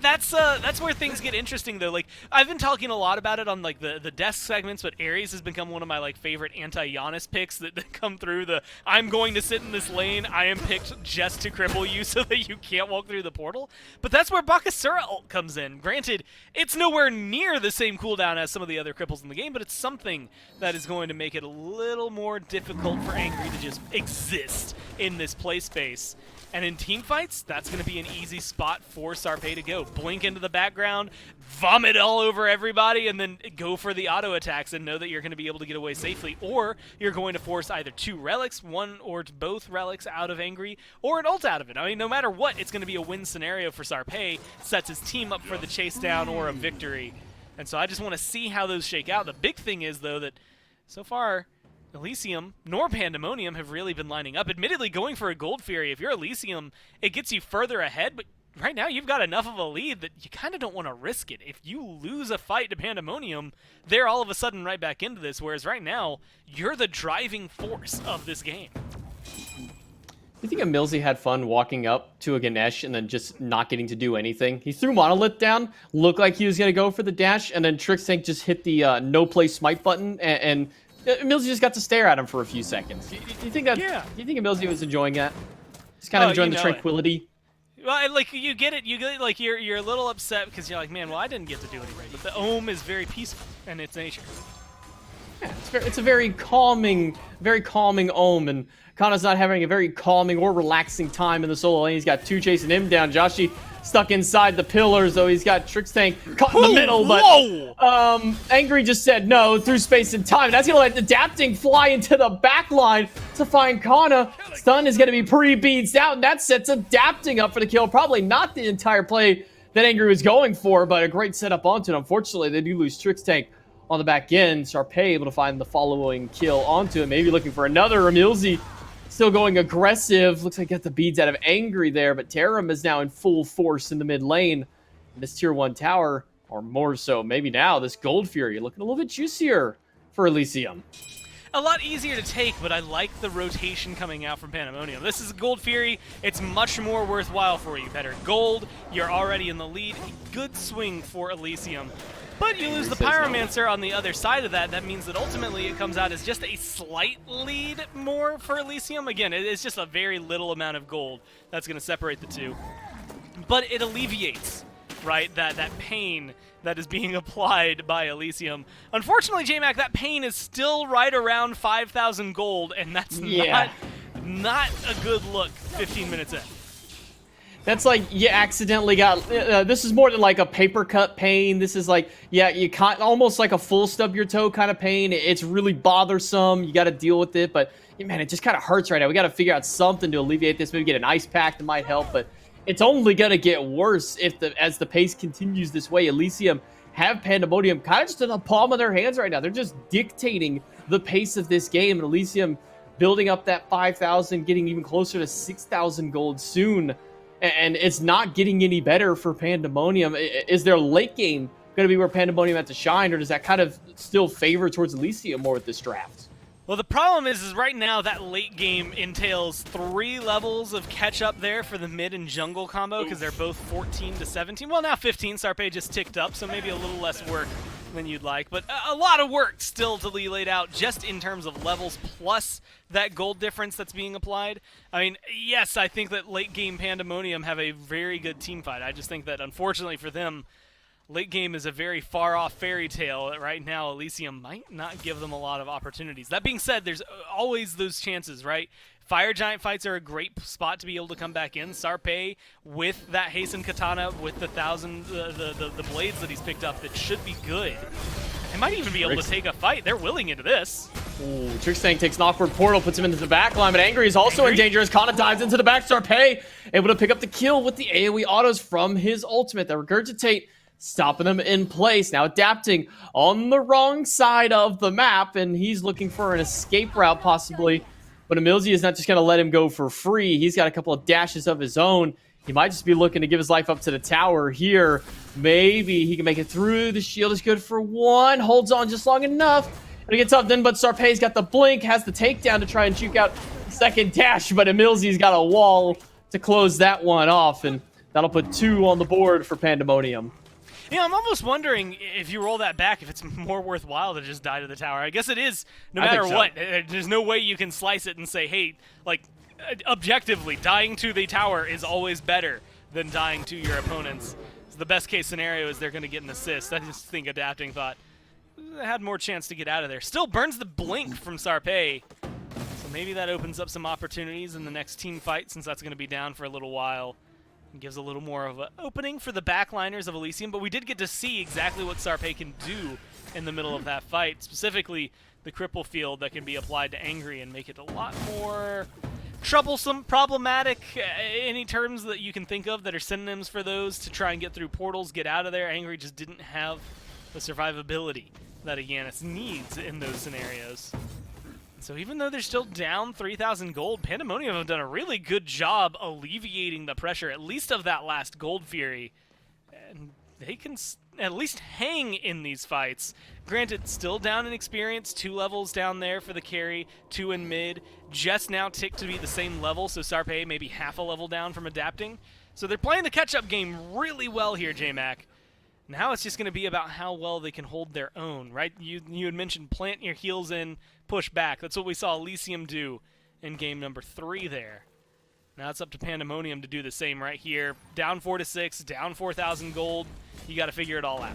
That's where things get interesting though. Like I've been talking a lot about it on like the desk segments, but Ares has become one of my like favorite anti-Giannis picks that come through. I'm going to sit in this lane. I am picked just to cripple you so that you can't walk through the portal. But that's where Bakasura ult comes in. Granted, it's nowhere near the same cooldown as some of the other cripples in the game, but it's something that is going to make it a little more difficult for Angry to just exist in this play space. And in team fights, that's going to be an easy spot for Sarpei to go. Blink into the background, vomit all over everybody, and then go for the auto attacks and know that you're going to be able to get away safely. Or you're going to force either 2 relics, 1 or both relics out of Angry, or an ult out of it. I mean, no matter what, it's going to be a win scenario for Sarpei. Sets his team up for the chase down or a victory. And so I just want to see how those shake out. The big thing is, though, that so far, Elysium nor Pandemonium have really been lining up. Admittedly, going for a Gold Fury, if you're Elysium, it gets you further ahead, but right now you've got enough of a lead that you kind of don't want to risk it. If you lose a fight to Pandemonium, they're all of a sudden right back into this, whereas right now, you're the driving force of this game. You think Emilzy had fun walking up to a Ganesh and then just not getting to do anything? He threw Monolith down, looked like he was going to go for the dash, and then Trixtank just hit the no-play smite button, and Emilzy just got to stare at him for a few seconds. Do you think that? Yeah. Do you think Emilzy was enjoying that? Just kind of enjoying the tranquility. Well, like you get it. You get it, like you're a little upset because you're like, man, well, I didn't get to do anything. But the Ohm is very peaceful and its nature. Yeah, it's a very calming Ohm, and Kana's not having a very calming or relaxing time in the solo lane. He's got 2 chasing him down. Joshi stuck inside the pillars, though. He's got Trixtank caught in the middle, but Angry just said no through space and time. That's gonna let Adapting fly into the back line to find Kana. Stun is gonna be pre-beads out, and that sets Adapting up for the kill. Probably not the entire play that Angry was going for, but a great setup onto it. Unfortunately, they do lose Trixtank on the back end. Sarpei able to find the following kill onto it. Maybe looking for another. Emilzy still going aggressive. Looks like got the beads out of Angry there, but Tarum is now in full force in the mid lane. And this tier 1 tower, or more so, maybe now, this Gold Fury looking a little bit juicier for Elysium. A lot easier to take, but I like the rotation coming out from Pandemonium. This is Gold Fury. It's much more worthwhile for you. Better gold. You're already in the lead. Good swing for Elysium. But you lose the Pyromancer on the other side of that. That means that ultimately it comes out as just a slight lead more for Elysium. Again, it's just a very little amount of gold that's going to separate the two. But it alleviates, right, that pain that is being applied by Elysium. Unfortunately, J-Mac, that pain is still right around 5,000 gold, and that's not a good look 15 minutes in. That's like you accidentally got, this is more than like a paper cut pain. This is like, yeah, you almost like a full stub your toe kind of pain. It's really bothersome. You got to deal with it, but man, it just kind of hurts right now. We got to figure out something to alleviate this. Maybe get an ice pack that might help, but it's only going to get worse as the pace continues this way. Elysium have Pandamonium kind of just in the palm of their hands right now. They're just dictating the pace of this game, and Elysium building up that 5,000, getting even closer to 6,000 gold soon. And it's not getting any better for Pandamonium. Is their late game going to be where Pandamonium has to shine, or does that kind of still favor towards Elysium more with this draft? Well, the problem is right now that late game entails 3 levels of catch-up there for the mid and jungle combo, because they're both 14 to 17. Well, now 15. Sarpé just ticked up, so maybe a little less work than you'd like, but a lot of work still to be laid out just in terms of levels plus that gold difference that's being applied. I mean, yes, I think that late game Pandamonium have a very good team fight. I just think that unfortunately for them, late game is a very far off fairy tale. Right now, Elysium might not give them a lot of opportunities. That being said, there's always those chances, right? Fire Giant fights are a great spot to be able to come back in. Sarpé with that Hasten Katana, with the blades that he's picked up, that should be good. They might even be able to take a fight. They're willing into this. Ooh, Trixang takes an awkward portal, puts him into the back line, but Angry is also in danger as Kana dives into the back. Sarpé able to pick up the kill with the AoE autos from his ultimate. That Regurgitate stopping them in place. Now adapting on the wrong side of the map, and he's looking for an escape route possibly. But Emilzy is not just going to let him go for free. He's got a couple of dashes of his own. He might just be looking to give his life up to the tower here. Maybe he can make it through. The shield is good for 1. Holds on just long enough. And it gets up then, but Sarpé's got the blink, has the takedown to try and juke out the second dash, but Emilzy's got a wall to close that one off, and that'll put 2 on the board for Pandamonium. Yeah, I'm almost wondering if you roll that back, if it's more worthwhile to just die to the tower. I guess it is, no matter what. There's no way you can slice it and say, hey, like, objectively, dying to the tower is always better than dying to your opponents. So the best case scenario is they're going to get an assist. I just think Adapting thought they had more chance to get out of there. Still burns the blink from Sarpé. So maybe that opens up some opportunities in the next team fight, since that's going to be down for a little while. It gives a little more of an opening for the backliners of Elysium, but we did get to see exactly what Sarpé can do in the middle of that fight, specifically the cripple field that can be applied to Angry and make it a lot more troublesome, problematic, any terms that you can think of that are synonyms for those to try and get through portals, get out of there. Angry just didn't have the survivability that a Yanis needs in those scenarios. So even though they're still down 3,000 gold, Pandamonium have done a really good job alleviating the pressure, at least of that last Gold Fury. And they can at least hang in these fights. Granted, still down in experience, 2 levels down there for the carry, 2 in mid. Just now ticked to be the same level, so Sarpé maybe half a level down from Adapting. So they're playing the catch-up game really well here, J-Mac. Now it's just going to be about how well they can hold their own, right? You had mentioned plant your heels in, push back. That's what we saw Elysium do in game number 3 there. Now it's up to Pandamonium to do the same right here. Down 4 to 6, down 4,000 gold. You got to figure it all out.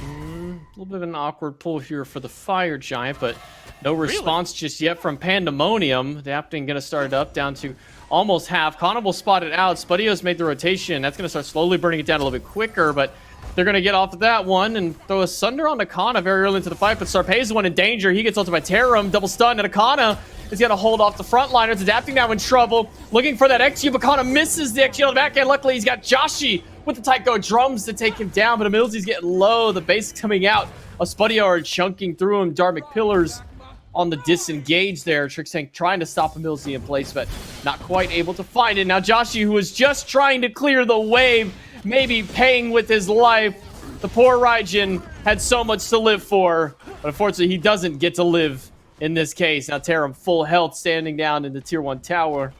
A little bit of an awkward pull here for the Fire Giant, but no response just yet from Pandamonium. Adapting going to start it up down to almost half. Kana will spot it out. Spudio's made the rotation. That's going to start slowly burning it down a little bit quicker, but they're going to get off of that one and throw a Sunder on Akana very early into the fight, but Sarpé's the one in danger. He gets ulted by Tarum, double stun, and Akana is going to hold off the frontliners. Adapting now in trouble, looking for that X-Cube. Akana misses the X-Cube on the back end. Luckily, he's got Joshi with the Tycho drums to take him down, but Emilzy's getting low. The base coming out. Spudio are chunking through him. Dharmic Pillars on the disengage there. Trixang trying to stop Emilzy in place, but not quite able to find it. Now Joshi, who was just trying to clear the wave, maybe paying with his life. The poor Raijin had so much to live for, but unfortunately he doesn't get to live in this case. Now Tarum full health, standing down in the tier 1 tower.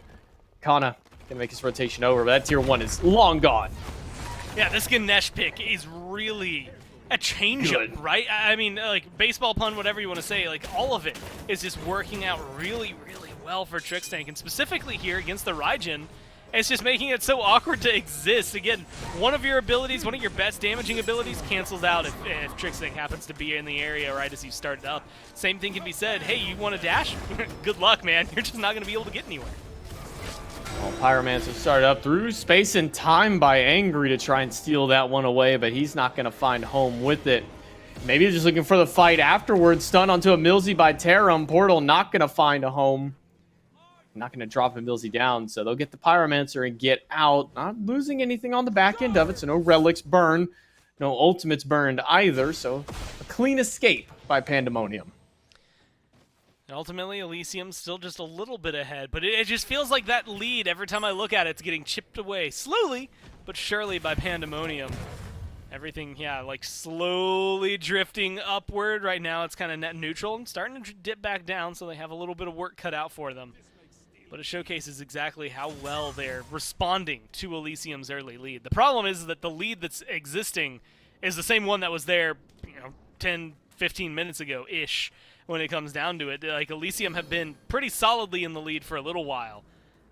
Kana gonna make his rotation over, but that tier 1 is long gone. Yeah, this Ganesh pick is really a changeup, right? I mean, like, baseball pun, whatever you want to say, like, all of it is just working out really, really well for Trixtank, and specifically here against the Raijin, it's just making it so awkward to exist. Again, one of your abilities, one of your best damaging abilities, cancels out if Trixtank happens to be in the area right as you start it up. Same thing can be said, hey, you want to dash? Good luck, man. You're just not going to be able to get anywhere. Well, Pyromancer started up through space and time by Angry to try and steal that one away, but he's not going to find home with it. Maybe he's just looking for the fight afterwards. Stun onto a Milzy by Tarum. Portal not going to find a home. Not going to drop a Milzy down, so they'll get the Pyromancer and get out. Not losing anything on the back end of it, so no relics burned. No ultimates burned either, so a clean escape by Pandamonium. And ultimately, Elysium's still just a little bit ahead, but it just feels like that lead, every time I look at it, it's getting chipped away slowly, but surely by Pandamonium. Everything, yeah, like slowly drifting upward. Right now, it's kind of net neutral and starting to dip back down, so they have a little bit of work cut out for them. But it showcases exactly how well they're responding to Elysium's early lead. The problem is that the lead that's existing is the same one that was there, 10, 15 minutes ago-ish. When it comes down to it, like, Elysium have been pretty solidly in the lead for a little while,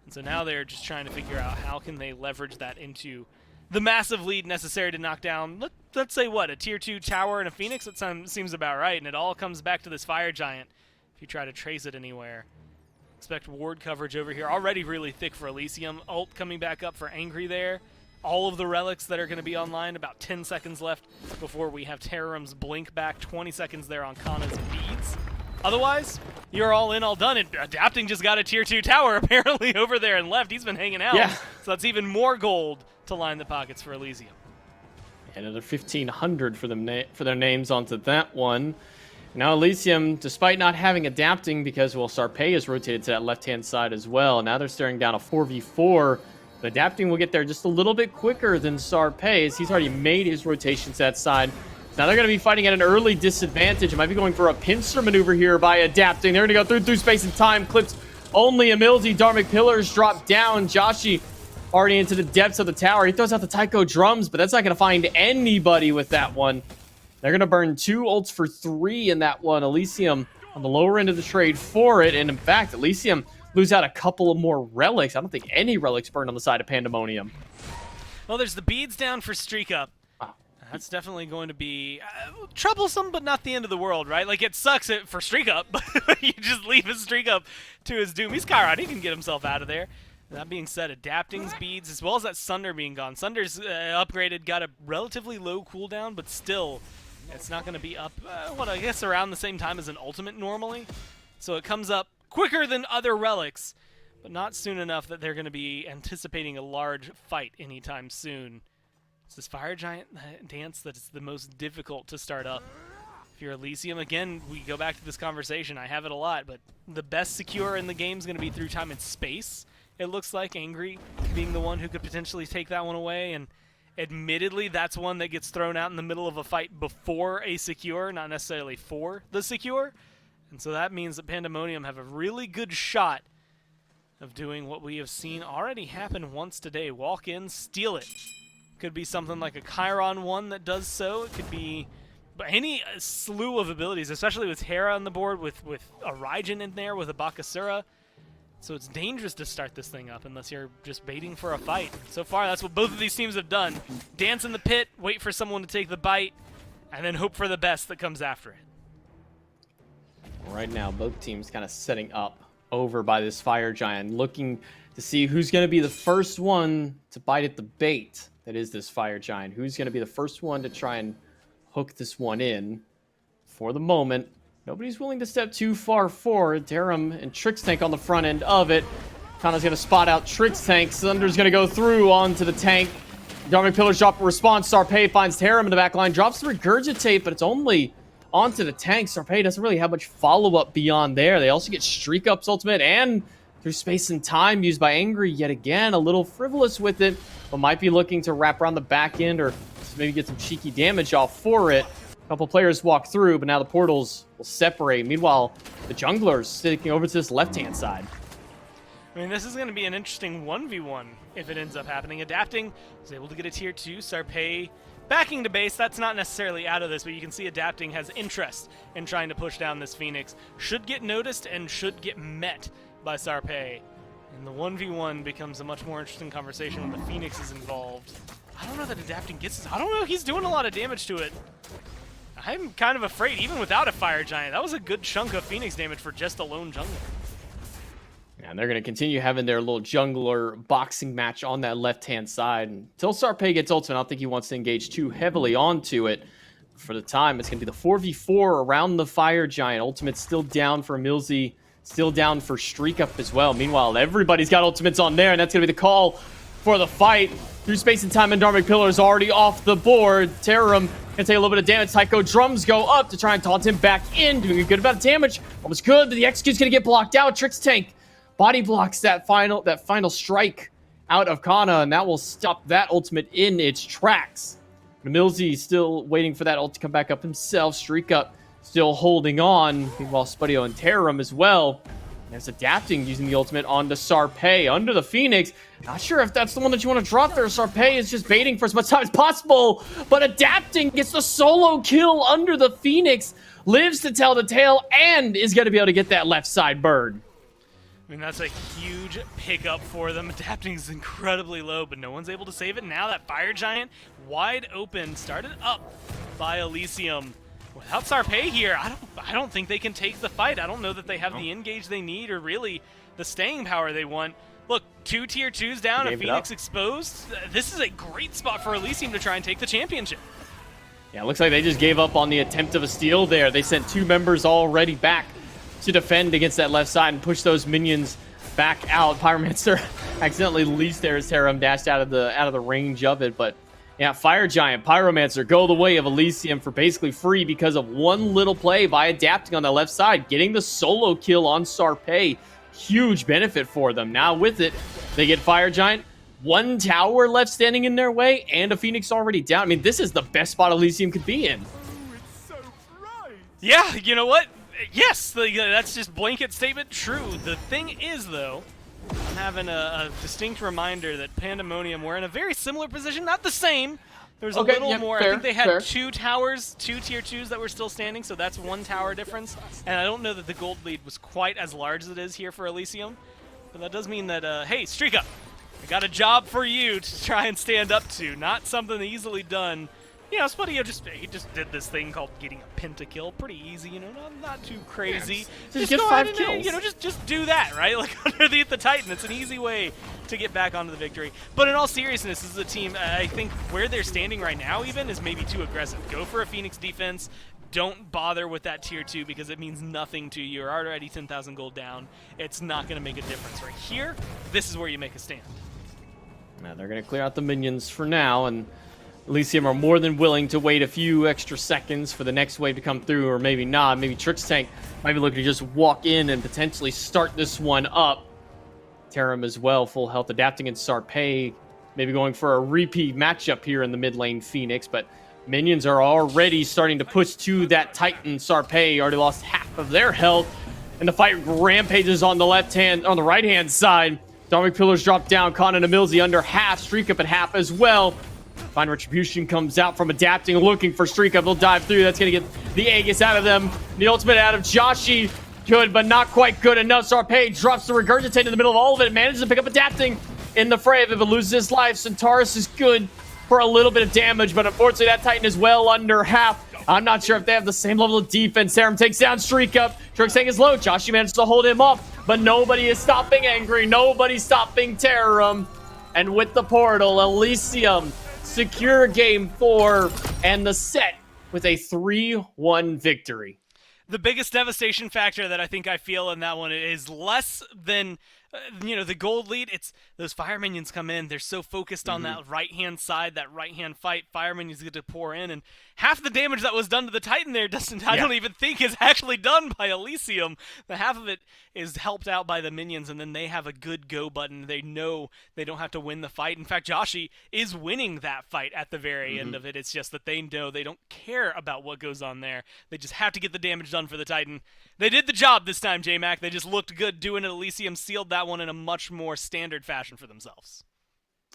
and so now they're just trying to figure out how can they leverage that into the massive lead necessary to knock down, let's say, what, a tier 2 tower and a Phoenix? That seems about right, and it all comes back to this Fire Giant if you try to trace it anywhere. Expect ward coverage over here, already really thick for Elysium. Ult coming back up for Angry there. All of the relics that are going to be online, about 10 seconds left before we have Terrorum's blink back, 20 seconds there on Kana's beads. Otherwise, you're all in, all done, and Adapting just got a tier 2 tower apparently over there and left. He's been hanging out, yeah. So that's even more gold to line the pockets for Elysium. Another 1,500 for them for their names onto that one. Now Elysium, despite not having Adapting, because, well, Sarpei is rotated to that left-hand side as well. Now they're staring down a 4v4. But Adapting will get there just a little bit quicker than Sarpei, as he's already made his rotation to that side. Now they're going to be fighting at an early disadvantage. It might be going for a pincer maneuver here by Adapting. They're going to go through space and time. Clips only a Milzy. Dharmic Pillars drop down. Joshi already into the depths of the tower. He throws out the Taiko drums, but that's not going to find anybody with that one. They're going to burn 2 ults for 3 in that one. Elysium on the lower end of the trade for it. And in fact, Elysium lose out a couple of more relics. I don't think any relics burned on the side of Pandamonium. Well, there's the beads down for Streak Up. Wow. That's definitely going to be troublesome, but not the end of the world, right? Like, it sucks for Streak Up, but you just leave his Streak Up to his doom. He's Kairon. He can get himself out of there. That being said, Adapting's beads, as well as that Sunder being gone. Sunder's upgraded, got a relatively low cooldown, but still, it's not going to be up, I guess around the same time as an ultimate normally. So it comes up quicker than other relics, but not soon enough that they're going to be anticipating a large fight anytime soon. It's this Fire Giant dance that is the most difficult to start up. If you're Elysium, again, we go back to this conversation. I have it a lot, but the best secure in the game is going to be through time and space. It looks like Angry being the one who could potentially take that one away, and admittedly, that's one that gets thrown out in the middle of a fight before a secure, not necessarily for the secure. And so that means that Pandamonium have a really good shot of doing what we have seen already happen once today. Walk in, steal it. Could be something like a Chiron one that does so. It could be any slew of abilities, especially with Hera on the board, with a Raijin in there, with a Bakasura. So it's dangerous to start this thing up unless you're just baiting for a fight. So far, that's what both of these teams have done. Dance in the pit, wait for someone to take the bite, and then hope for the best that comes after it. Right now, both teams kind of setting up over by this Fire Giant, looking to see who's going to be the first one to bite at the bait that is this Fire Giant. Who's going to be the first one to try and hook this one in. For the moment, nobody's willing to step too far forward. Tarum and Trixtank on the front end of it. Kana's going to spot out Trixtank. Thunder's going to go through onto the tank. Dharmic Pillars drop a response. Sarpei finds Tarum in the back line. Drops the Regurgitate, but it's only onto the tank. Sarpei doesn't really have much follow-up beyond there. They also get Streak Up's ultimate and through space and time used by Angry yet again. A little frivolous with it, but might be looking to wrap around the back end or maybe get some cheeky damage off for it. A couple players walk through, but now the portals will separate. Meanwhile, the junglers sticking over to this left-hand side. I mean, this is going to be an interesting 1v1 if it ends up happening. Adapting is able to get a tier 2. Sarpei backing to base. That's not necessarily out of this, but you can see Adapting has interest in trying to push down this Phoenix. Should get noticed and should get met by Sarpe. And the 1v1 becomes a much more interesting conversation when the Phoenix is involved. I don't know that Adapting gets this. I don't know. He's doing a lot of damage to it. I'm kind of afraid, even without a Fire Giant. That was a good chunk of Phoenix damage for just a lone jungler. And they're going to continue having their little jungler boxing match on that left-hand side. Until Sarpe gets ultimate, I don't think he wants to engage too heavily onto it. For the time, it's going to be the 4v4 around the Fire Giant. Ultimate's still down for Milzy, still down for Streak Up as well. Meanwhile, everybody's got ultimates on there, and that's going to be the call for the fight. Through space and time, and Dharmic Pillar is already off the board. Terram can take a little bit of damage. Tycho Drums go up to try and taunt him back in, doing a good amount of damage. Almost good, but the execute's going to get blocked out. Trix Tank body blocks that final strike out of Kana, and that will stop that ultimate in its tracks. Milzy still waiting for that ult to come back up himself. Streak Up still holding on, while Spudio and Terram as well. There's Adapting using the ultimate on the Sarpe under the Phoenix. Not sure if that's the one that you want to drop there. Sarpe is just baiting for as much time as possible, but Adapting gets the solo kill under the Phoenix, lives to tell the tale, and is going to be able to get that left side bird. I mean, that's a huge pickup for them. Adapting is incredibly low, but no one's able to save it. Now that Fire Giant, wide open, started up by Elysium. Without Sarpe here, I don't think they can take the fight. I don't know that they have the engage they need or really the staying power they want. Look, 2 tier 2s down, a Phoenix exposed. This is a great spot for Elysium to try and take the championship. Yeah, it looks like they just gave up on the attempt of a steal there. They sent 2 members already back to defend against that left side and push those minions back out. Pyromancer accidentally leased there as Terram dashed out of the range of it, but yeah, Fire Giant, Pyromancer go the way of Elysium for basically free because of one little play by Adapting on the left side, getting the solo kill on Sarpe. Huge benefit for them. Now with it, they get Fire Giant, 1 tower left standing in their way, and a Phoenix already down. I mean, this is the best spot Elysium could be in. Yeah, you know what? Yes, that's just blanket statement true. The thing is, though, I'm having a distinct reminder that Pandamonium were in a very similar position, not the same. There's a little more. Fair, I think they had fair. 2 towers, 2 tier 2s that were still standing, so that's 1 tower difference. And I don't know that the gold lead was quite as large as it is here for Elysium. But that does mean that, hey, Streak Up, I got a job for you to try and stand up to. Not something easily done. You know, Spudio just did this thing called getting a pentakill. Pretty easy, you know, not too crazy. Yeah, just get 5 kills. You know, just do that, right? Like underneath the Titan, it's an easy way to get back onto the victory. But in all seriousness, this is a team, I think where they're standing right now even is maybe too aggressive. Go for a Phoenix defense. Don't bother with that tier 2 because it means nothing to you. You're already 10,000 gold down. It's not going to make a difference. Right here, this is where you make a stand. Now they're going to clear out the minions for now, and Elysium are more than willing to wait a few extra seconds for the next wave to come through, or maybe not. Maybe Trix Tank might be looking to just walk in and potentially start this one up. Terram as well, full health, Adapting and Sarpe, maybe going for a repeat matchup here in the mid lane Phoenix, but minions are already starting to push to that Titan. Sarpe already lost half of their health, and the fight rampages on the right hand side. Dharmic Pillars drop down, Kana and Milzy under half, Streak Up at half as well. Fine Retribution comes out from Adapting, looking for Streak Up. They'll dive through. That's going to get the Aegis out of them. The ultimate out of Joshi. Good, but not quite good enough. Sarpe drops the Regurgitate in the middle of all of it. Manages to pick up Adapting in the fray of it, but loses his life. Centaurus is good for a little bit of damage, but unfortunately that Titan is well under half. I'm not sure if they have the same level of defense. Terram takes down Streak Up. Trix Tank is low. Joshi manages to hold him up, but nobody is stopping Angry. Nobody's stopping Terram. And with the portal, Elysium secure game 4 and the set with a 3-1 victory. The biggest devastation factor that I think I feel in that one is less than the gold lead. It's those fire minions come in. They're so focused on that right-hand side, that right-hand fight. Fire minions get to pour in, and half the damage that was done to the Titan there, I don't even think is actually done by Elysium. The half of it is helped out by the minions, and then they have a good go button. They know they don't have to win the fight. In fact, Joshi is winning that fight at the very end of it. It's just that they know they don't care about what goes on there. They just have to get the damage done for the Titan. They did the job this time, J-Mac. They just looked good doing it. Elysium sealed that one in a much more standard fashion for themselves.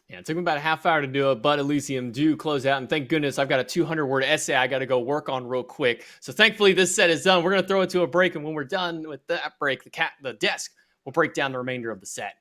Yeah, it took me about a half hour to do it, but Elysium do close out. And thank goodness I've got a 200-word essay I got to go work on real quick. So thankfully this set is done. We're going to throw it to a break. And when we're done with that break, the desk will break down the remainder of the set.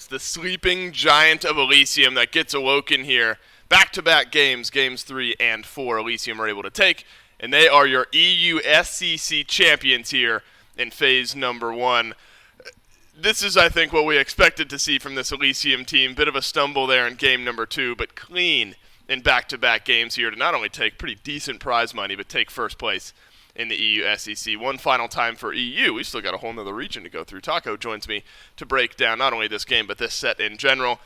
The sleeping giant of Elysium that gets awoken here. Back-to-back games, games 3 and 4, Elysium are able to take, and they are your EU SCC champions here in phase number 1. This is, I think, what we expected to see from this Elysium team. Bit of a stumble there in game number 2, but clean in back-to-back games here to not only take pretty decent prize money, but take first place in the EU SCC. One final time for EU. We've still got a whole nother region to go through. Taco joins me to break down not only this game, but this set in general.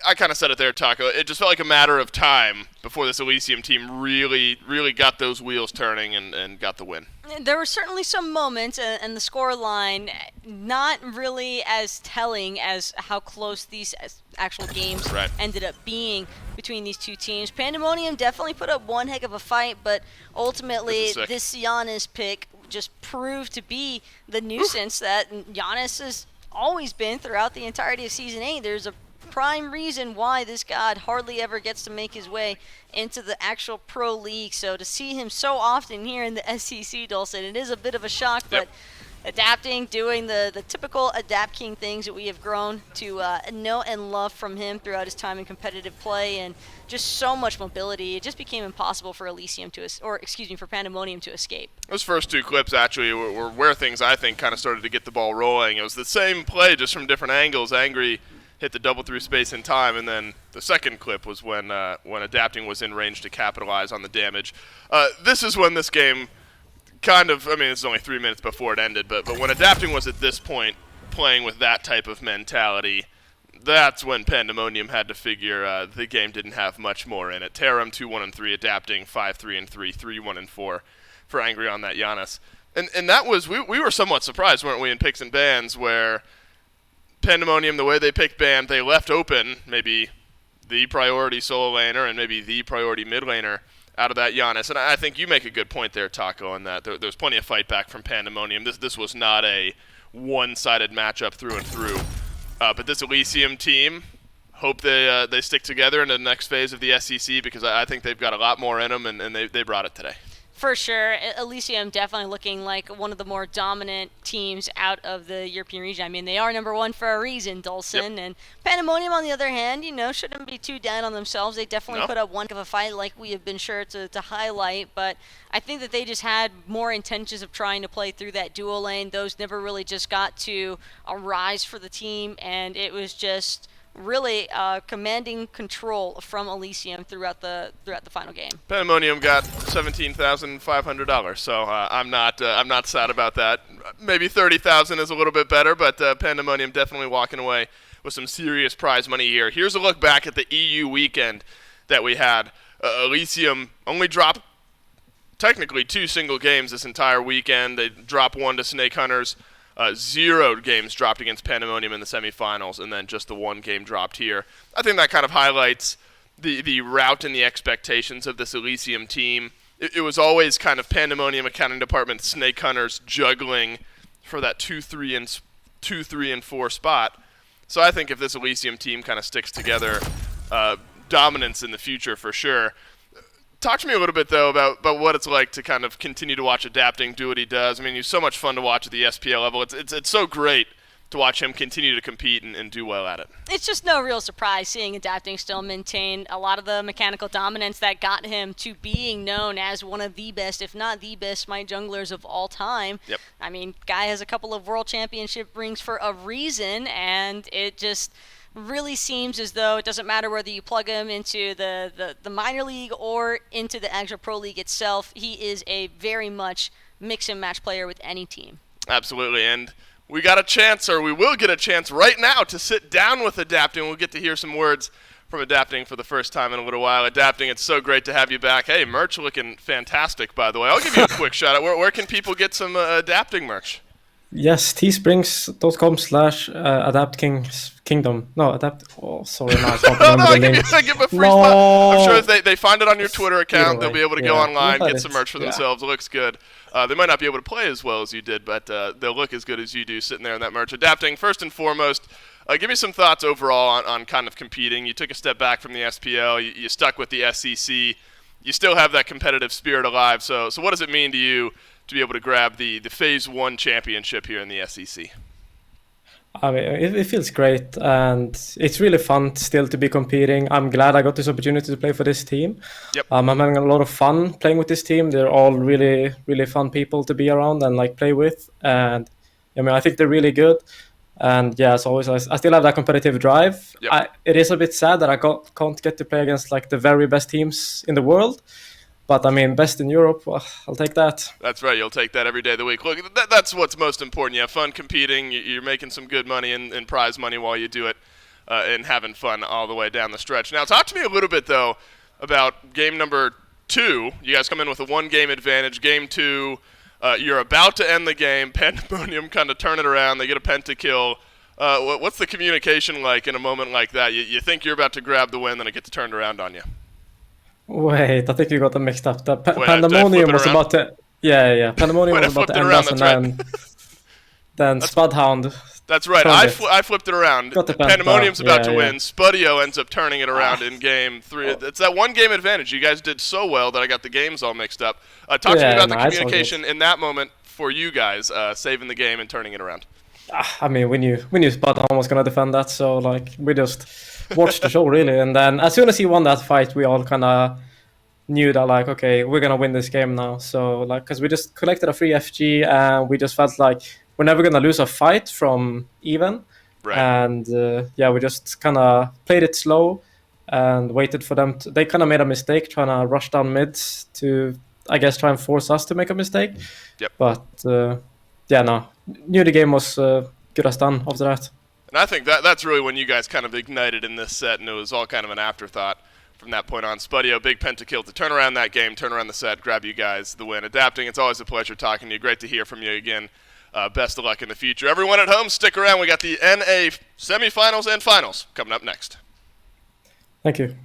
I kind of said it there, Taco. It just felt like a matter of time before this Elysium team really got those wheels turning and got the win. There were certainly some moments, and the score line not really as telling as how close these actual games ended up being between these two teams. Pandemonium definitely put up one heck of a fight, but ultimately this Giannis pick just proved to be the nuisance that Giannis has always been throughout the entirety of Season 8. There's a prime reason why this god hardly ever gets to make his way into the actual pro league. So to see him so often here in the SCC, Dulcin, it is a bit of a shock, but adapting, doing the typical Adapt King things that we have grown to know and love from him throughout his time in competitive play, and just so much mobility. It just became impossible for for Pandemonium to escape. Those first two clips actually were where things, I think, kind of started to get the ball rolling. It was the same play, just from different angles. Angry hit the double through space in time, and then the second clip was when Adapting was in range to capitalize on the damage. This is when this game this is only 3 minutes before it ended, but when Adapting was at this point playing with that type of mentality, that's when Pandemonium had to figure the game didn't have much more in it. Tarum 2-1-3, Adapting 5-3-3, 3-1-4 for Angry on that Giannis. And that was, we were somewhat surprised, weren't we, in picks and bans, where Pandemonium, the way they picked ban, they left open maybe the priority solo laner and maybe the priority mid laner out of that Giannis. And I think you make a good point there, Taco, on that. There's plenty of fight back from Pandemonium. This was not a one-sided matchup through and through. But this Elysium team, hope they stick together in the next phase of the SCC, because I think they've got a lot more in them, and they brought it today. For sure. Elysium definitely looking like one of the more dominant teams out of the European region. I mean, they are number one for a reason, Dulcin. And Pandemonium, on the other hand, shouldn't be too down on themselves. They definitely put up one of a fight, like we have been sure to highlight. But I think that they just had more intentions of trying to play through that duo lane. Those never really just got to arise for the team, and it was just really commanding control from Elysium throughout the final game. Pandemonium got $17,500, so I'm not sad about that. Maybe $30,000 is a little bit better, but Pandemonium definitely walking away with some serious prize money here. Here's a look back at the EU weekend that we had. Elysium only dropped technically 2 single games this entire weekend. They dropped 1 to Snake Hunters. 0 games dropped against Pandemonium in the semifinals, and then just the 1 game dropped here. I think that kind of highlights the route and the expectations of this Elysium team. It was always kind of Pandemonium accounting department, Snake Hunters juggling for that 2, 3, and 4 spot. So I think if this Elysium team kind of sticks together, dominance in the future for sure. Talk to me a little bit, though, about what it's like to kind of continue to watch Adapting do what he does. I mean, he's so much fun to watch at the SPL level. It's so great to watch him continue to compete and do well at it. It's just no real surprise seeing Adapting still maintain a lot of the mechanical dominance that got him to being known as one of the best, if not the best, Smite junglers of all time. Yep. I mean, guy has a couple of world championship rings for a reason, and it just really seems as though it doesn't matter whether you plug him into the minor league or into the actual pro league itself. He is a very much mix and match player with any team. Absolutely, and we got a chance, or we will get a chance right now to sit down with Adapting. We'll get to hear some words from Adapting for the first time in a little while. Adapting, it's so great to have you back. Hey, merch looking fantastic, by the way. I'll give you a quick shout out. Where can people get some Adapting merch? Yes, teesprings.com/AdaptKingdom. No, Adapt. Oh, sorry, no, I can't remember the name. I give a free spot. I'm sure if they find it on your Twitter account, they'll be able to go online, get some merch for themselves. It looks good. They might not be able to play as well as you did, but they'll look as good as you do sitting there in that merch. Adapting, first and foremost, give me some thoughts overall on kind of competing. You took a step back from the SPL. You stuck with the SCC. You still have that competitive spirit alive. So what does it mean to you to be able to grab the Phase 1 championship here in the SCC? I mean, it feels great, and it's really fun still to be competing. I'm glad I got this opportunity to play for this team. Yep. I'm having a lot of fun playing with this team. They're all really, really fun people to be around and play with. And I mean, I think they're really good. And yeah, as always, I still have that competitive drive. Yep. It is a bit sad that I can't get to play against the very best teams in the world. But I mean, best in Europe, well, I'll take that. That's right. You'll take that every day of the week. Look, that's what's most important. You have fun competing. You're making some good money and prize money while you do it. and having fun all the way down the stretch. Now, talk to me a little bit, though, about game number 2. You guys come in with a 1-game advantage. Game 2, you're about to end the game. Pandamonium kind of turn it around. They get a pentakill. What's the communication like in a moment like that? You think you're about to grab the win, then it gets turned around on you. Wait, I think you got them mixed up. The Wait, Pandamonium was around? about to... Yeah. Pandamonium Wait, was about to end around, us, and then Spudhound... That's right. I flipped it around. Got the Pandemonium's about to yeah. win. Spudio ends up turning it around in game 3. It's that 1-game advantage. You guys did so well that I got the games all mixed up. Talk to me about the communication in that moment for you guys, saving the game and turning it around. I mean, we knew Spudhound was gonna defend that, so like we just watched the show really, and then as soon as he won that fight, we all kind of knew that like, okay, we're gonna win this game now. So like, because we just collected a free FG, and we just felt like we're never gonna lose a fight from even. Right. And we just kind of played it slow and waited for them. They kind of made a mistake trying to rush down mid to, I guess, try and force us to make a mistake. Yep. But knew the game was good as done after that. And I think that's really when you guys kind of ignited in this set, and it was all kind of an afterthought from that point on. Spudio, big pentakill to turn around that game, turn around the set, grab you guys the win. Adapting, it's always a pleasure talking to you. Great to hear from you again. Best of luck in the future. Everyone at home, stick around. We got the NA semifinals and finals coming up next. Thank you.